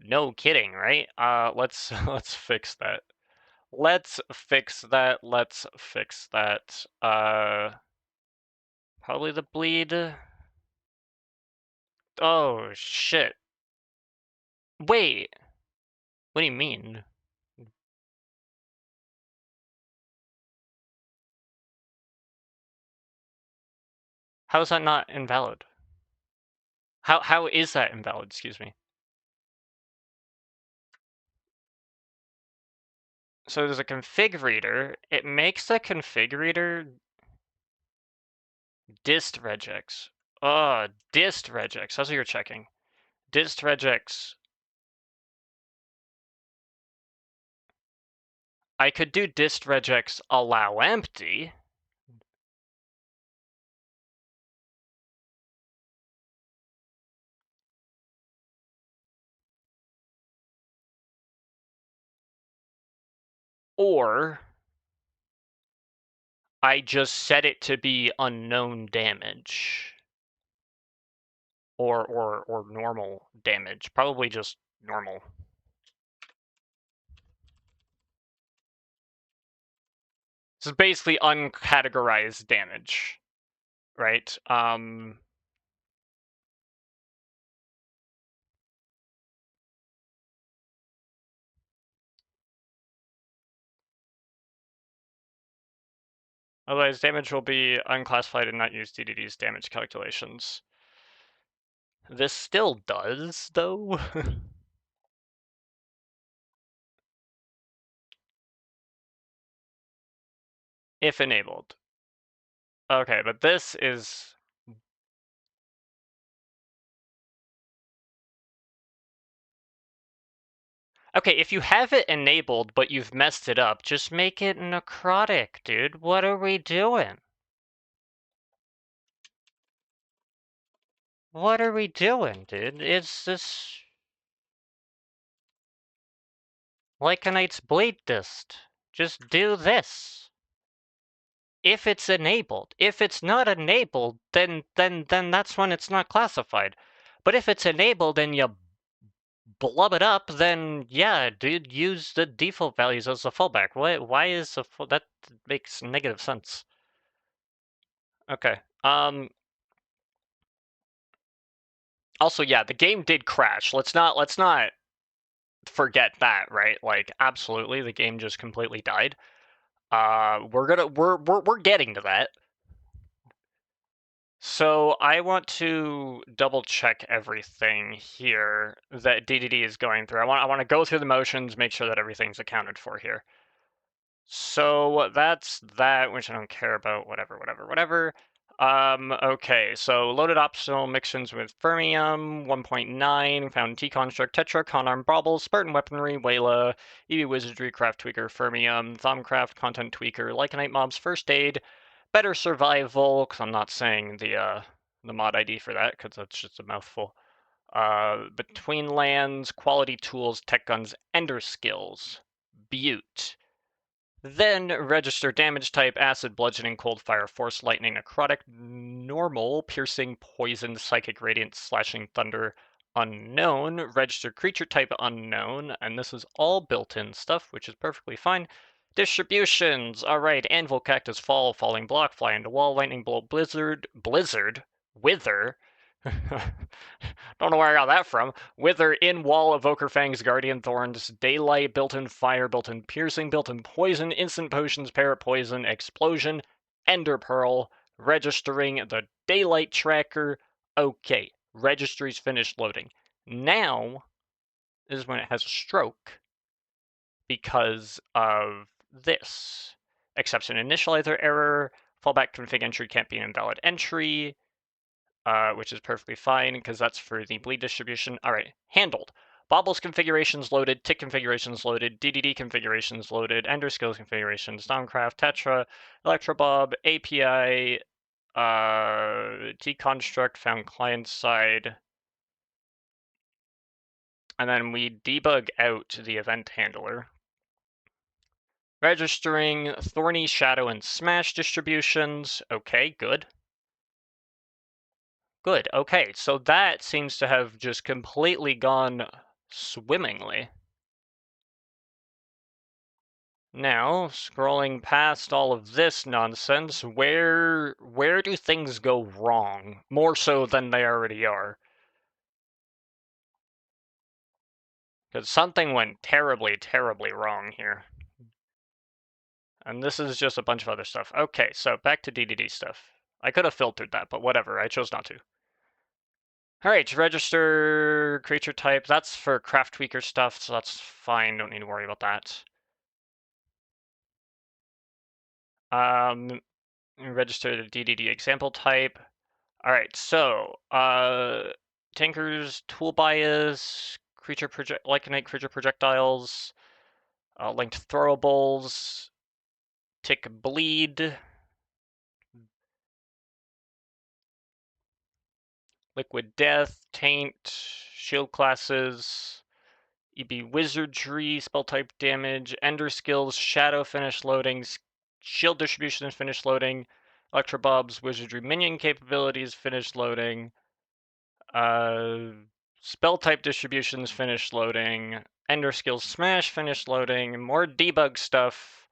No kidding, right? Let's fix that. Let's fix that. Let's fix that. Probably the bleed. Oh shit. Wait. What do you mean? How is that not invalid? How is that invalid? Excuse me. So there's a config reader. It makes the config reader dist regex. Oh, dist regex. That's what you're checking. Dist regex. I could do dist regex allow empty. Or I just set it to be unknown damage. Or normal damage. Probably just normal. This is basically uncategorized damage, right? Otherwise, damage will be unclassified and not use DDD's damage calculations. This still does, though. If enabled. Okay, but this is... Okay, if you have it enabled, but you've messed it up, just make it necrotic, dude. What are we doing? What are we doing, dude? It's this... Lycanite's Blade Dist. Just do this. If it's enabled. If it's not enabled, then that's when it's not classified. But if it's enabled and you blub it up, then yeah, dude, use the default values as the fallback. Why is that makes negative sense. Okay. Also, yeah, the game did crash. Let's not forget that, right? Like, absolutely, the game just completely died. We're getting to that. So I want to double check everything here that DDD is going through. I want to go through the motions, make sure that everything's accounted for here. So that's that, which I don't care about. Whatever. Okay, so loaded optional mixins with Fermium, 1.9, found T-Construct, Tetra, Conarm, Bauble, Spartan Weaponry, Wayla, EV Wizardry, Craft Tweaker, Fermium, Thumbcraft, Content Tweaker, Lycanite Mobs, First Aid, Better Survival, because I'm not saying the mod ID for that, because that's just a mouthful. Between Lands, Quality Tools, Tech Guns, EnderSkills, Butte. Then register damage type, acid, bludgeoning, cold, fire, force, lightning, necrotic, normal, piercing, poison, psychic, radiant, slashing, thunder, unknown, register creature type unknown, and this is all built-in stuff, which is perfectly fine. Distributions, alright, anvil, cactus, fall, falling block, fly into wall, lightning bolt, blizzard, wither, don't know where I got that from. Wither, in wall, evoker fangs, guardian thorns, daylight, built-in fire, built-in piercing, built-in poison, instant potions, parrot poison, explosion, ender pearl, registering the daylight tracker. Okay, registry's finished loading. Now is when it has a stroke because of this. Exception initializer error, fallback config entry can't be an invalid entry, which is perfectly fine because that's for the bleed distribution. All right, handled. Baubles configurations loaded, tick configurations loaded, DDD configurations loaded, EnderSkills configurations, Domcraft, Tetra, Electrobob, API, T-Construct found client side, and then we debug out the event handler. Registering Thorny, Shadow, and Smash distributions. Okay, good. Good, okay, so that seems to have just completely gone swimmingly. Now, scrolling past all of this nonsense, where do things go wrong? More so than they already are. Because something went terribly, terribly wrong here. And this is just a bunch of other stuff. Okay, so back to DDD stuff. I could have filtered that, but whatever, I chose not to. Alright, register creature type. That's for craft tweaker stuff, so that's fine. Don't need to worry about that. Register the DDD example type. Alright, so, Tinker's tool bias, Lycanite creature projectiles, linked throwables, tick bleed, liquid death, taint, shield classes, EB wizardry, spell type damage, EnderSkills, shadow finish loading, shield distribution is finished loading, Electrobob's wizardry minion capabilities finished loading, spell type distributions finished loading, EnderSkills smash finished loading, more debug stuff,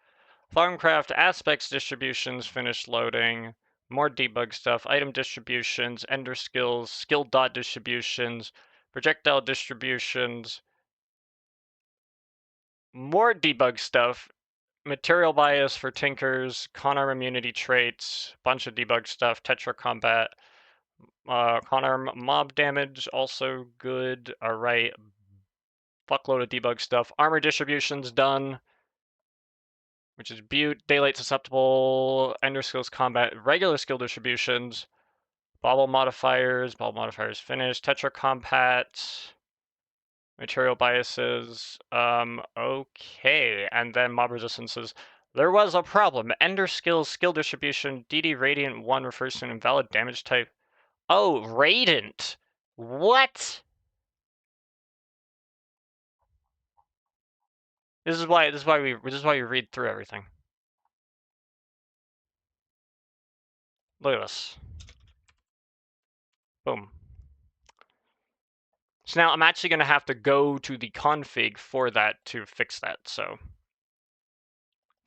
Farmcraft aspects distributions finished loading, more debug stuff, item distributions, EnderSkills, skill dot distributions, projectile distributions, more debug stuff, material bias for tinkers, con-arm immunity traits, bunch of debug stuff, tetra combat, con-arm mob damage, also good. All right, fuckload of debug stuff. Armor distribution's done, which is Butte, Daylight Susceptible, EnderSkills Combat, regular skill distributions, bauble modifiers finished, tetra combat, material biases, okay, and then mob resistances. There was a problem. EnderSkills skill distribution, DD Radiant 1 refers to an invalid damage type. Oh, Radiant! What? This is why we read through everything. Look at this. Boom. So now I'm actually going to have to go to the config for that to fix that. So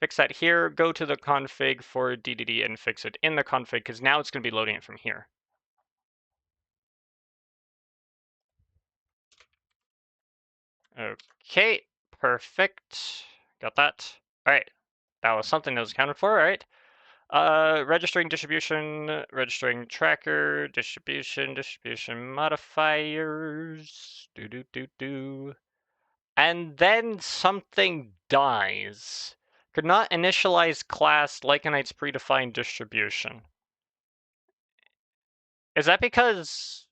fix that here, go to the config for DDD and fix it in the config, because now it's going to be loading it from here. Okay, perfect. Got that. All right, that was something that was accounted for. All right. Registering distribution, registering tracker, distribution modifiers. Do. And then something dies. Could not initialize class Lycanite's predefined distribution. Is that because...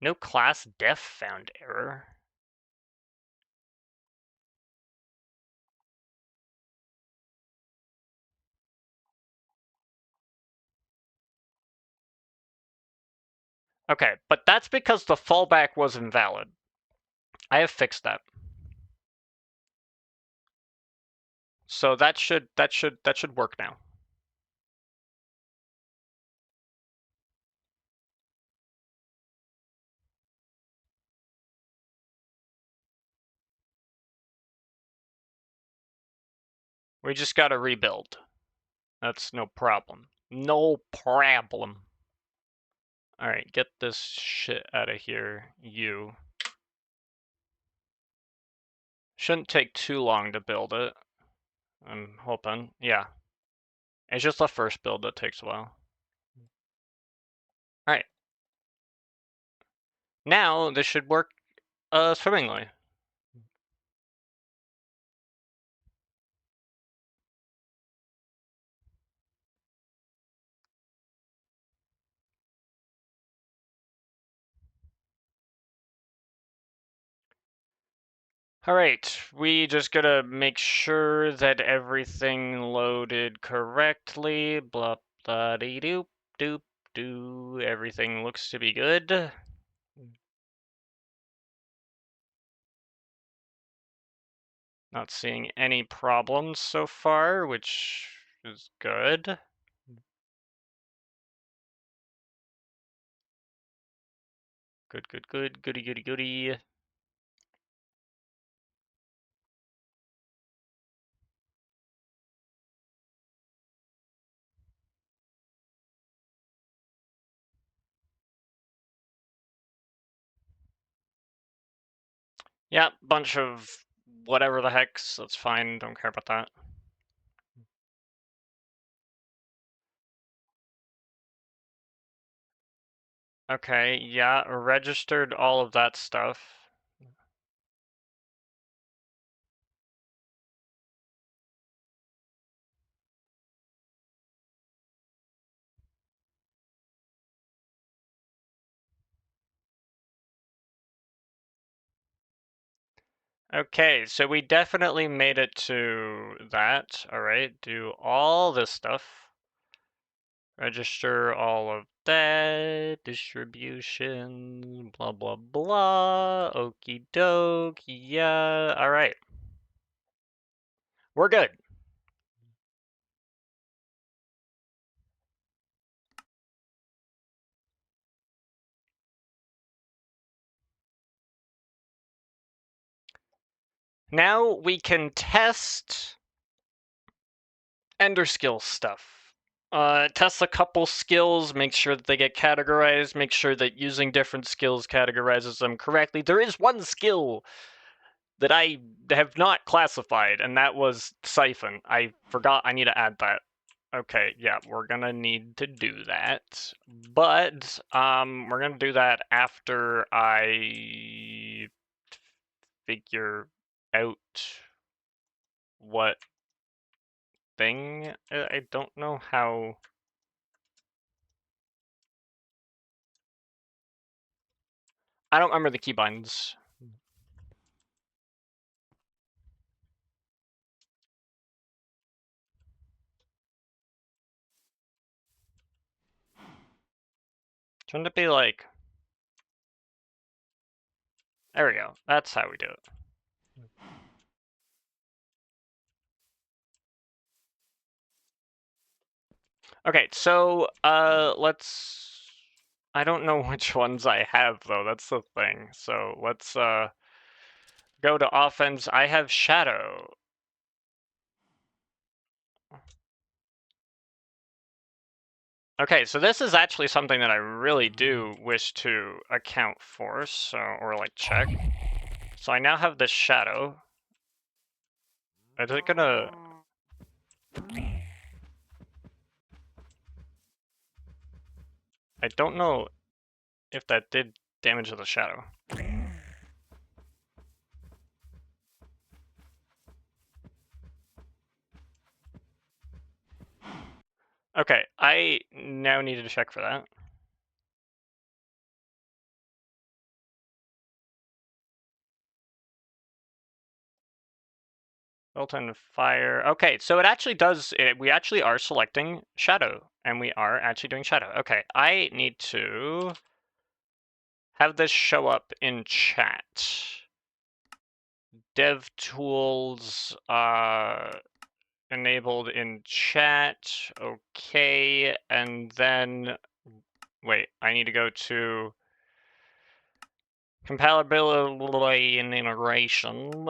No class def found error? Okay, but that's because the fallback was invalid. I have fixed that. So that should work now. We just gotta rebuild. That's no problem. No problem. Alright, get this shit out of here, you. Shouldn't take too long to build it. I'm hoping. Yeah. It's just the first build that takes a while. Alright. Now, this should work swimmingly. Alright, we just gotta make sure that everything loaded correctly. Blah, blah, dee doop, doop, doo. Everything looks to be good. Not seeing any problems so far, which is good. Good, goody. Yeah, bunch of whatever the hex, that's fine, don't care about that. Okay, yeah, registered all of that stuff. Okay, so we definitely made it to that. All right, do all this stuff. Register all of that, distribution, blah, blah, blah, okie doke, yeah, all right. We're good. Now we can test EnderSkills stuff. Test a couple skills, make sure that they get categorized, make sure that using different skills categorizes them correctly. There is one skill that I have not classified, and that was Siphon. I forgot I need to add that. Okay, yeah, we're gonna need to do that. But we're gonna do that after I figure out what thing. I don't know how. I don't remember the keybinds. Shouldn't it be like... There we go. That's how we do it. Okay, so let's... I don't know which ones I have though, that's the thing. So let's go to offense. I have Shadow. Okay, so this is actually something that I really do wish to account for, so, or like check. So I now have this Shadow. Is it gonna... I don't know if that did damage to the Shadow. Okay, I now need to check for that. Built-in fire. Okay, so it actually does, we actually are selecting Shadow, and we are actually doing Shadow. Okay, I need to have this show up in chat. Dev tools enabled in chat. Okay, and then, wait, I need to go to compatibility and integration,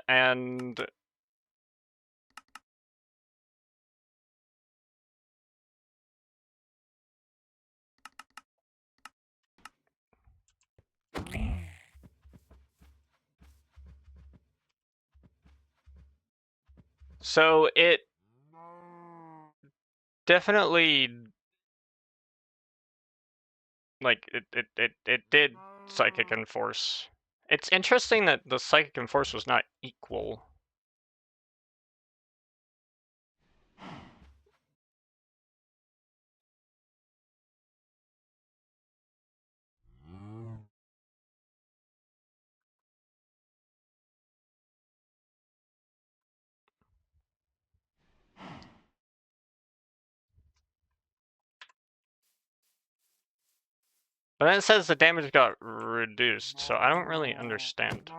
and so it definitely, like, it did Psychic Enforce. It's interesting that the Psychic Enforce was not equal. But then it says the damage got reduced, so I don't really understand.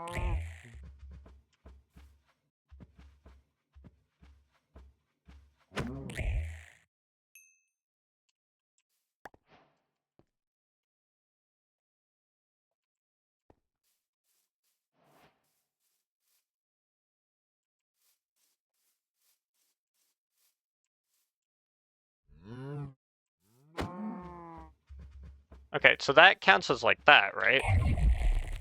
Okay, so that counts as like that, right?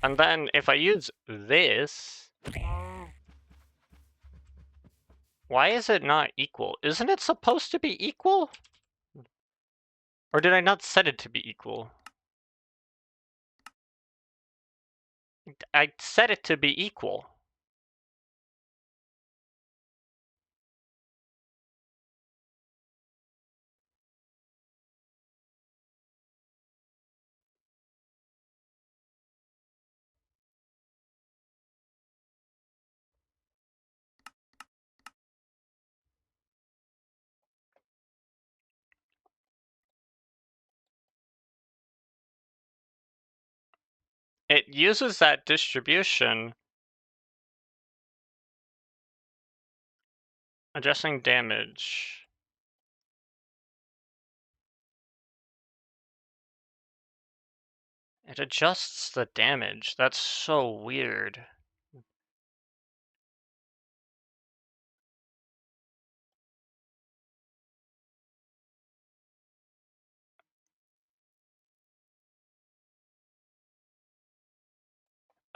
And then if I use this, why is it not equal? Isn't it supposed to be equal? Or did I not set it to be equal? I set it to be equal. It uses that distribution. Adjusting damage. It adjusts the damage. That's so weird.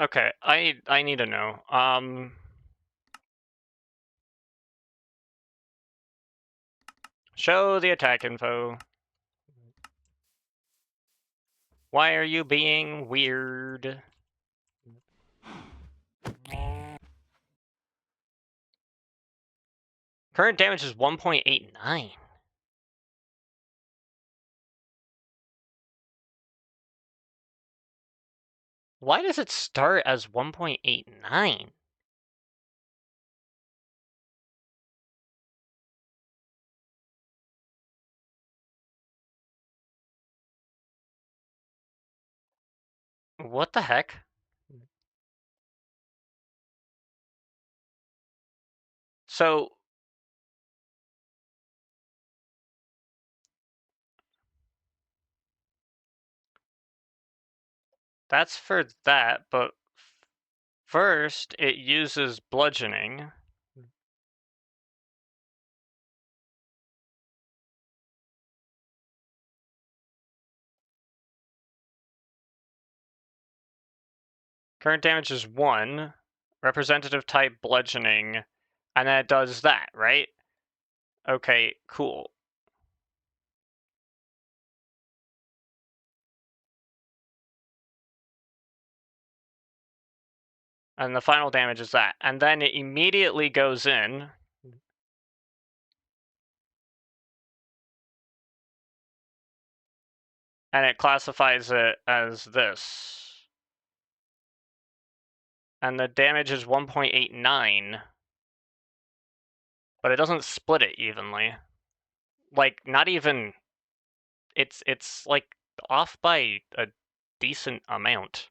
Okay, I need to know. Show the attack info. Why are you being weird? Current damage is 1.89. Why does it start as 1.89? What the heck? So that's for that, but first it uses bludgeoning. Current damage is 1, representative type bludgeoning, and then it does that, right? Okay, cool. And the final damage is that. And then it immediately goes in. And it classifies it as this. And the damage is 1.89. But it doesn't split it evenly. Like, not even... It's like, off by a decent amount.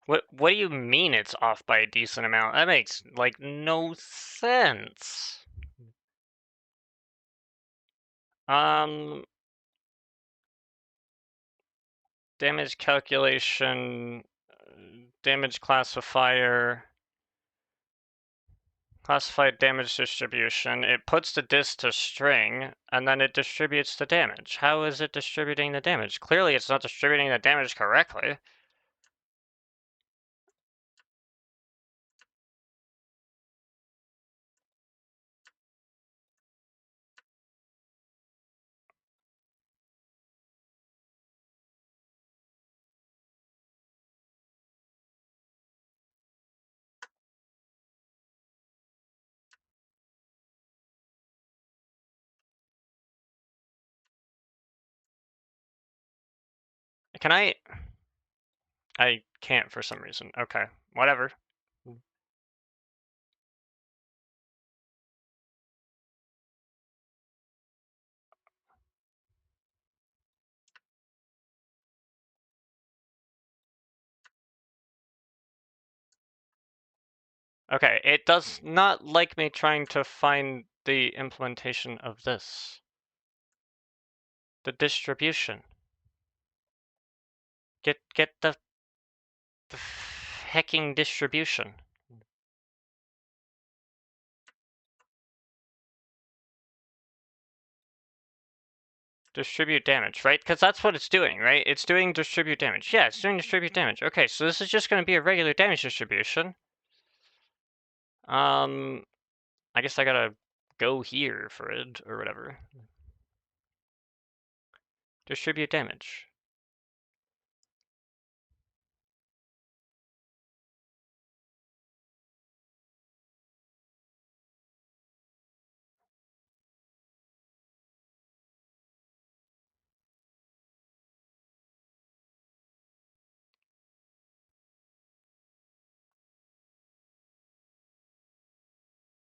What do you mean it's off by a decent amount? That makes, like, no sense. Damage calculation, damage classifier, classified damage distribution. It puts the disc to string, and then it distributes the damage. How is it distributing the damage? Clearly it's not distributing the damage correctly. Can I can't for some reason. Okay, whatever. Okay, it does not like me trying to find the implementation of this. The distribution. Get the hecking distribution. Distribute damage, right? Because that's what it's doing, right? It's doing distribute damage. Yeah, it's doing distribute damage. Okay, so this is just going to be a regular damage distribution. I guess I gotta go here for it, or whatever. Distribute damage.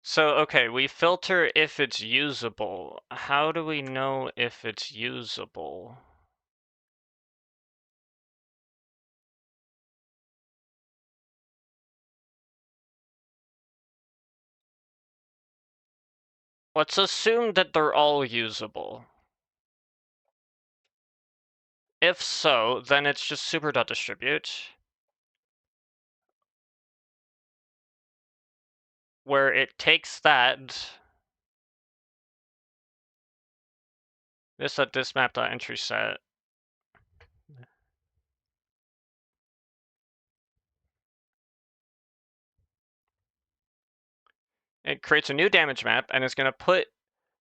So, okay, we filter if it's usable. How do we know if it's usable? Let's assume that they're all usable. If so, then it's just super.distribute. where it takes that this map.entry set. It creates a new damage map, and it's going to put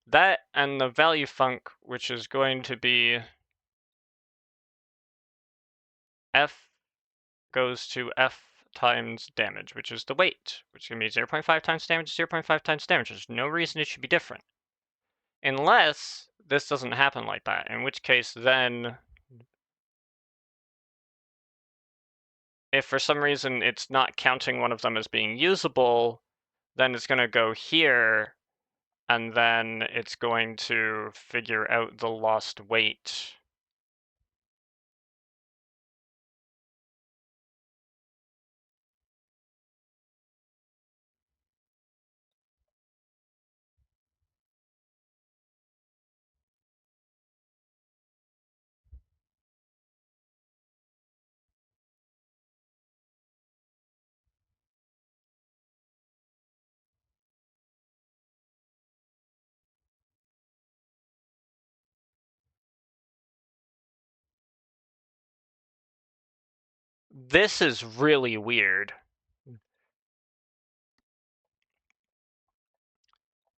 that and the value func, which is going to be F goes to F times damage, which is the weight, which is going to be 0.5 times damage, 0.5 times damage. There's no reason it should be different. Unless this doesn't happen like that, in which case then if for some reason it's not counting one of them as being usable, then it's going to go here, and then it's going to figure out the lost weight. This is really weird.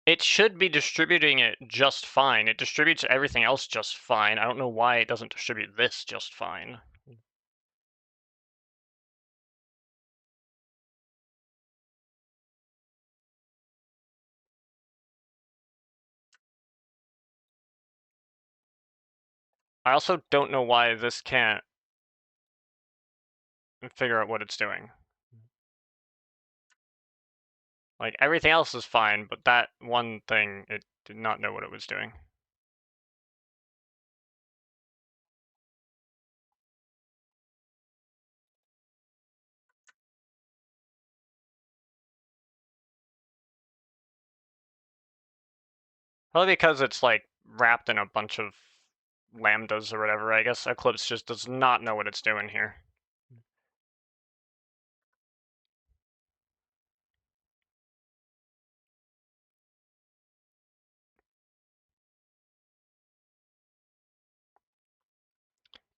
It should be distributing it just fine. It distributes everything else just fine. I don't know why it doesn't distribute this just fine. I also don't know why this can't figure out what it's doing. Like, everything else is fine, but that one thing, it did not know what it was doing. Probably because it's, like, wrapped in a bunch of lambdas or whatever. I guess Eclipse just does not know what it's doing here.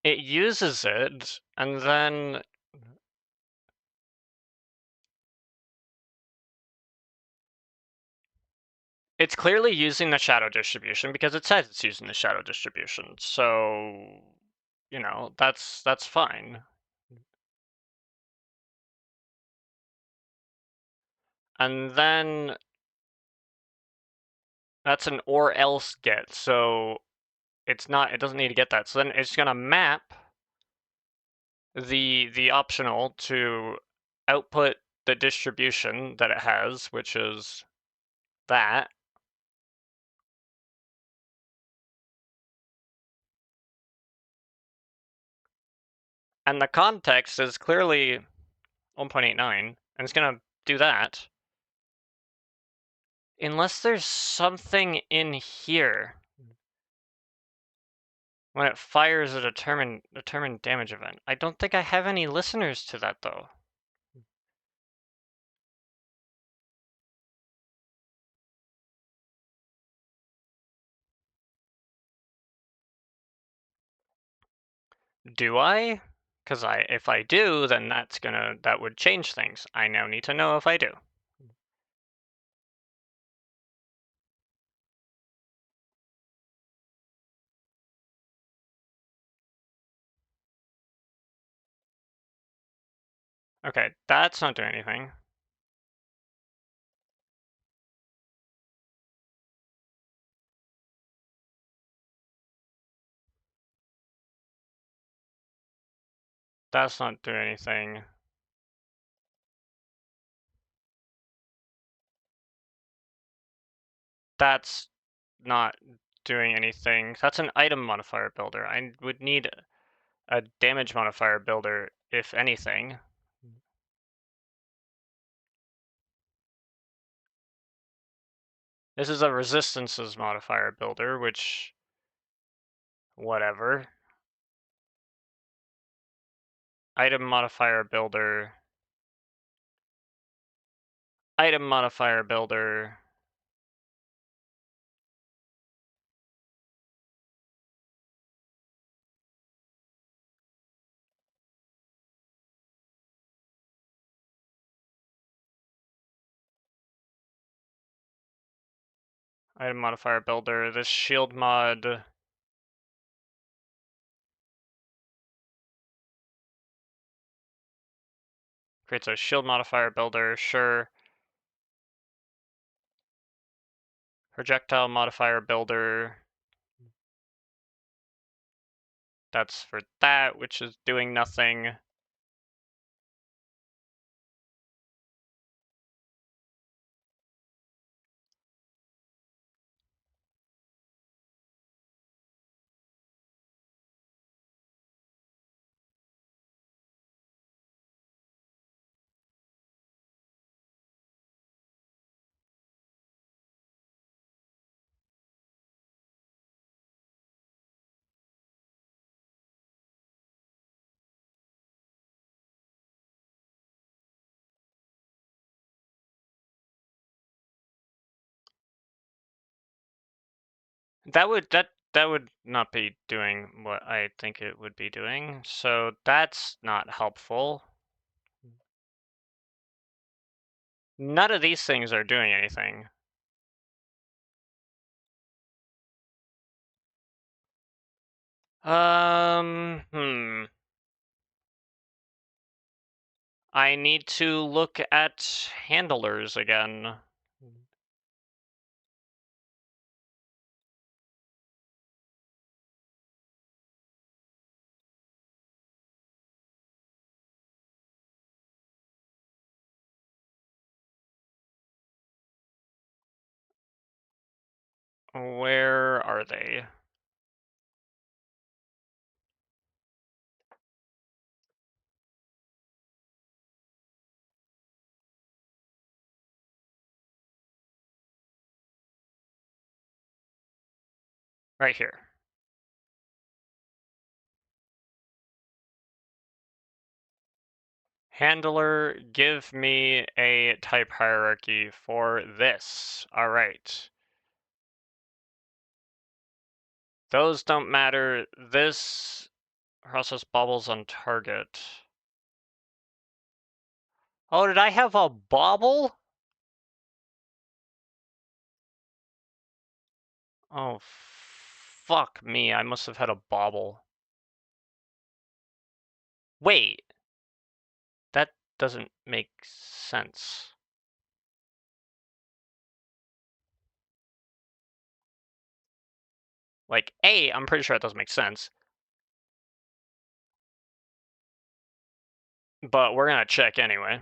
It uses it, and then it's clearly using the shadow distribution because it says it's using the shadow distribution. So, you know, that's fine. And then that's an or else get, so it doesn't need to get that. So then it's gonna map the optional to output the distribution that it has, which is that. And the context is clearly 1.89, and it's gonna do that. Unless there's something in here. When it fires a determined damage event. I don't think I have any listeners to that though. Do I? Because if I do, then that would change things. I now need to know if I do. Okay, that's not doing anything. That's not doing anything. That's not doing anything. That's an item modifier builder. I would need a damage modifier builder, if anything. This is a resistances modifier builder, which, whatever. Item modifier builder. Item modifier builder. Item modifier builder. This shield mod. Creates a shield modifier builder, sure. Projectile modifier builder. That's for that, which is doing nothing. That would not be doing what I think it would be doing, so that's not helpful. None of these things are doing anything. I need to look at handlers again. Where are they? Right here. Handler, give me a type hierarchy for this. All right. Those don't matter. This process bobbles on target. Oh, did I have a bobble? Oh, fuck me. I must have had a bobble. Wait. That doesn't make sense. Like, A, I'm pretty sure that doesn't make sense. But we're gonna check anyway.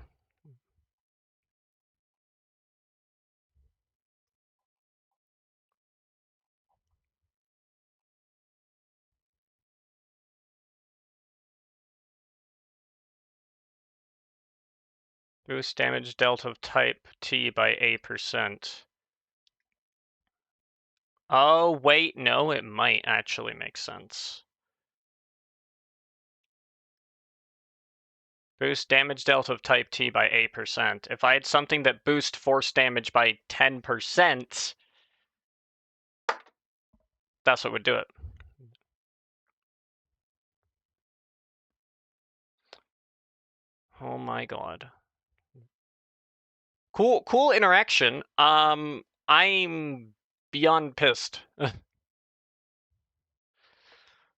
Boost damage dealt of type T by A%. Oh, wait, no, it might actually make sense. Boost damage dealt of type T by A%. If I had something that boosts force damage by 10%, that's what would do it. Oh my god. Cool interaction. I'm beyond pissed.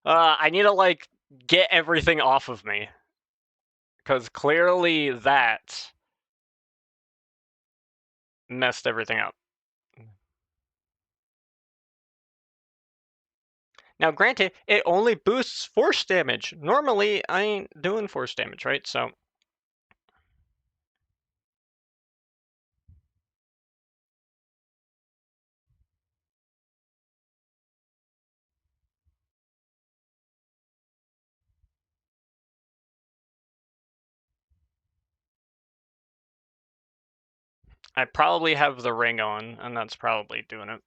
I need to, like, get everything off of me. Because clearly that messed everything up. Now, granted, it only boosts force damage. Normally, I ain't doing force damage, right? So I probably have the ring on, and that's probably doing it.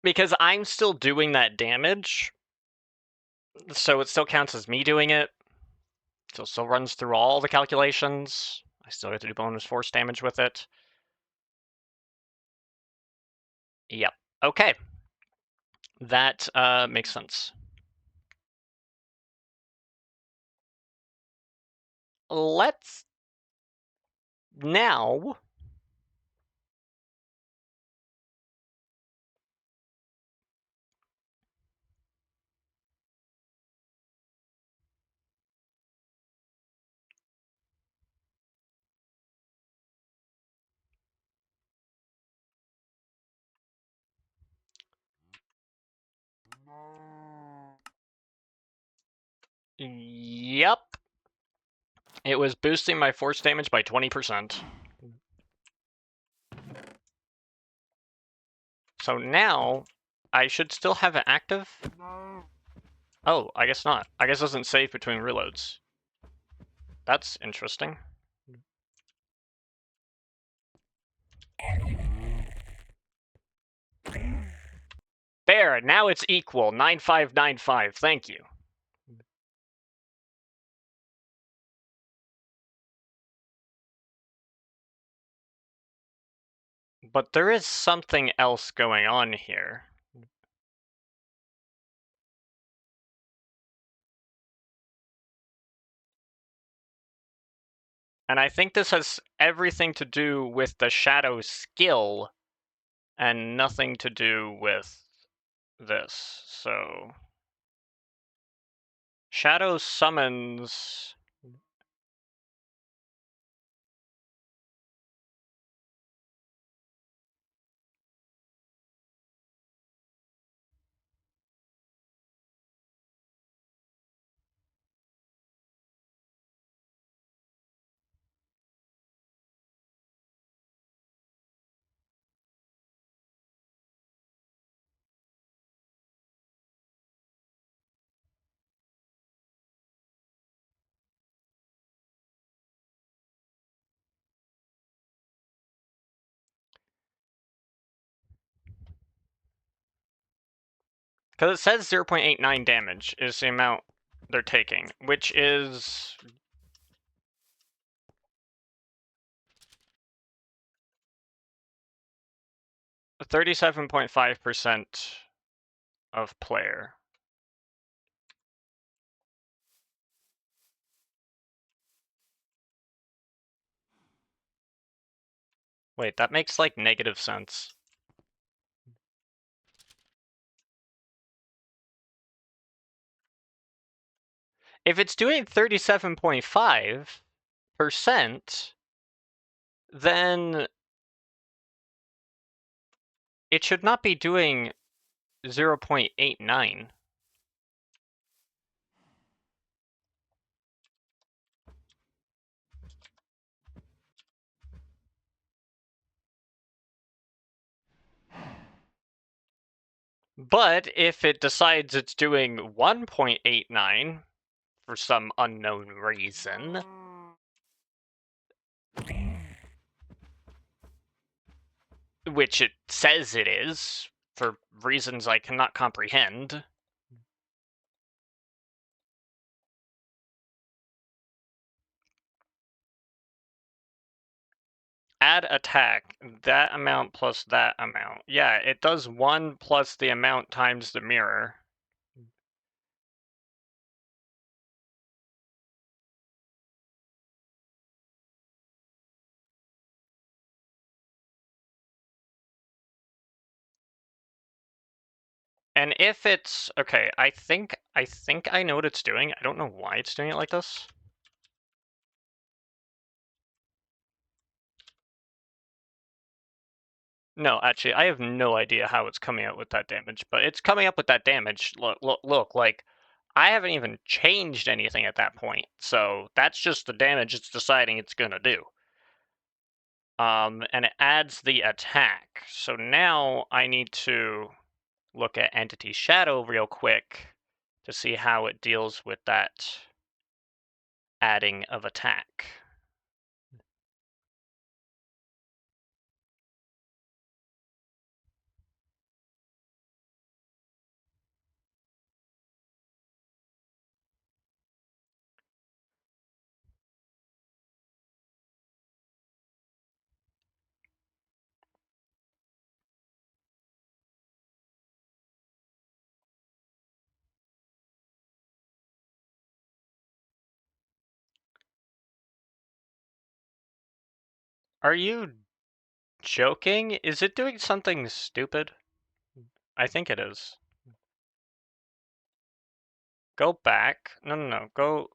Because I'm still doing that damage, so it still counts as me doing it. So it still runs through all the calculations. I still have to do bonus force damage with it. Yep. Okay. That makes sense. Let's now Yep. It was boosting my force damage by 20%. So now I should still have it active. Oh, I guess not. I guess it doesn't save between reloads. That's interesting. There, now it's equal. 9595. Thank you. But there is something else going on here. And I think this has everything to do with the shadow skill and nothing to do with this. So shadow summons. Because it says 0.89 damage is the amount they're taking, which is 37.5% of player. Wait, that makes like negative sense. If it's doing 37.5%, then it should not be doing 0.89. But if it decides it's doing 1.89 for some unknown reason, which it says it is, for reasons I cannot comprehend. Add attack, that amount plus that amount. Yeah, it does 1 plus the amount times the mirror. And if it's okay, I think I know what it's doing. I don't know why it's doing it like this. No, actually, I have no idea how it's coming out with that damage, but it's coming up with that damage. Look, like, I haven't even changed anything at that point, so that's just the damage it's deciding it's gonna do. And it adds the attack. So now I need to look at Entity Shadow real quick to see how it deals with that adding of attack. Are you joking? Is it doing something stupid? I think it is. Go back. No. Go.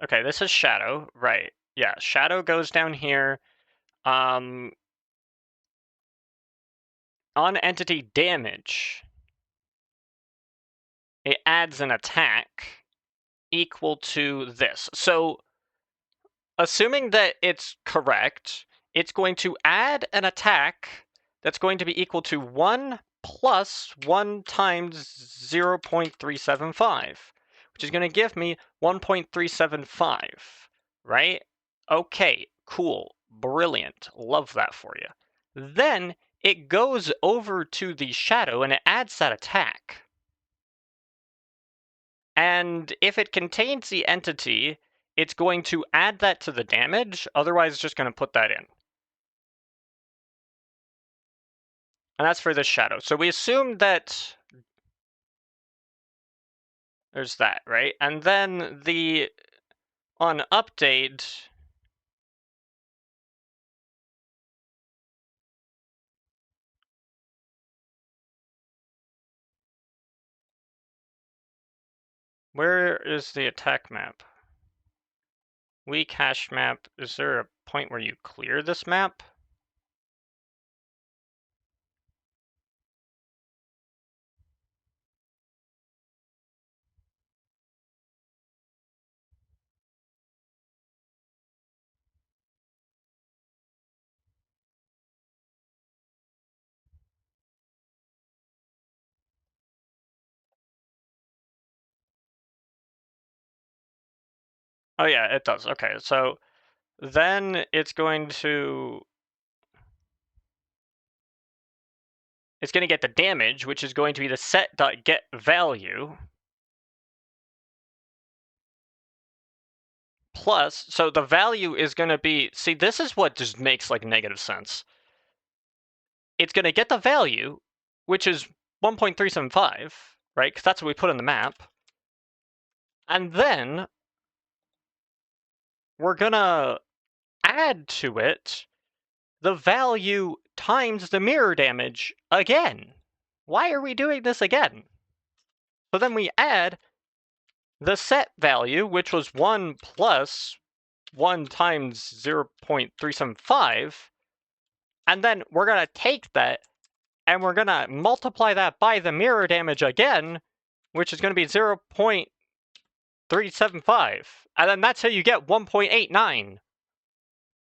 Okay, this is shadow. Right. Yeah, shadow goes down here. On entity damage, it adds an attack equal to this. So, assuming that it's correct, it's going to add an attack that's going to be equal to 1 plus 1 times 0.375, which is going to give me 1.375, right? Okay, cool, brilliant, love that for you. Then it goes over to the shadow and it adds that attack. And if it contains the entity, it's going to add that to the damage, otherwise it's just going to put that in. And that's for this shadow. So we assume that there's that, right? And then on update, where is the attack map? Weak hash map. Is there a point where you clear this map? Oh yeah, it does. Okay, so then it's going to get the damage, which is going to be the set.get value plus, so the value is going to be, see, this is what just makes like negative sense. It's going to get the value, which is 1.375, right? Because that's what we put in the map. And then we're going to add to it the value times the mirror damage again. Why are we doing this again? So then we add the set value, which was 1 plus 1 times 0.375, and then we're going to take that and we're going to multiply that by the mirror damage again, which is going to be 0.375. And then that's how you get 1.89.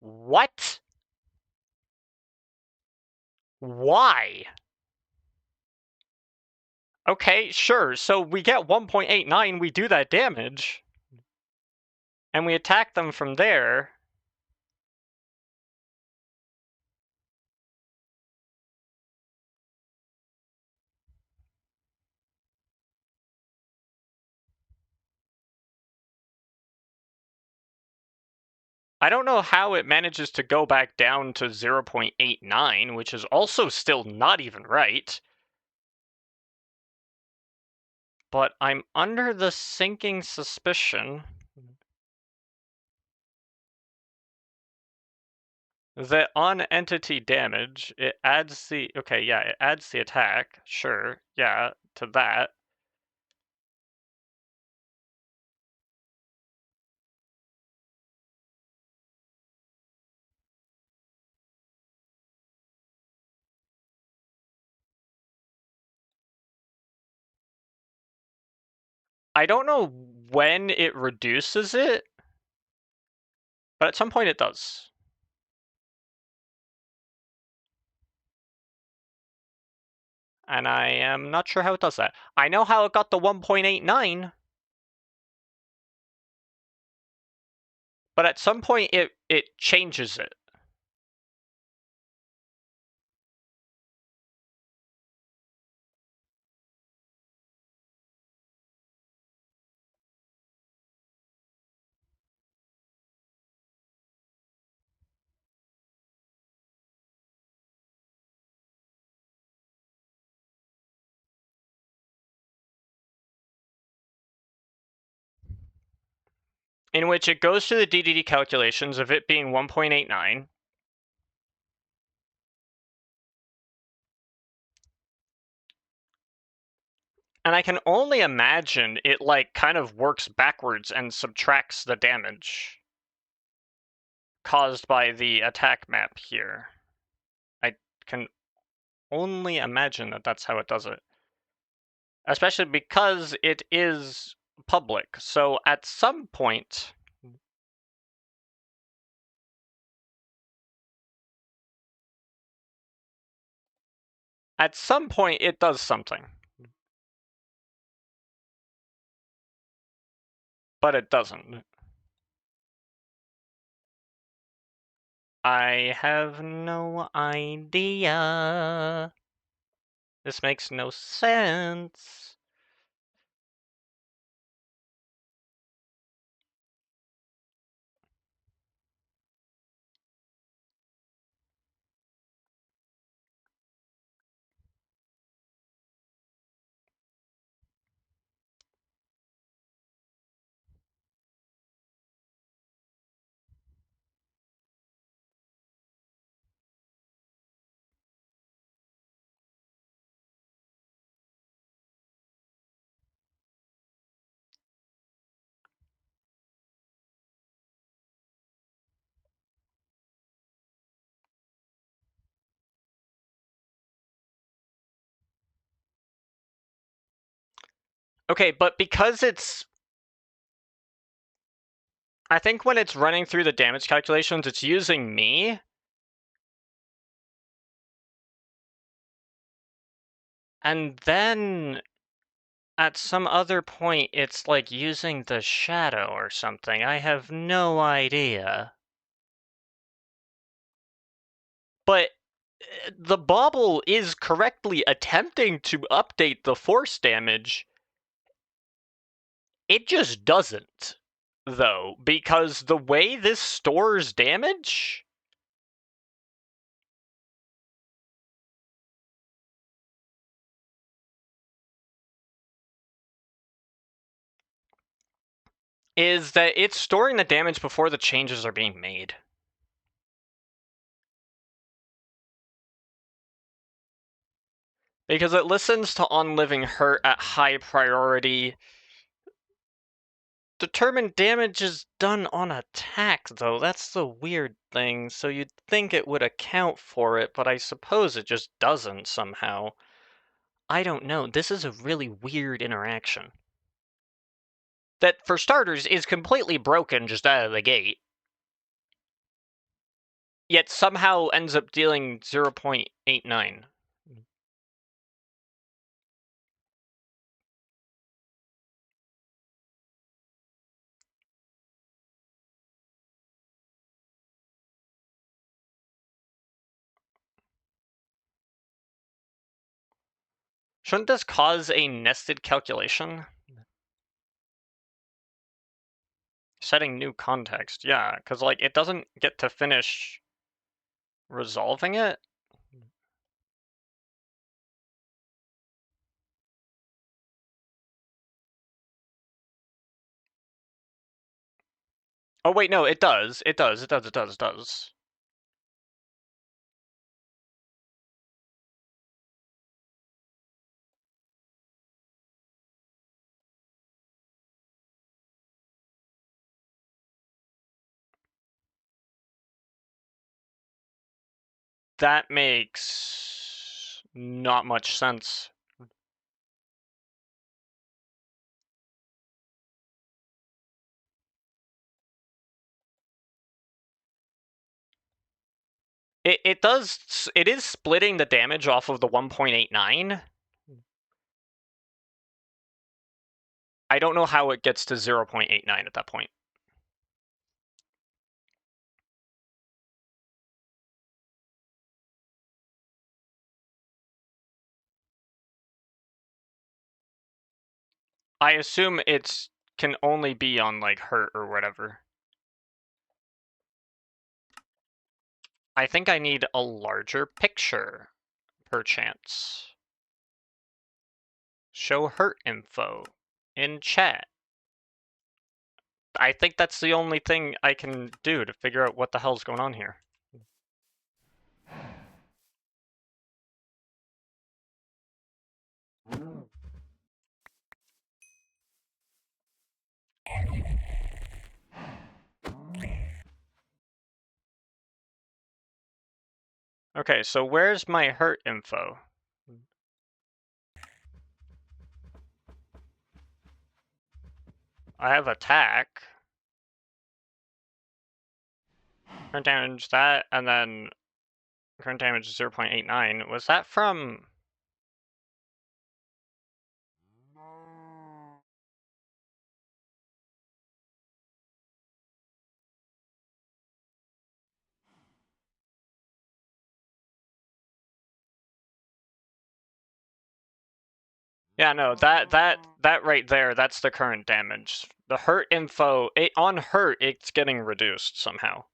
What? Why? Okay, sure. So we get 1.89, we do that damage, and we attack them from there. I don't know how it manages to go back down to 0.89, which is also still not even right. But I'm under the sinking suspicion that on entity damage, it adds the, okay, yeah, it adds the attack, sure, yeah, to that. I don't know when it reduces it, but at some point it does. And I am not sure how it does that. I know how it got the 1.89, but at some point it changes it. in which it goes through the DDD calculations of it being 1.89. And I can only imagine it, like, kind of works backwards and subtracts the damage caused by the attack map here. I can only imagine that that's how it does it. Especially because it is public. So at some point... At some point, it does something. But it doesn't. I have no idea. This makes no sense. Okay, but because it's... I think when it's running through the damage calculations, it's using me. And then at some other point, it's like using the shadow or something. I have no idea. But the bauble is correctly attempting to update the force damage. It just doesn't, though, because the way this stores damage... is that it's storing the damage before the changes are being made. Because it listens to on-living hurt at high priority. Determined damage is done on attack, though. That's the weird thing. So you'd think it would account for it, but I suppose it just doesn't somehow. I don't know. This is a really weird interaction. That, for starters, is completely broken just out of the gate. Yet somehow ends up dealing 0.89. Shouldn't this cause a nested calculation? Setting new context, yeah, because, like, it doesn't get to finish resolving it. Oh, wait, no, it does. It does. That makes not much sense. It is splitting the damage off of the 1.89. I don't know how it gets to 0.89 at that point. I assume it's can only be on, like, hurt or whatever. I think I need a larger picture, perchance. Show hurt info in chat. I think that's the only thing I can do to figure out what the hell's going on here. Okay, so where's my hurt info? I have attack. Current damage, that, and then current damage is 0.89. Was that from... Yeah, no, that right there, that's the current damage. The hurt info, on hurt, it's getting reduced somehow.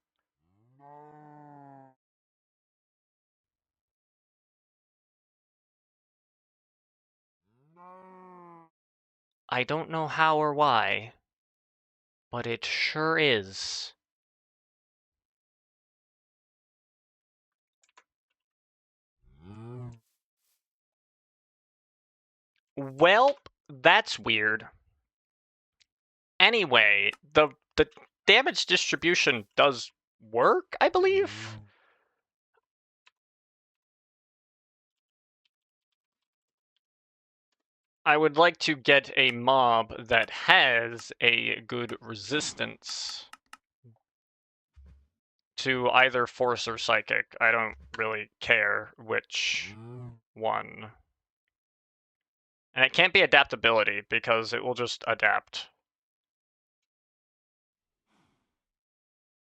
I don't know how or why, but it sure is. Well, that's weird. Anyway, the damage distribution does work, I believe? I would like to get a mob that has a good resistance to either force or psychic. I don't really care which one. And it can't be adaptability because it will just adapt.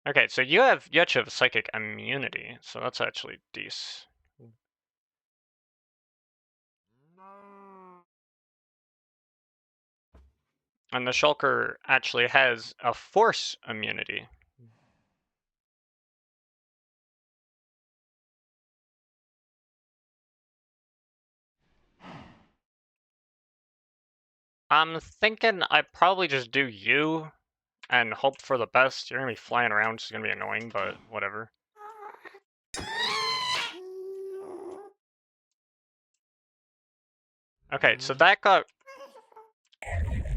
Okay, so you actually have psychic immunity, so that's actually decent. And the shulker actually has a force immunity. I'm thinking I probably just do you and hope for the best. You're gonna be flying around, which is gonna be annoying, but whatever. Okay, so that got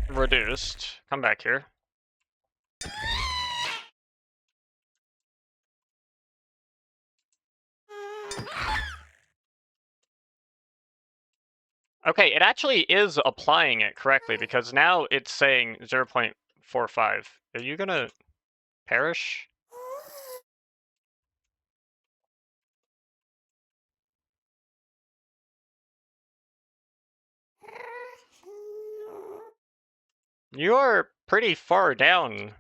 reduced. Come back here. Okay, it actually is applying it correctly because now it's saying 0.45. Are you gonna perish? You're pretty far down.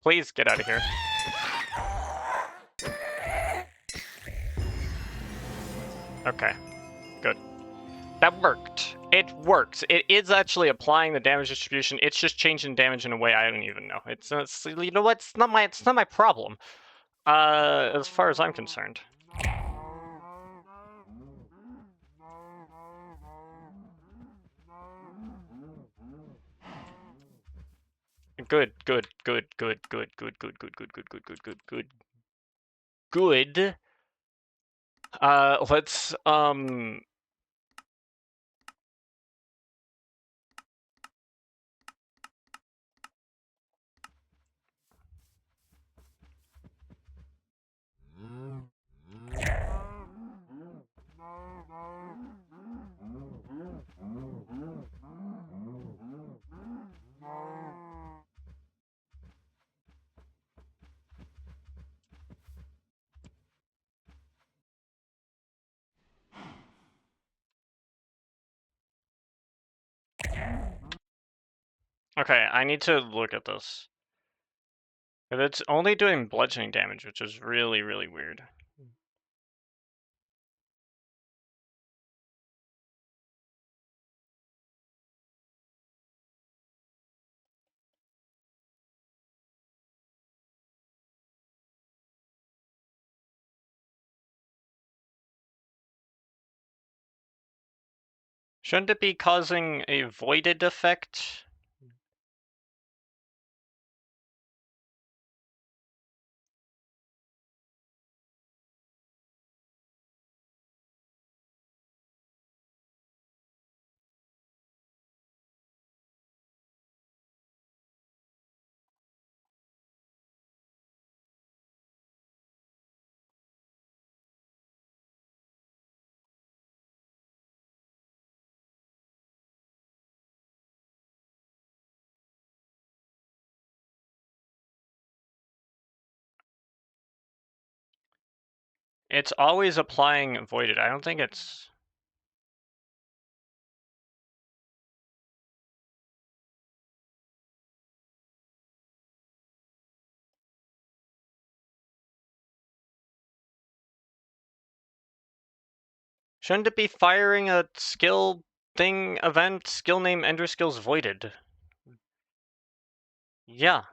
Please get out of here. Okay, good. That worked. It works. It is actually applying the damage distribution. It's just changing damage in a way I don't even know. It's you know what? It's not my problem. As far as I'm concerned. Good. Good. Let's Okay, I need to look at this. It's only doing bludgeoning damage, which is really, really weird. Shouldn't it be causing a voided effect? It's always applying voided. I don't think it's... Shouldn't it be firing a skill thing event, skill name EnderSkills voided? Yeah.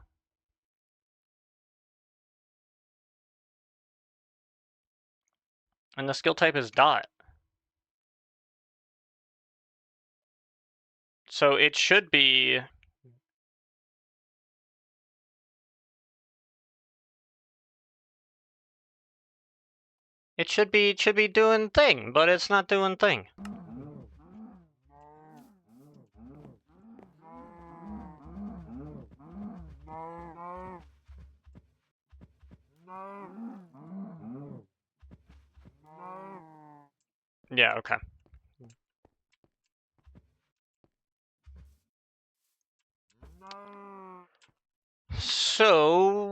And the skill type is dot. So it should be... It should be doing thing, but it's not doing thing. Yeah, okay. So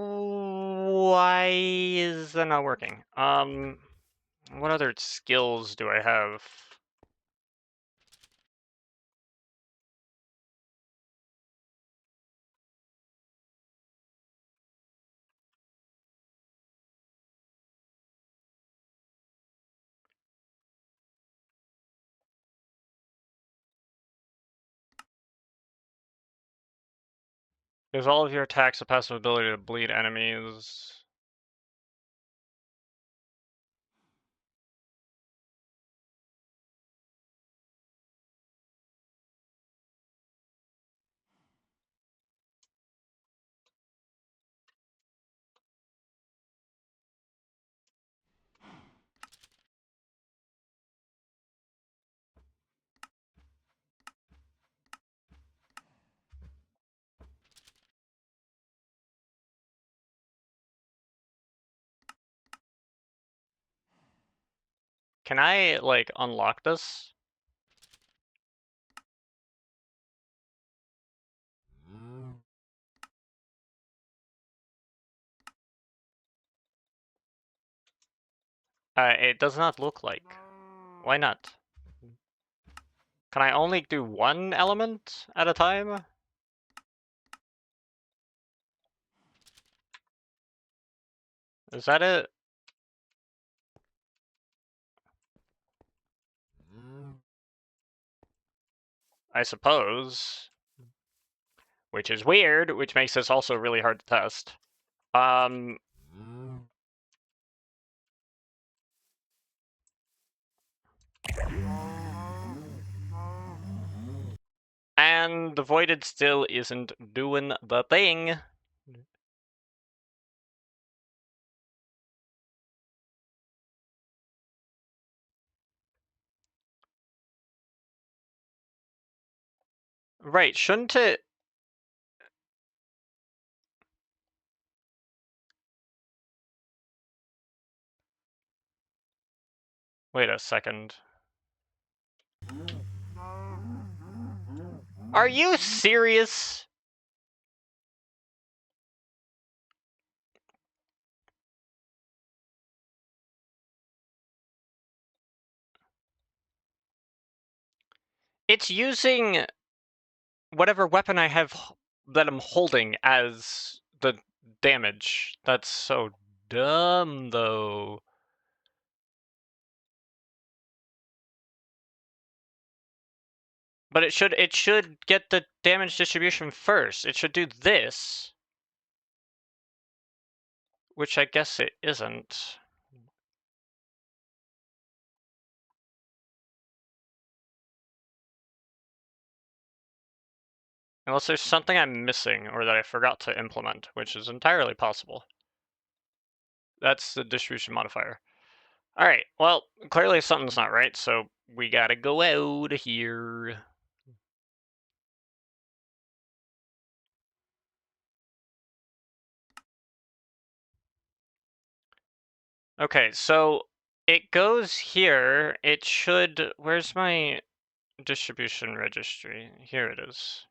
why is that not working? What other skills do I have? There's all of your attacks a passive ability to bleed enemies. Can I, like, unlock this? It does not look like. Why not? Can I only do one element at a time? Is that it? I suppose. Which is weird, which makes this also really hard to test. And the voided still isn't doing the thing. Right, shouldn't it? Wait a second. Are you serious? It's using whatever weapon I have that I'm holding as the damage. That's so dumb, though. But it should get the damage distribution first. It should do this, which I guess it isn't. Unless there's something I'm missing or that I forgot to implement, which is entirely possible. That's the distribution modifier. All right, well, clearly something's not right, so we gotta go out of here. Okay, so it goes here. It should, where's my distribution registry? Here it is.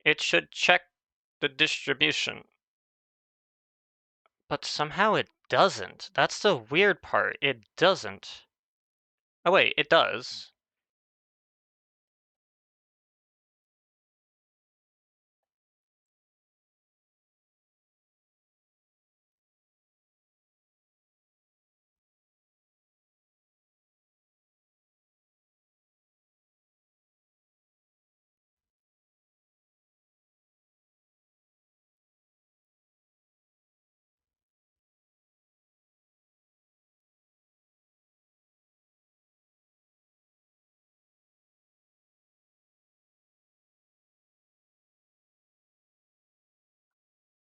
It should check the distribution. But somehow it doesn't. That's the weird part. It doesn't. Oh wait, it does.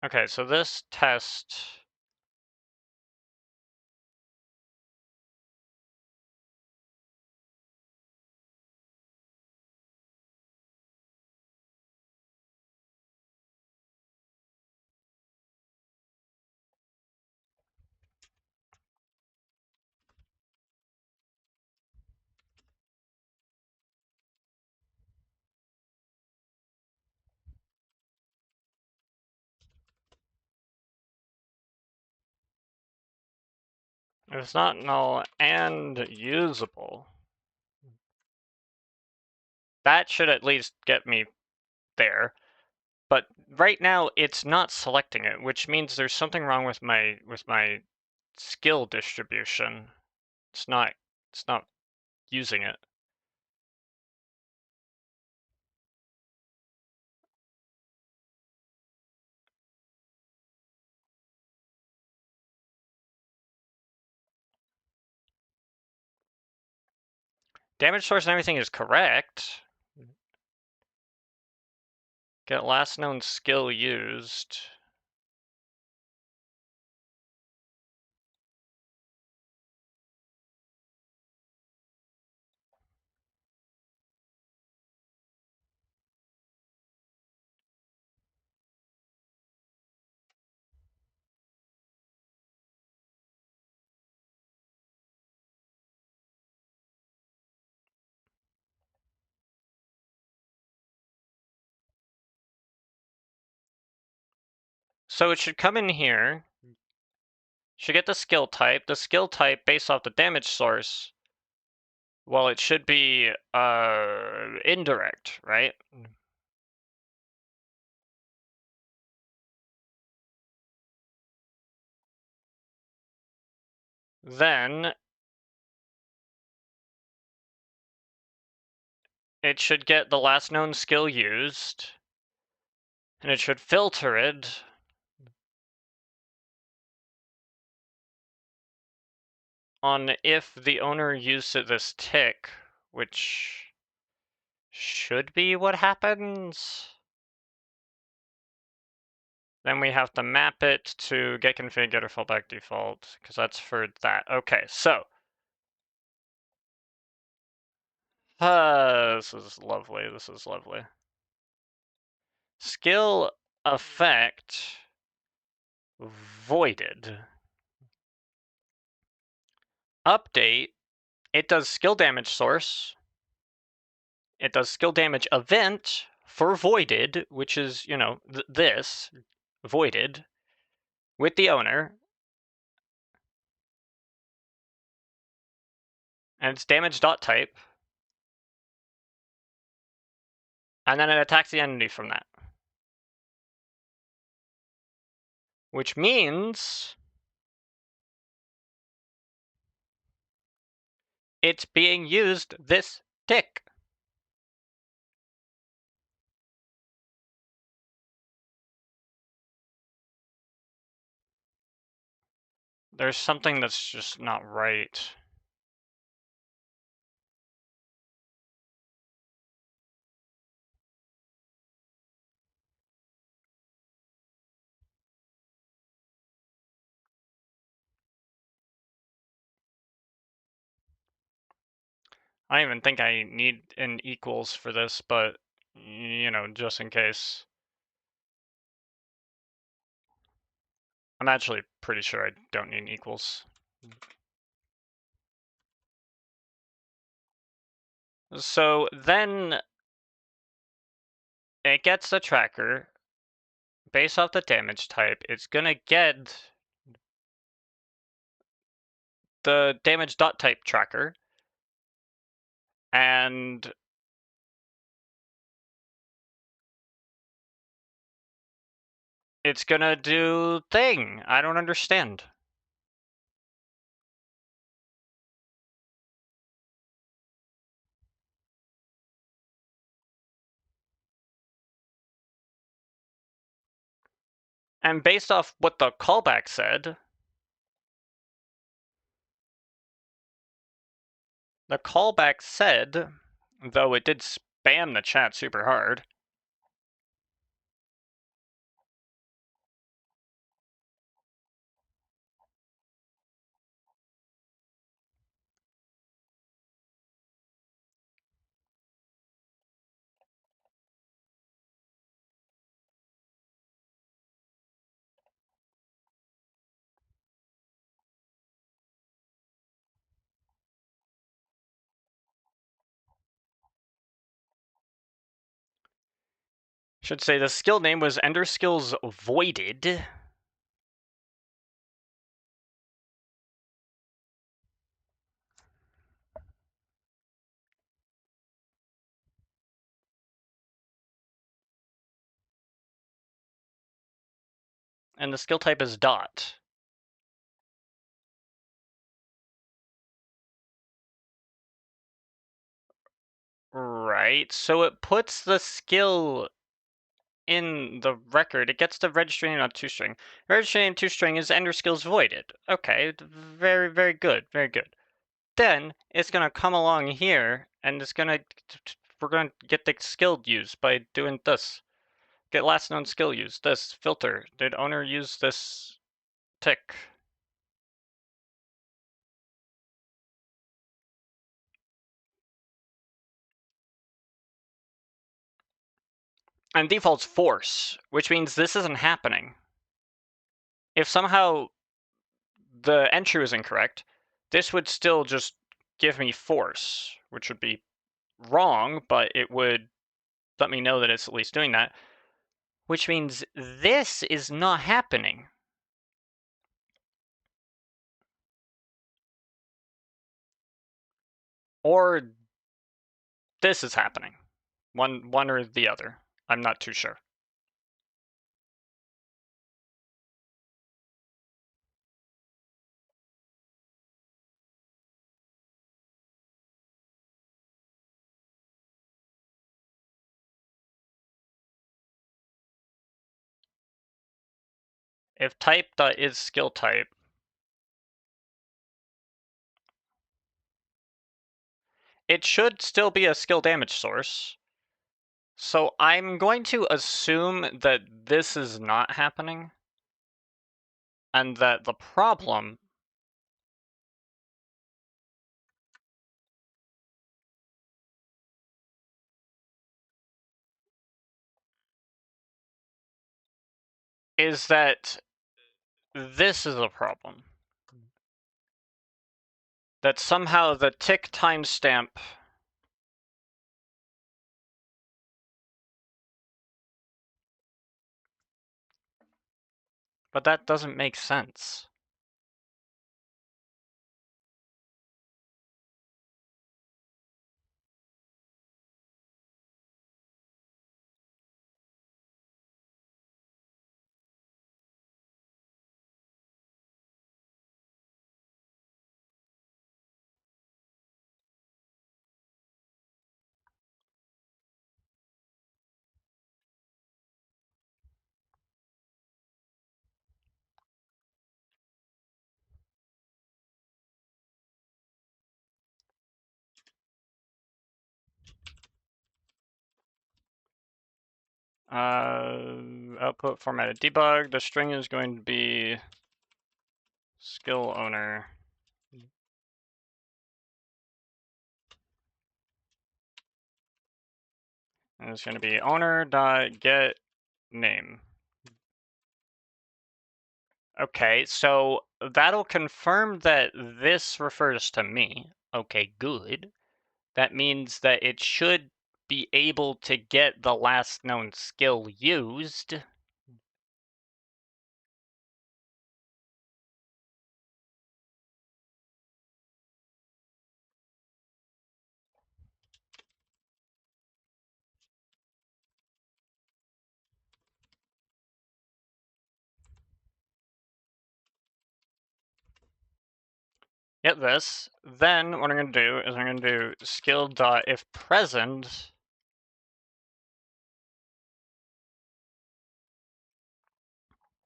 Okay, so this test. It's not null and usable. That should at least get me there. But right now it's not selecting it, which means there's something wrong with my skill distribution. It's not using it. Damage source and everything is correct. Get last known skill used. So it should come in here. Should get the skill type. The skill type based off the damage source. Well, it should be indirect, right? Then it should get the last known skill used, and it should filter it on if the owner used this tick, which should be what happens. Then we have to map it to get config, get or fallback default, because that's for that. Okay, so. This is lovely, this is lovely. Skill effect voided. Update, it does skill damage source. It does skill damage event for voided, which is, you know, this voided with the owner. And it's damage dot type. And then it attacks the entity from that. Which means it's being used this tick. There's something that's just not right. I don't even think I need an equals for this, but, you know, just in case. I'm actually pretty sure I don't need an equals. So then it gets the tracker. Based off the damage type, it's gonna get the damage dot type tracker, and it's gonna do thing. I don't understand. And based off what the callback said, though it did spam the chat super hard, should say the skill name was EnderSkills Voided. And the skill type is dot. Right, so it puts the skill in the record. It gets the registering on two-string. Registering on two-string is EnderSkills Voided. Okay, very, very good, very good. Then it's gonna come along here, and it's gonna we're gonna get the skill used by doing this. Get last known skill used. This filter. Did owner use this tick? And default's force, which means this isn't happening. If somehow the entry was incorrect, this would still just give me force, which would be wrong, but it would let me know that it's at least doing that, which means this is not happening. Or this is happening. One or the other. I'm not too sure. If type is skill type, it should still be a skill damage source. So I'm going to assume that this is not happening, and that the problem is that this is a problem. That somehow the tick timestamp but that doesn't make sense. Output formatted debug. The string is going to be skill owner. And it's going to be owner.getName. Okay, so that'll confirm that this refers to me. Okay, good. That means that it should be able to get the last known skill used. Get this. Then what I'm going to do is I'm going to do skill.ifPresent.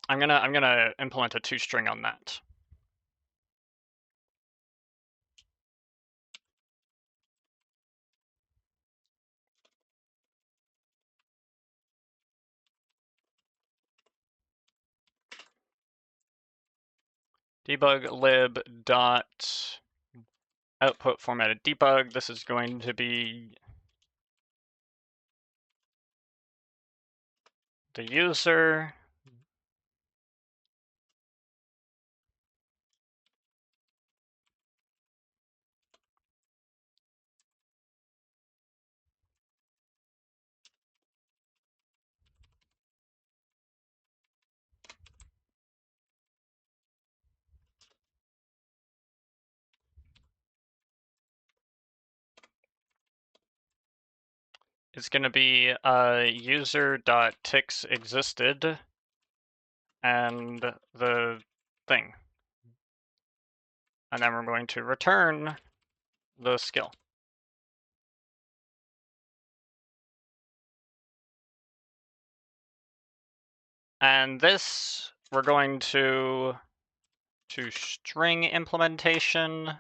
I'm gonna implement a toString on that. Debug lib dot output formatted debug. This is going to be the user. It's going to be user.ticks existed and the thing. And then we're going to return the skill. And this, we're going to string implementation.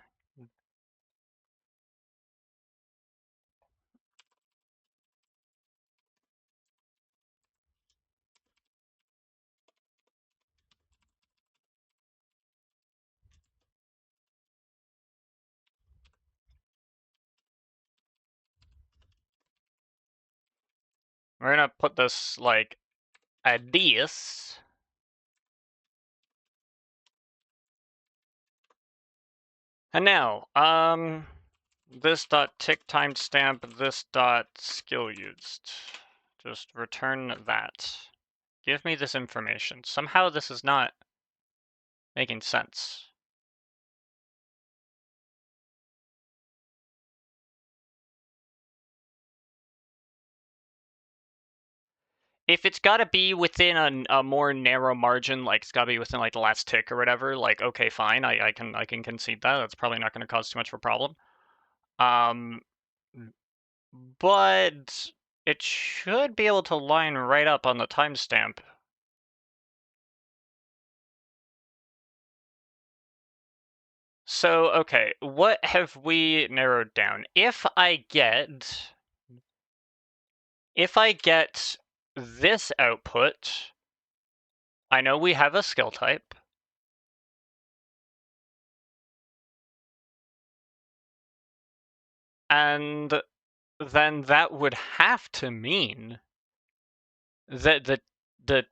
We're gonna put this like this. And now, this dot tick timestamp, this dot skill used. Just return that. Give me this information. Somehow this is not making sense. If it's got to be within a more narrow margin, like it's got to be within like the last tick or whatever, like okay, fine, I can concede that. That's probably not going to cause too much of a problem. But it should be able to line right up on the timestamp. So, okay, what have we narrowed down? If I get this output, I know we have a skill type. And then that would have to mean that the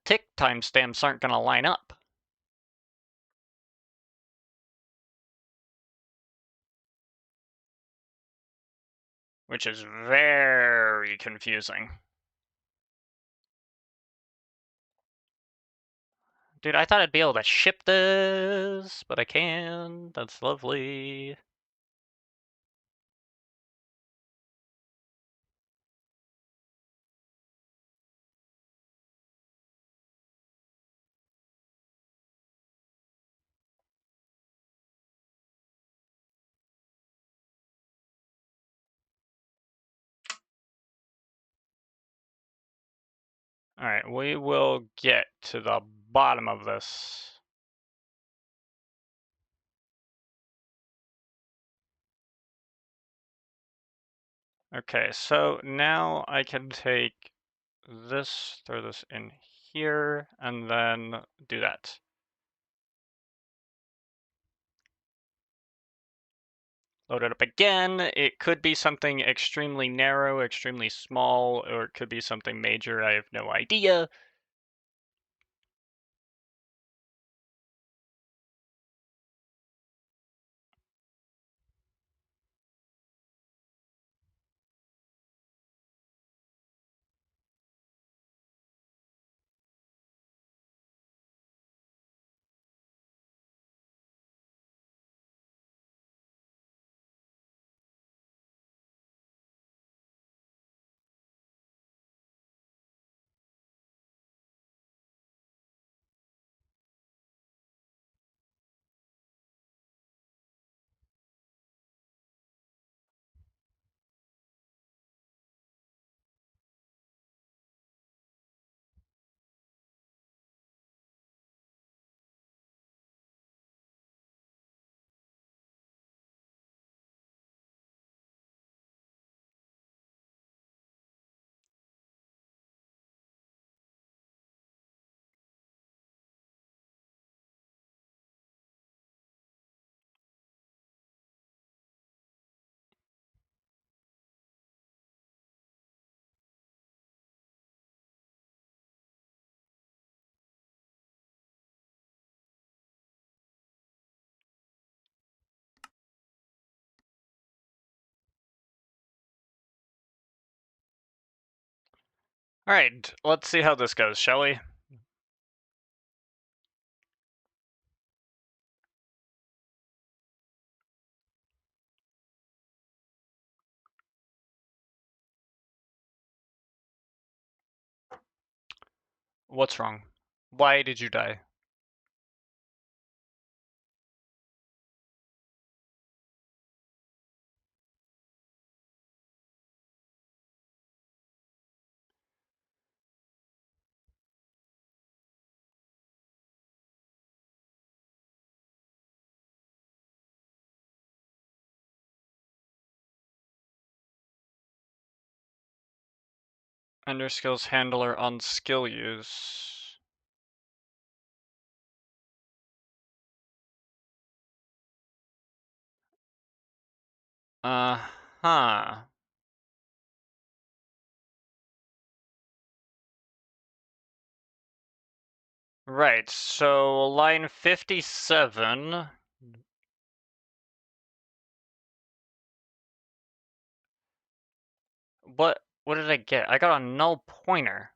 tick timestamps aren't going to line up. Which is very confusing. Dude, I thought I'd be able to ship this, but I can't. That's lovely. All right, we will get to the bottom of this. Okay, so now I can take this, throw this in here, and then do that. Load it up again. It could be something extremely narrow, extremely small, or it could be something major. I have no idea. All right, let's see how this goes, shall we? What's wrong? Why did you die? EnderSkills handler on skill use. Uh-huh. Right, so line 57. What did I get? I got a null pointer.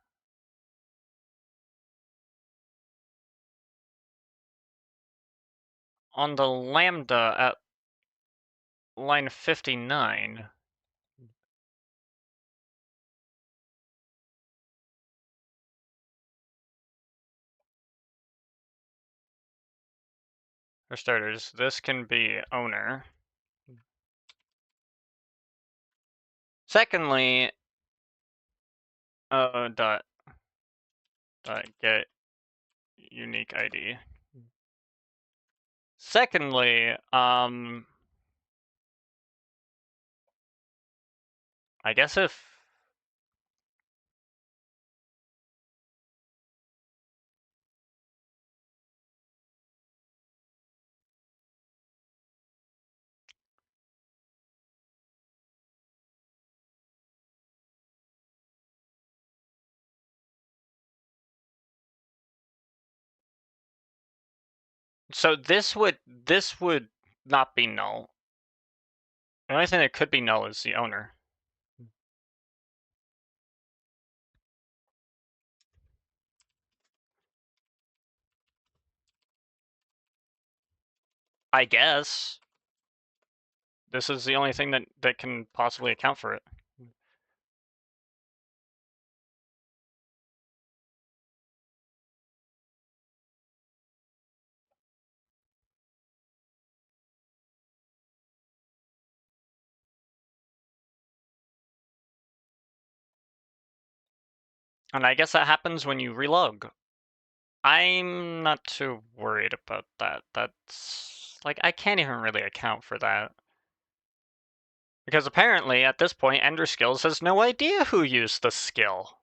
On the lambda at line 59. For starters, this can be owner. Secondly, dot get unique ID. Secondly, I guess if so this would not be null. The only thing that could be null is the owner. I guess. This is the only thing that can possibly account for it. And I guess that happens when you relog. I'm not too worried about that. That's like, I can't even really account for that. Because apparently, at this point, EnderSkills has no idea who used the skill.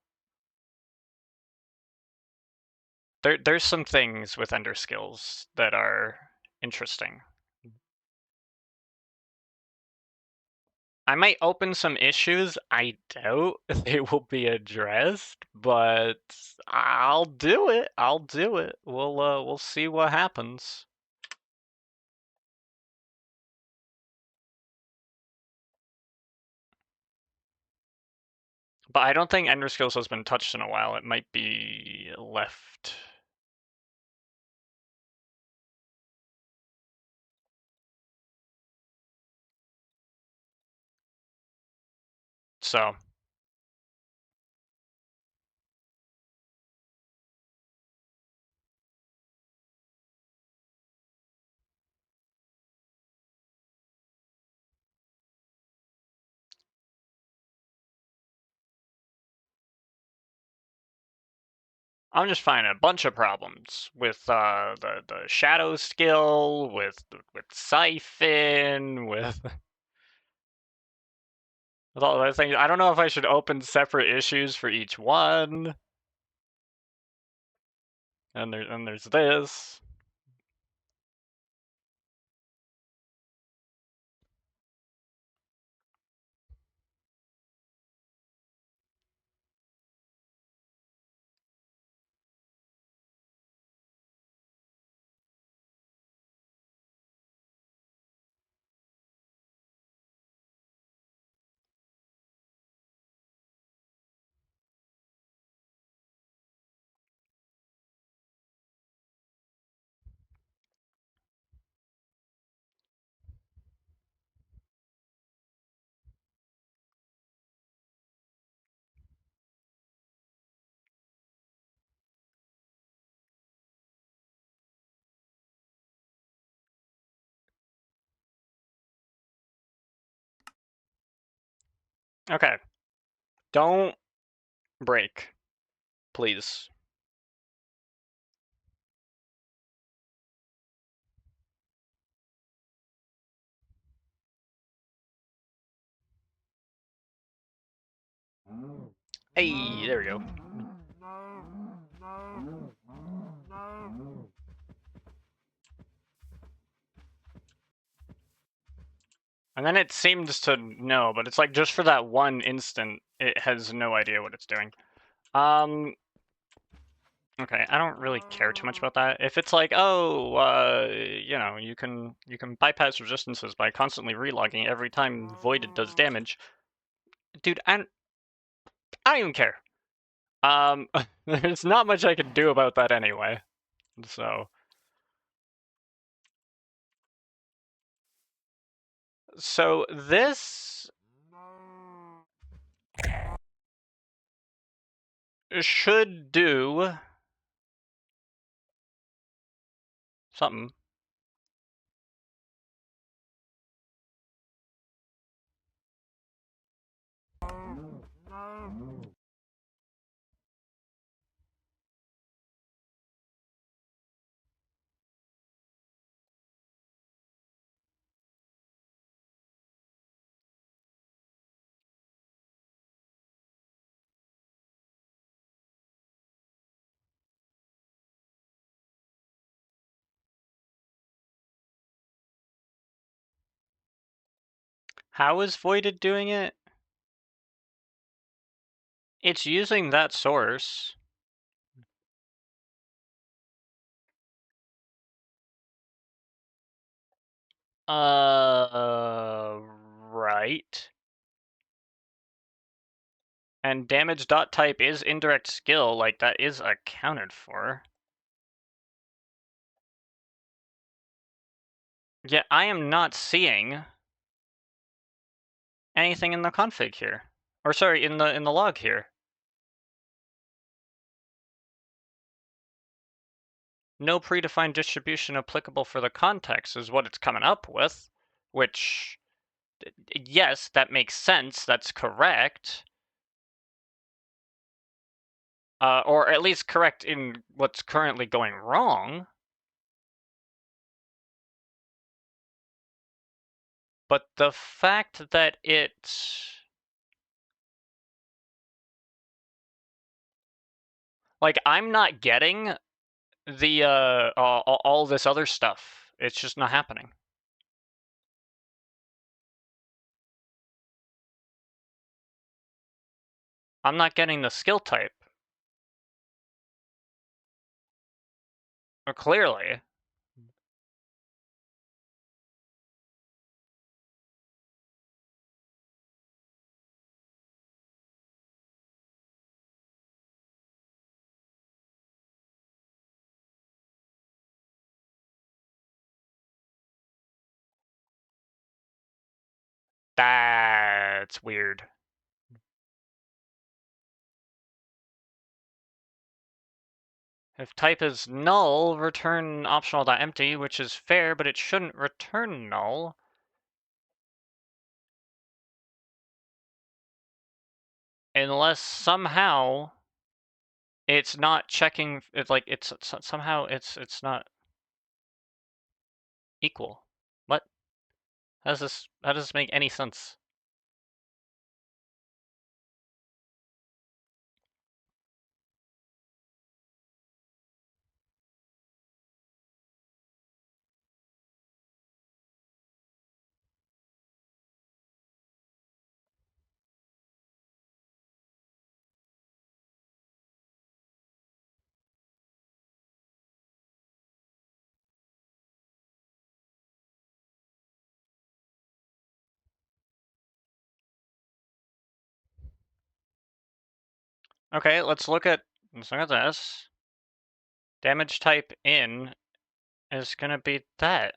There's some things with EnderSkills that are interesting. I might open some issues. I doubt they will be addressed, but I'll do it. I'll do it. We'll see what happens. But I don't think EnderSkills has been touched in a while. It might be left. So I'm just finding a bunch of problems with the shadow skill, with siphon, with with all those things. I don't know if I should open separate issues for each one. And there's this. Okay. Don't break, please. Hey, there we go. And then it seems to know, but it's like just for that one instant, it has no idea what it's doing. Okay, I don't really care too much about that. If it's like, oh, you know, you can bypass resistances by constantly relogging every time Voided does damage, dude, I don't even care. There's not much I can do about that anyway. So this should do something. How is Voided doing it? It's using that source. Right. And damage dot type is indirect skill, like that is accounted for. Yet I am not seeing anything in the config here. Or sorry, in the log here. No predefined distribution applicable for the context is what it's coming up with, which, yes, that makes sense, that's correct. Or at least correct in what's currently going wrong. But the fact that it's... like, I'm not getting the, all this other stuff. It's just not happening. I'm not getting the skill type. Or clearly. That's weird. If type is null, return optional.empty, which is fair, but it shouldn't return null. Unless somehow it's not checking, it's like, it's somehow it's not equal. What? How does this make any sense? Okay, let's look at this. Damage type in is gonna be that.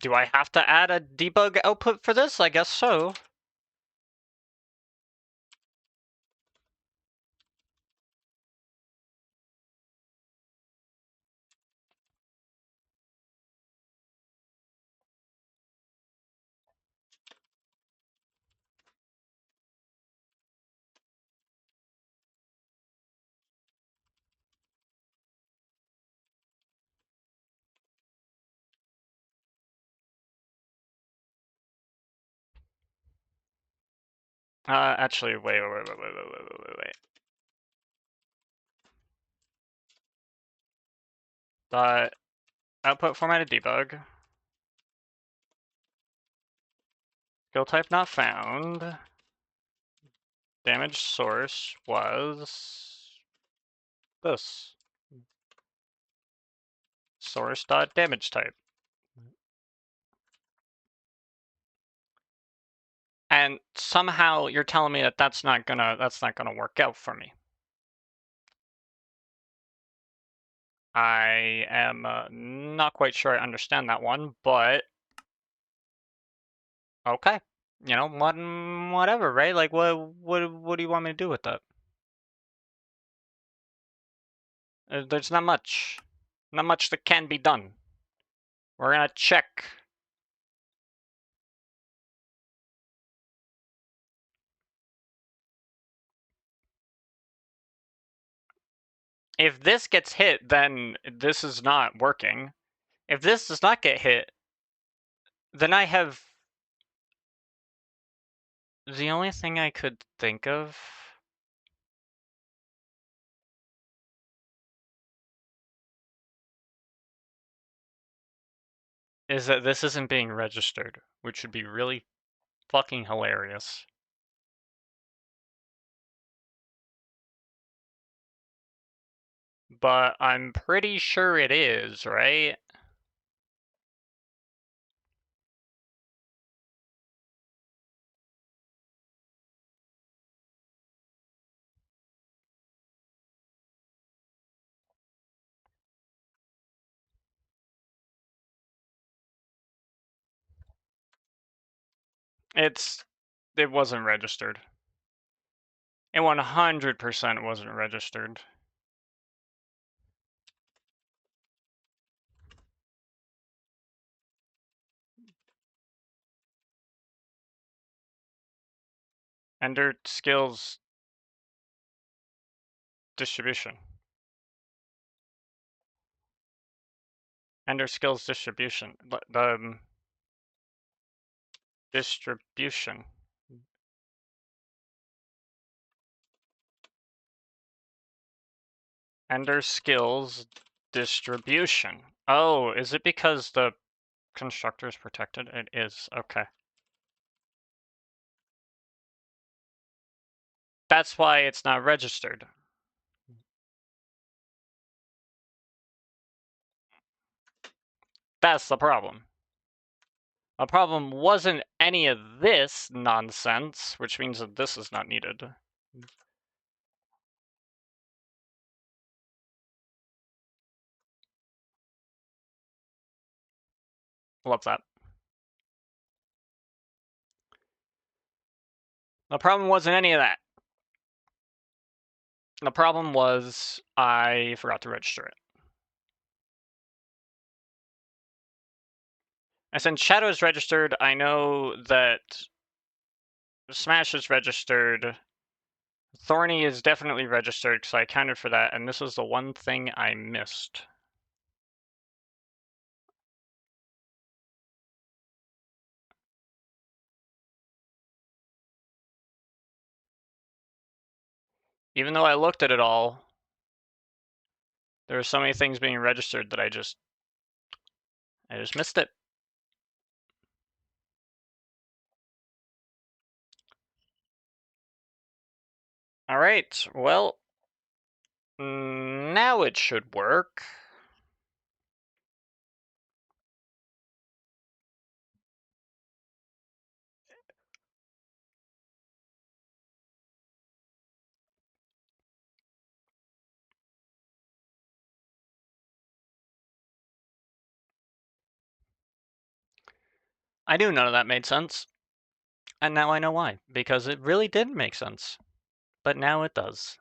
Do I have to add a debug output for this? I guess so. Actually, wait. Output formatted debug. Skill type not found. Damage source was this. Source.damage type. And somehow you're telling me that that's not gonna work out for me. I am not quite sure I understand that one, but okay. You know, whatever, right? Like, what do you want me to do with that? There's not much that can be done. We're gonna check. If this gets hit, then this is not working. If this does not get hit, then I have... The only thing I could think of is that this isn't being registered, which would be really fucking hilarious. But I'm pretty sure it is, right? It wasn't registered. It 100% wasn't registered. EnderSkills distribution. EnderSkills distribution. Distribution. EnderSkills distribution. Oh, is it because the constructor is protected? It is. Okay. That's why it's not registered. That's the problem. The problem wasn't any of this nonsense, which means that this is not needed. Love that. The problem wasn't any of that. The problem was I forgot to register it. And since Shadow is registered, I know that Smash is registered. Thorny is definitely registered because I accounted for that, and this is the one thing I missed. Even though I looked at it all, there are so many things being registered that I just missed it. All right, well, now it should work. I knew none of that made sense, and now I know why, because it really didn't make sense, but now it does.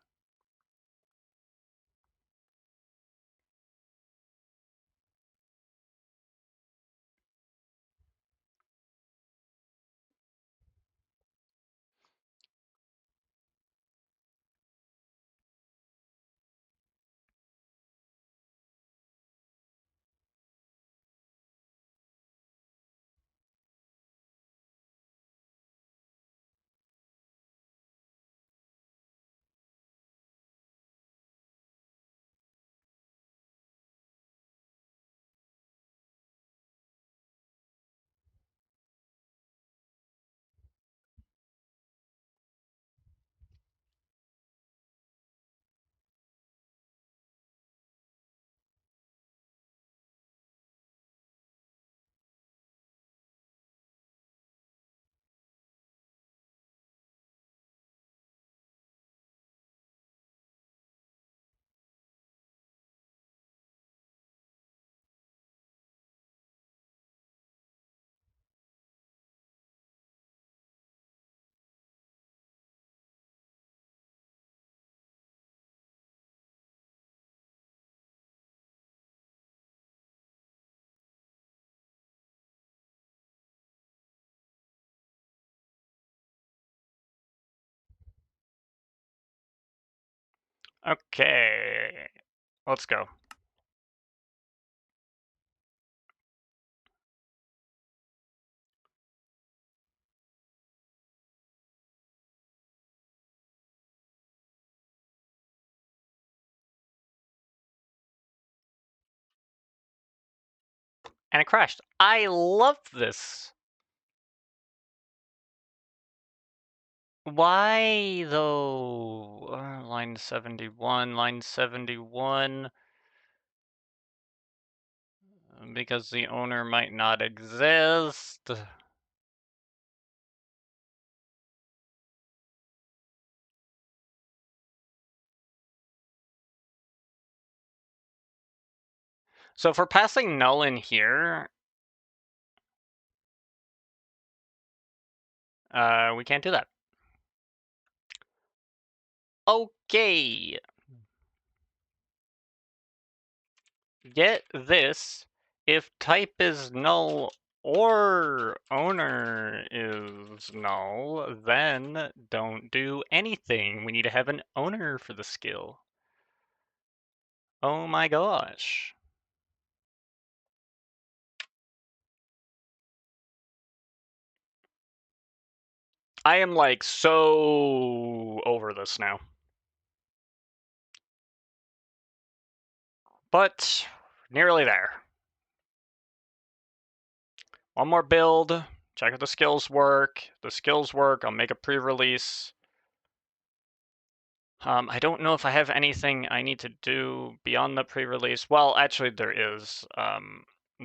Okay, let's go. And it crashed. I love this. Why though? Line 71. Because the owner might not exist. So if we're passing null in here, we can't do that. Okay. Get this. If type is null or owner is null, then don't do anything. We need to have an owner for the skill. Oh my gosh. I am like so over this now. But nearly there. One more build. Check if the skills work. The skills work. I'll make a pre-release. I don't know if I have anything I need to do beyond the pre-release. Well, actually there is.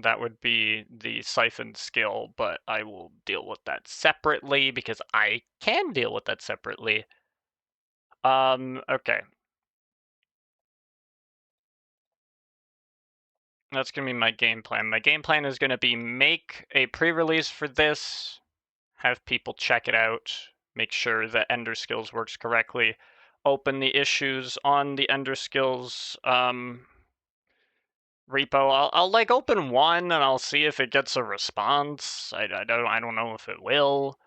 That would be the siphon skill, but I will deal with that separately because I can deal with that separately. Okay. That's going to be my game plan. My game plan is going to be make a pre-release for this, have people check it out, make sure that EnderSkills works correctly, open the issues on the EnderSkills repo. I'll like open one and I'll see if it gets a response. I don't know if it will.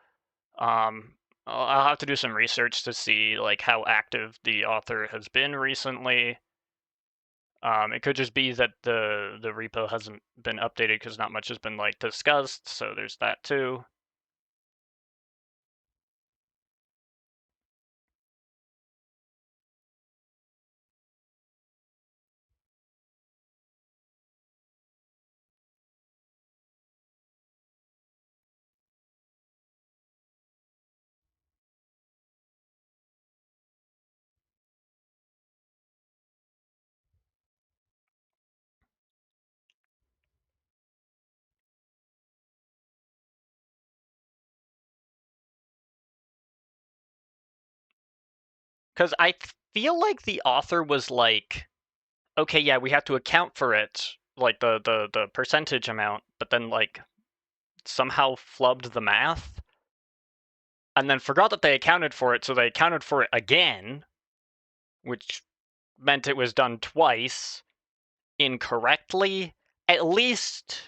I'll have to do some research to see like how active the author has been recently. It could just be that the repo hasn't been updated because not much has been like discussed, so there's that too. Because I feel like the author was like, okay, yeah, we have to account for it, like the percentage amount, but then like somehow flubbed the math, and then forgot that they accounted for it, so they accounted for it again, which meant it was done twice incorrectly, at least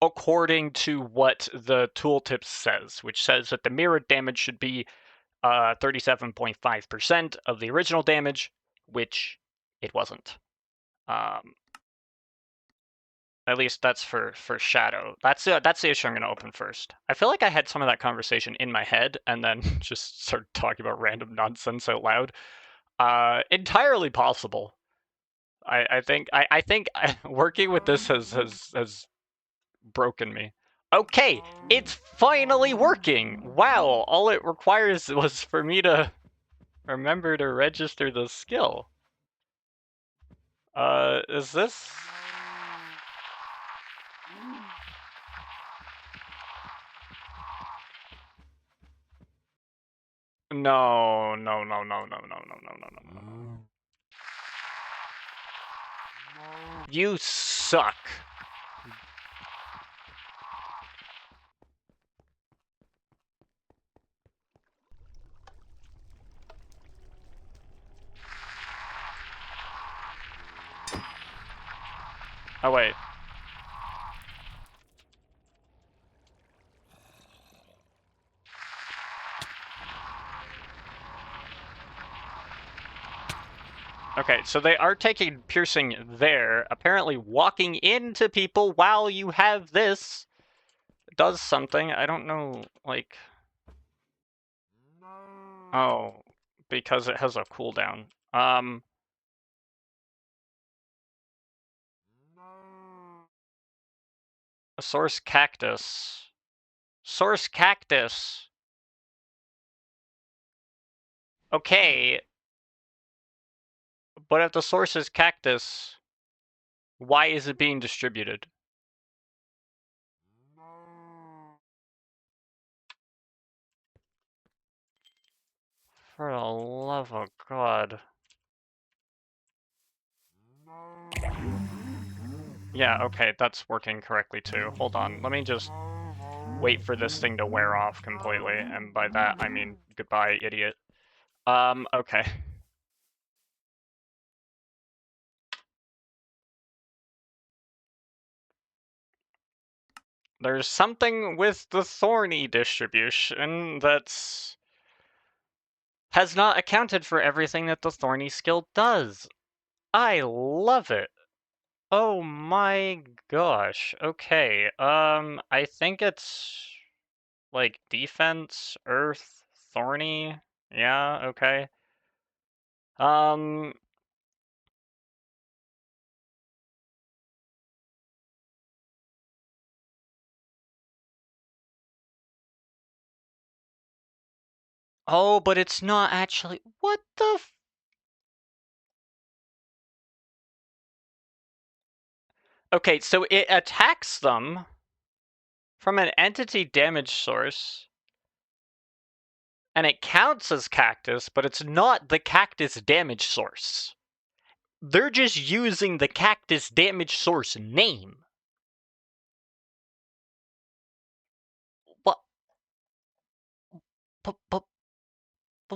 according to what the tooltip says, which says that the mirrored damage should be 37.5% of the original damage, which it wasn't. At least that's for Shadow. That's the issue I'm going to open first. I feel like I had some of that conversation in my head and then just started talking about random nonsense out loud. Entirely possible. I think working with this has broken me. Okay, it's finally working. Wow, all it requires was for me to remember to register the skill. Is this? No. You suck. Oh, wait. Okay, so they are taking piercing there. Apparently walking into people while you have this does something. I don't know, like... Oh, because it has a cooldown. A source cactus. Source cactus! Okay, but if the source is cactus, why is it being distributed? For the love of God. Yeah, okay, that's working correctly too. Hold on, let me just wait for this thing to wear off completely, and by that I mean goodbye, idiot. Okay. There's something with the thorny distribution that's has not accounted for everything that the thorny skill does. I love it. Oh my gosh. Okay. I think it's like defense, earth, Thorny. Yeah, okay. Oh, but it's not actually. What the? Okay, so it attacks them from an entity damage source, and it counts as cactus, but it's not the cactus damage source. They're just using the cactus damage source name. What? But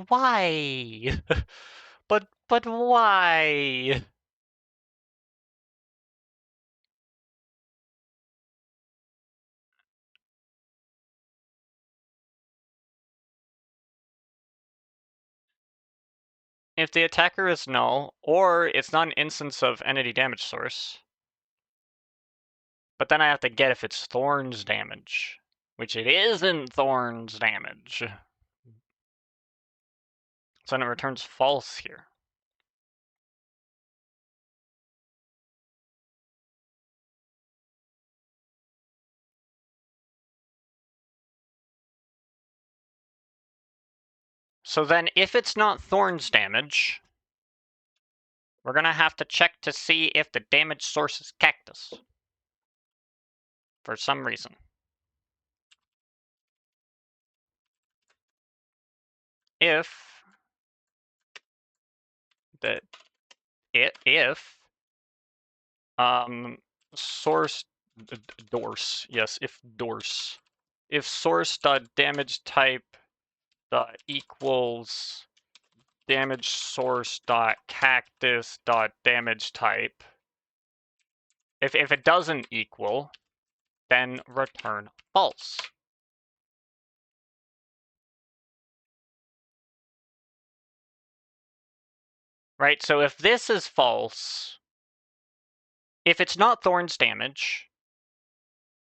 why? but why? If the attacker is null, or it's not an instance of entity damage source, but then I have to get if it's Thorn's damage, which it isn't Thorn's damage. So then it returns false here. So then if it's not Thorn's damage, we're going to have to check to see if the damage source is cactus. For some reason. If source dorse, yes, if source dot damage type dot equals damage source dot cactus dot damage type, if it doesn't equal, then return false. Right, so if this is false, if it's not Thorn's damage,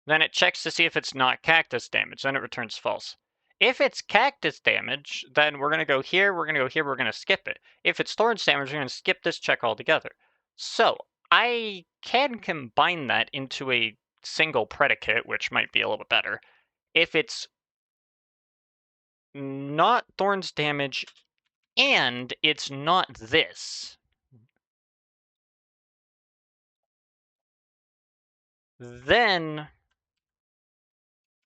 then it checks to see if it's not cactus damage, then it returns false. If it's cactus damage, then we're going to go here, we're going to go here, we're going to skip it. If it's Thorn's damage, we're going to skip this check altogether. So I can combine that into a single predicate, which might be a little bit better. If it's not Thorn's damage and it's not this, then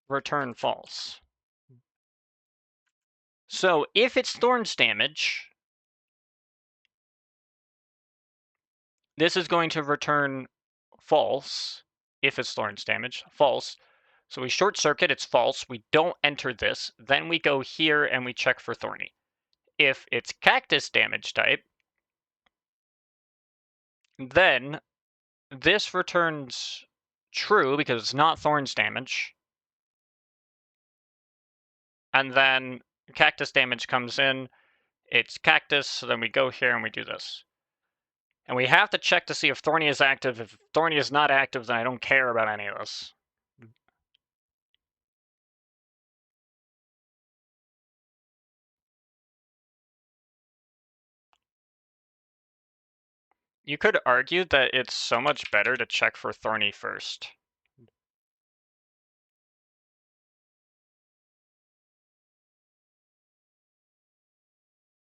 return false. So if it's Thorn's damage, this is going to return false. If it's Thorn's damage, false. So we short circuit, it's false. We don't enter this. Then we go here and we check for Thorny. If it's cactus damage type, then this returns true because it's not Thorn's damage. And then cactus damage comes in. It's cactus, so then we go here and we do this. And we have to check to see if Thorny is active. If Thorny is not active, then I don't care about any of this. You could argue that it's so much better to check for Thorny first.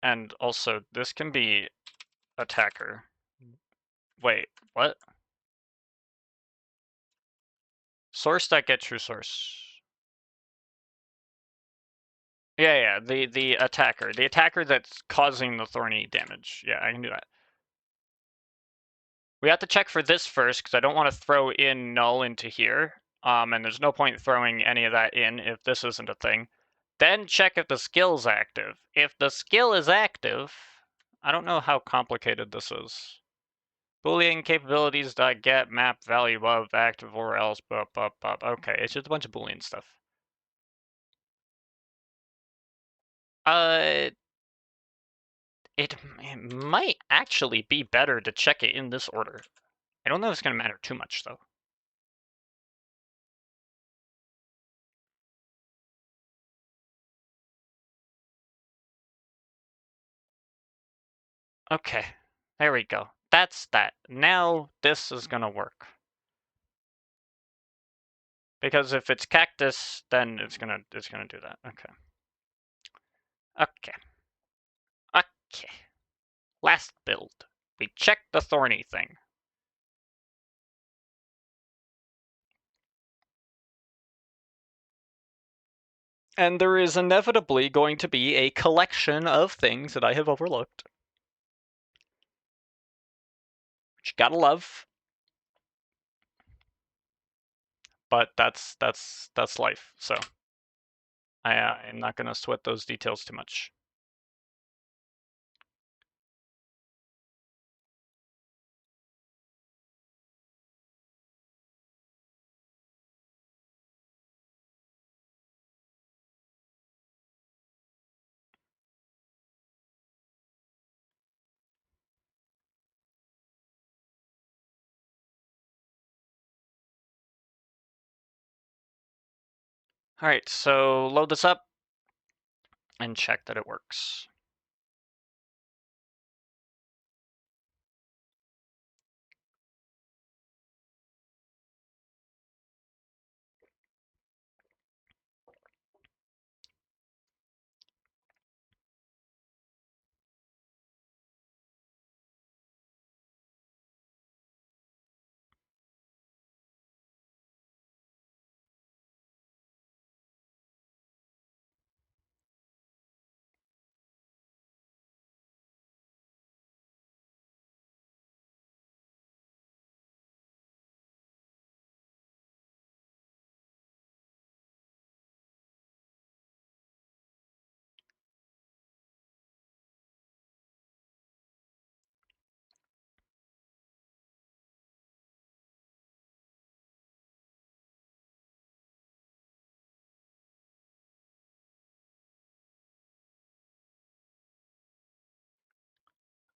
And also, this can be attacker. Wait, what? Source that get true source. Yeah, the attacker. The attacker that's causing the Thorny damage. Yeah, I can do that. We have to check for this first, because I don't want to throw in null into here. And there's no point throwing any of that in if this isn't a thing. Then check if the skill's active. If the skill is active, I don't know how complicated this is. Boolean capabilities get map value of active or else. Okay, it's just a bunch of Boolean stuff. It might actually be better to check it in this order. I don't know if it's going to matter too much, though. Okay, there we go. That's that. Now this is gonna work. Because if it's cactus, then it's gonna do that. Okay. Okay. Okay. Last build. We checked the thorny thing. And there is inevitably going to be a collection of things that I have overlooked. Which you gotta love. But that's life, so I'm not gonna sweat those details too much. Alright, so load this up and check that it works.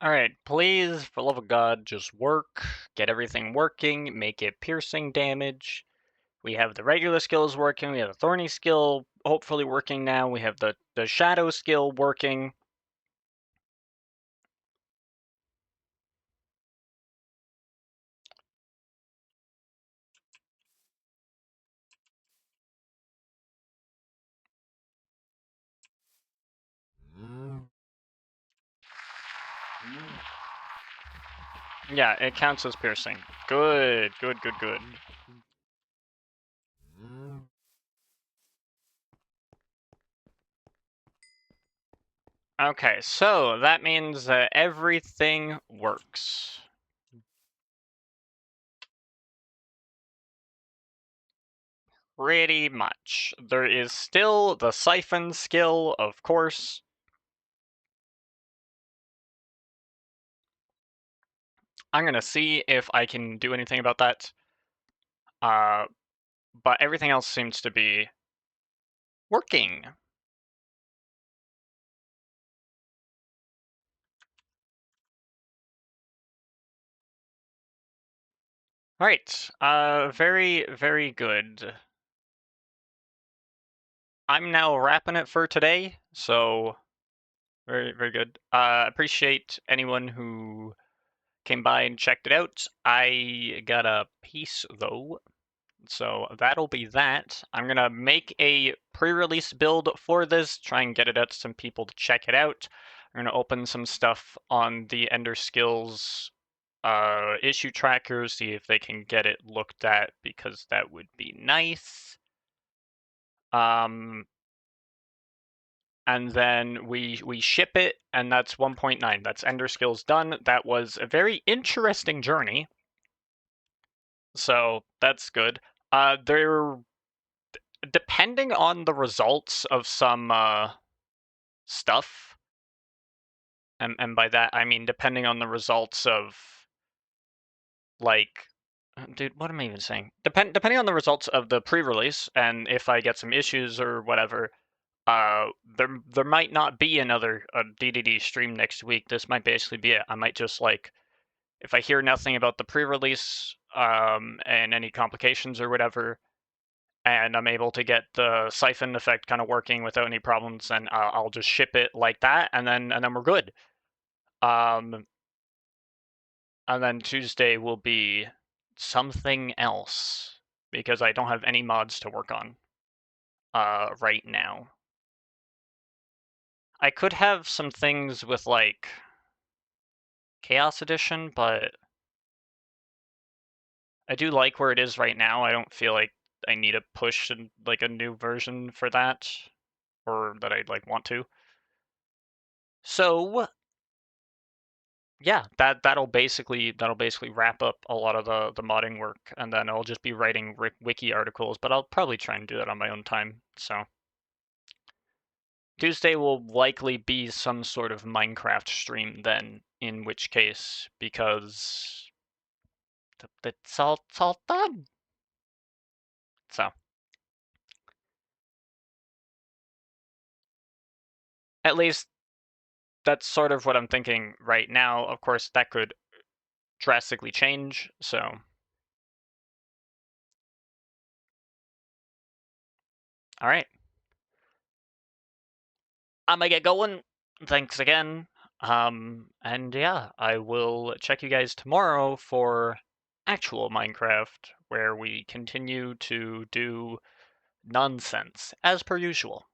Alright, please, for love of God, just work. Get everything working, make it piercing damage. We have the regular skills working, we have the thorny skill hopefully working now, we have the shadow skill working. Yeah, it counts as piercing. Good, good, good, good. Okay, so that means that everything works. Pretty much. There is still the siphon skill, of course. I'm gonna see if I can do anything about that. But everything else seems to be working. Alright, very, very good. I'm now wrapping it for today, so very, very good. Appreciate anyone who came by and checked it out. I got a piece though, so that'll be that. I'm gonna make a pre-release build for this, try and get it out to some people to check it out. I'm gonna open some stuff on the EnderSkills issue tracker, see if they can get it looked at, because that would be nice. And then we ship it, and that's 1.9. That's EnderSkills done. That was a very interesting journey, so that's good. They're depending on the results of some stuff, and by that I mean depending on the results of, like, dude, what am I even saying? Depending on the results of the pre-release, and if I get some issues or whatever, there might not be another DDD stream next week. This might basically be it. I might just, like, if I hear nothing about the pre-release and any complications or whatever, and I'm able to get the siphon effect kind of working without any problems, then I'll just ship it like that, and then we're good. And then Tuesday will be something else because I don't have any mods to work on right now. I could have some things with like Chaos Edition, but I do like where it is right now. I don't feel like I need to push like a new version for that, or that I'd like want to. So yeah, that'll basically wrap up a lot of the modding work, and then I'll just be writing wiki articles, but I'll probably try and do that on my own time. So Tuesday will likely be some sort of Minecraft stream then, in which case, because it's all done. So at least that's sort of what I'm thinking right now. Of course, that could drastically change. So all right, I'm gonna get going. Thanks again. And yeah, I will check you guys tomorrow for actual Minecraft, where we continue to do nonsense as per usual.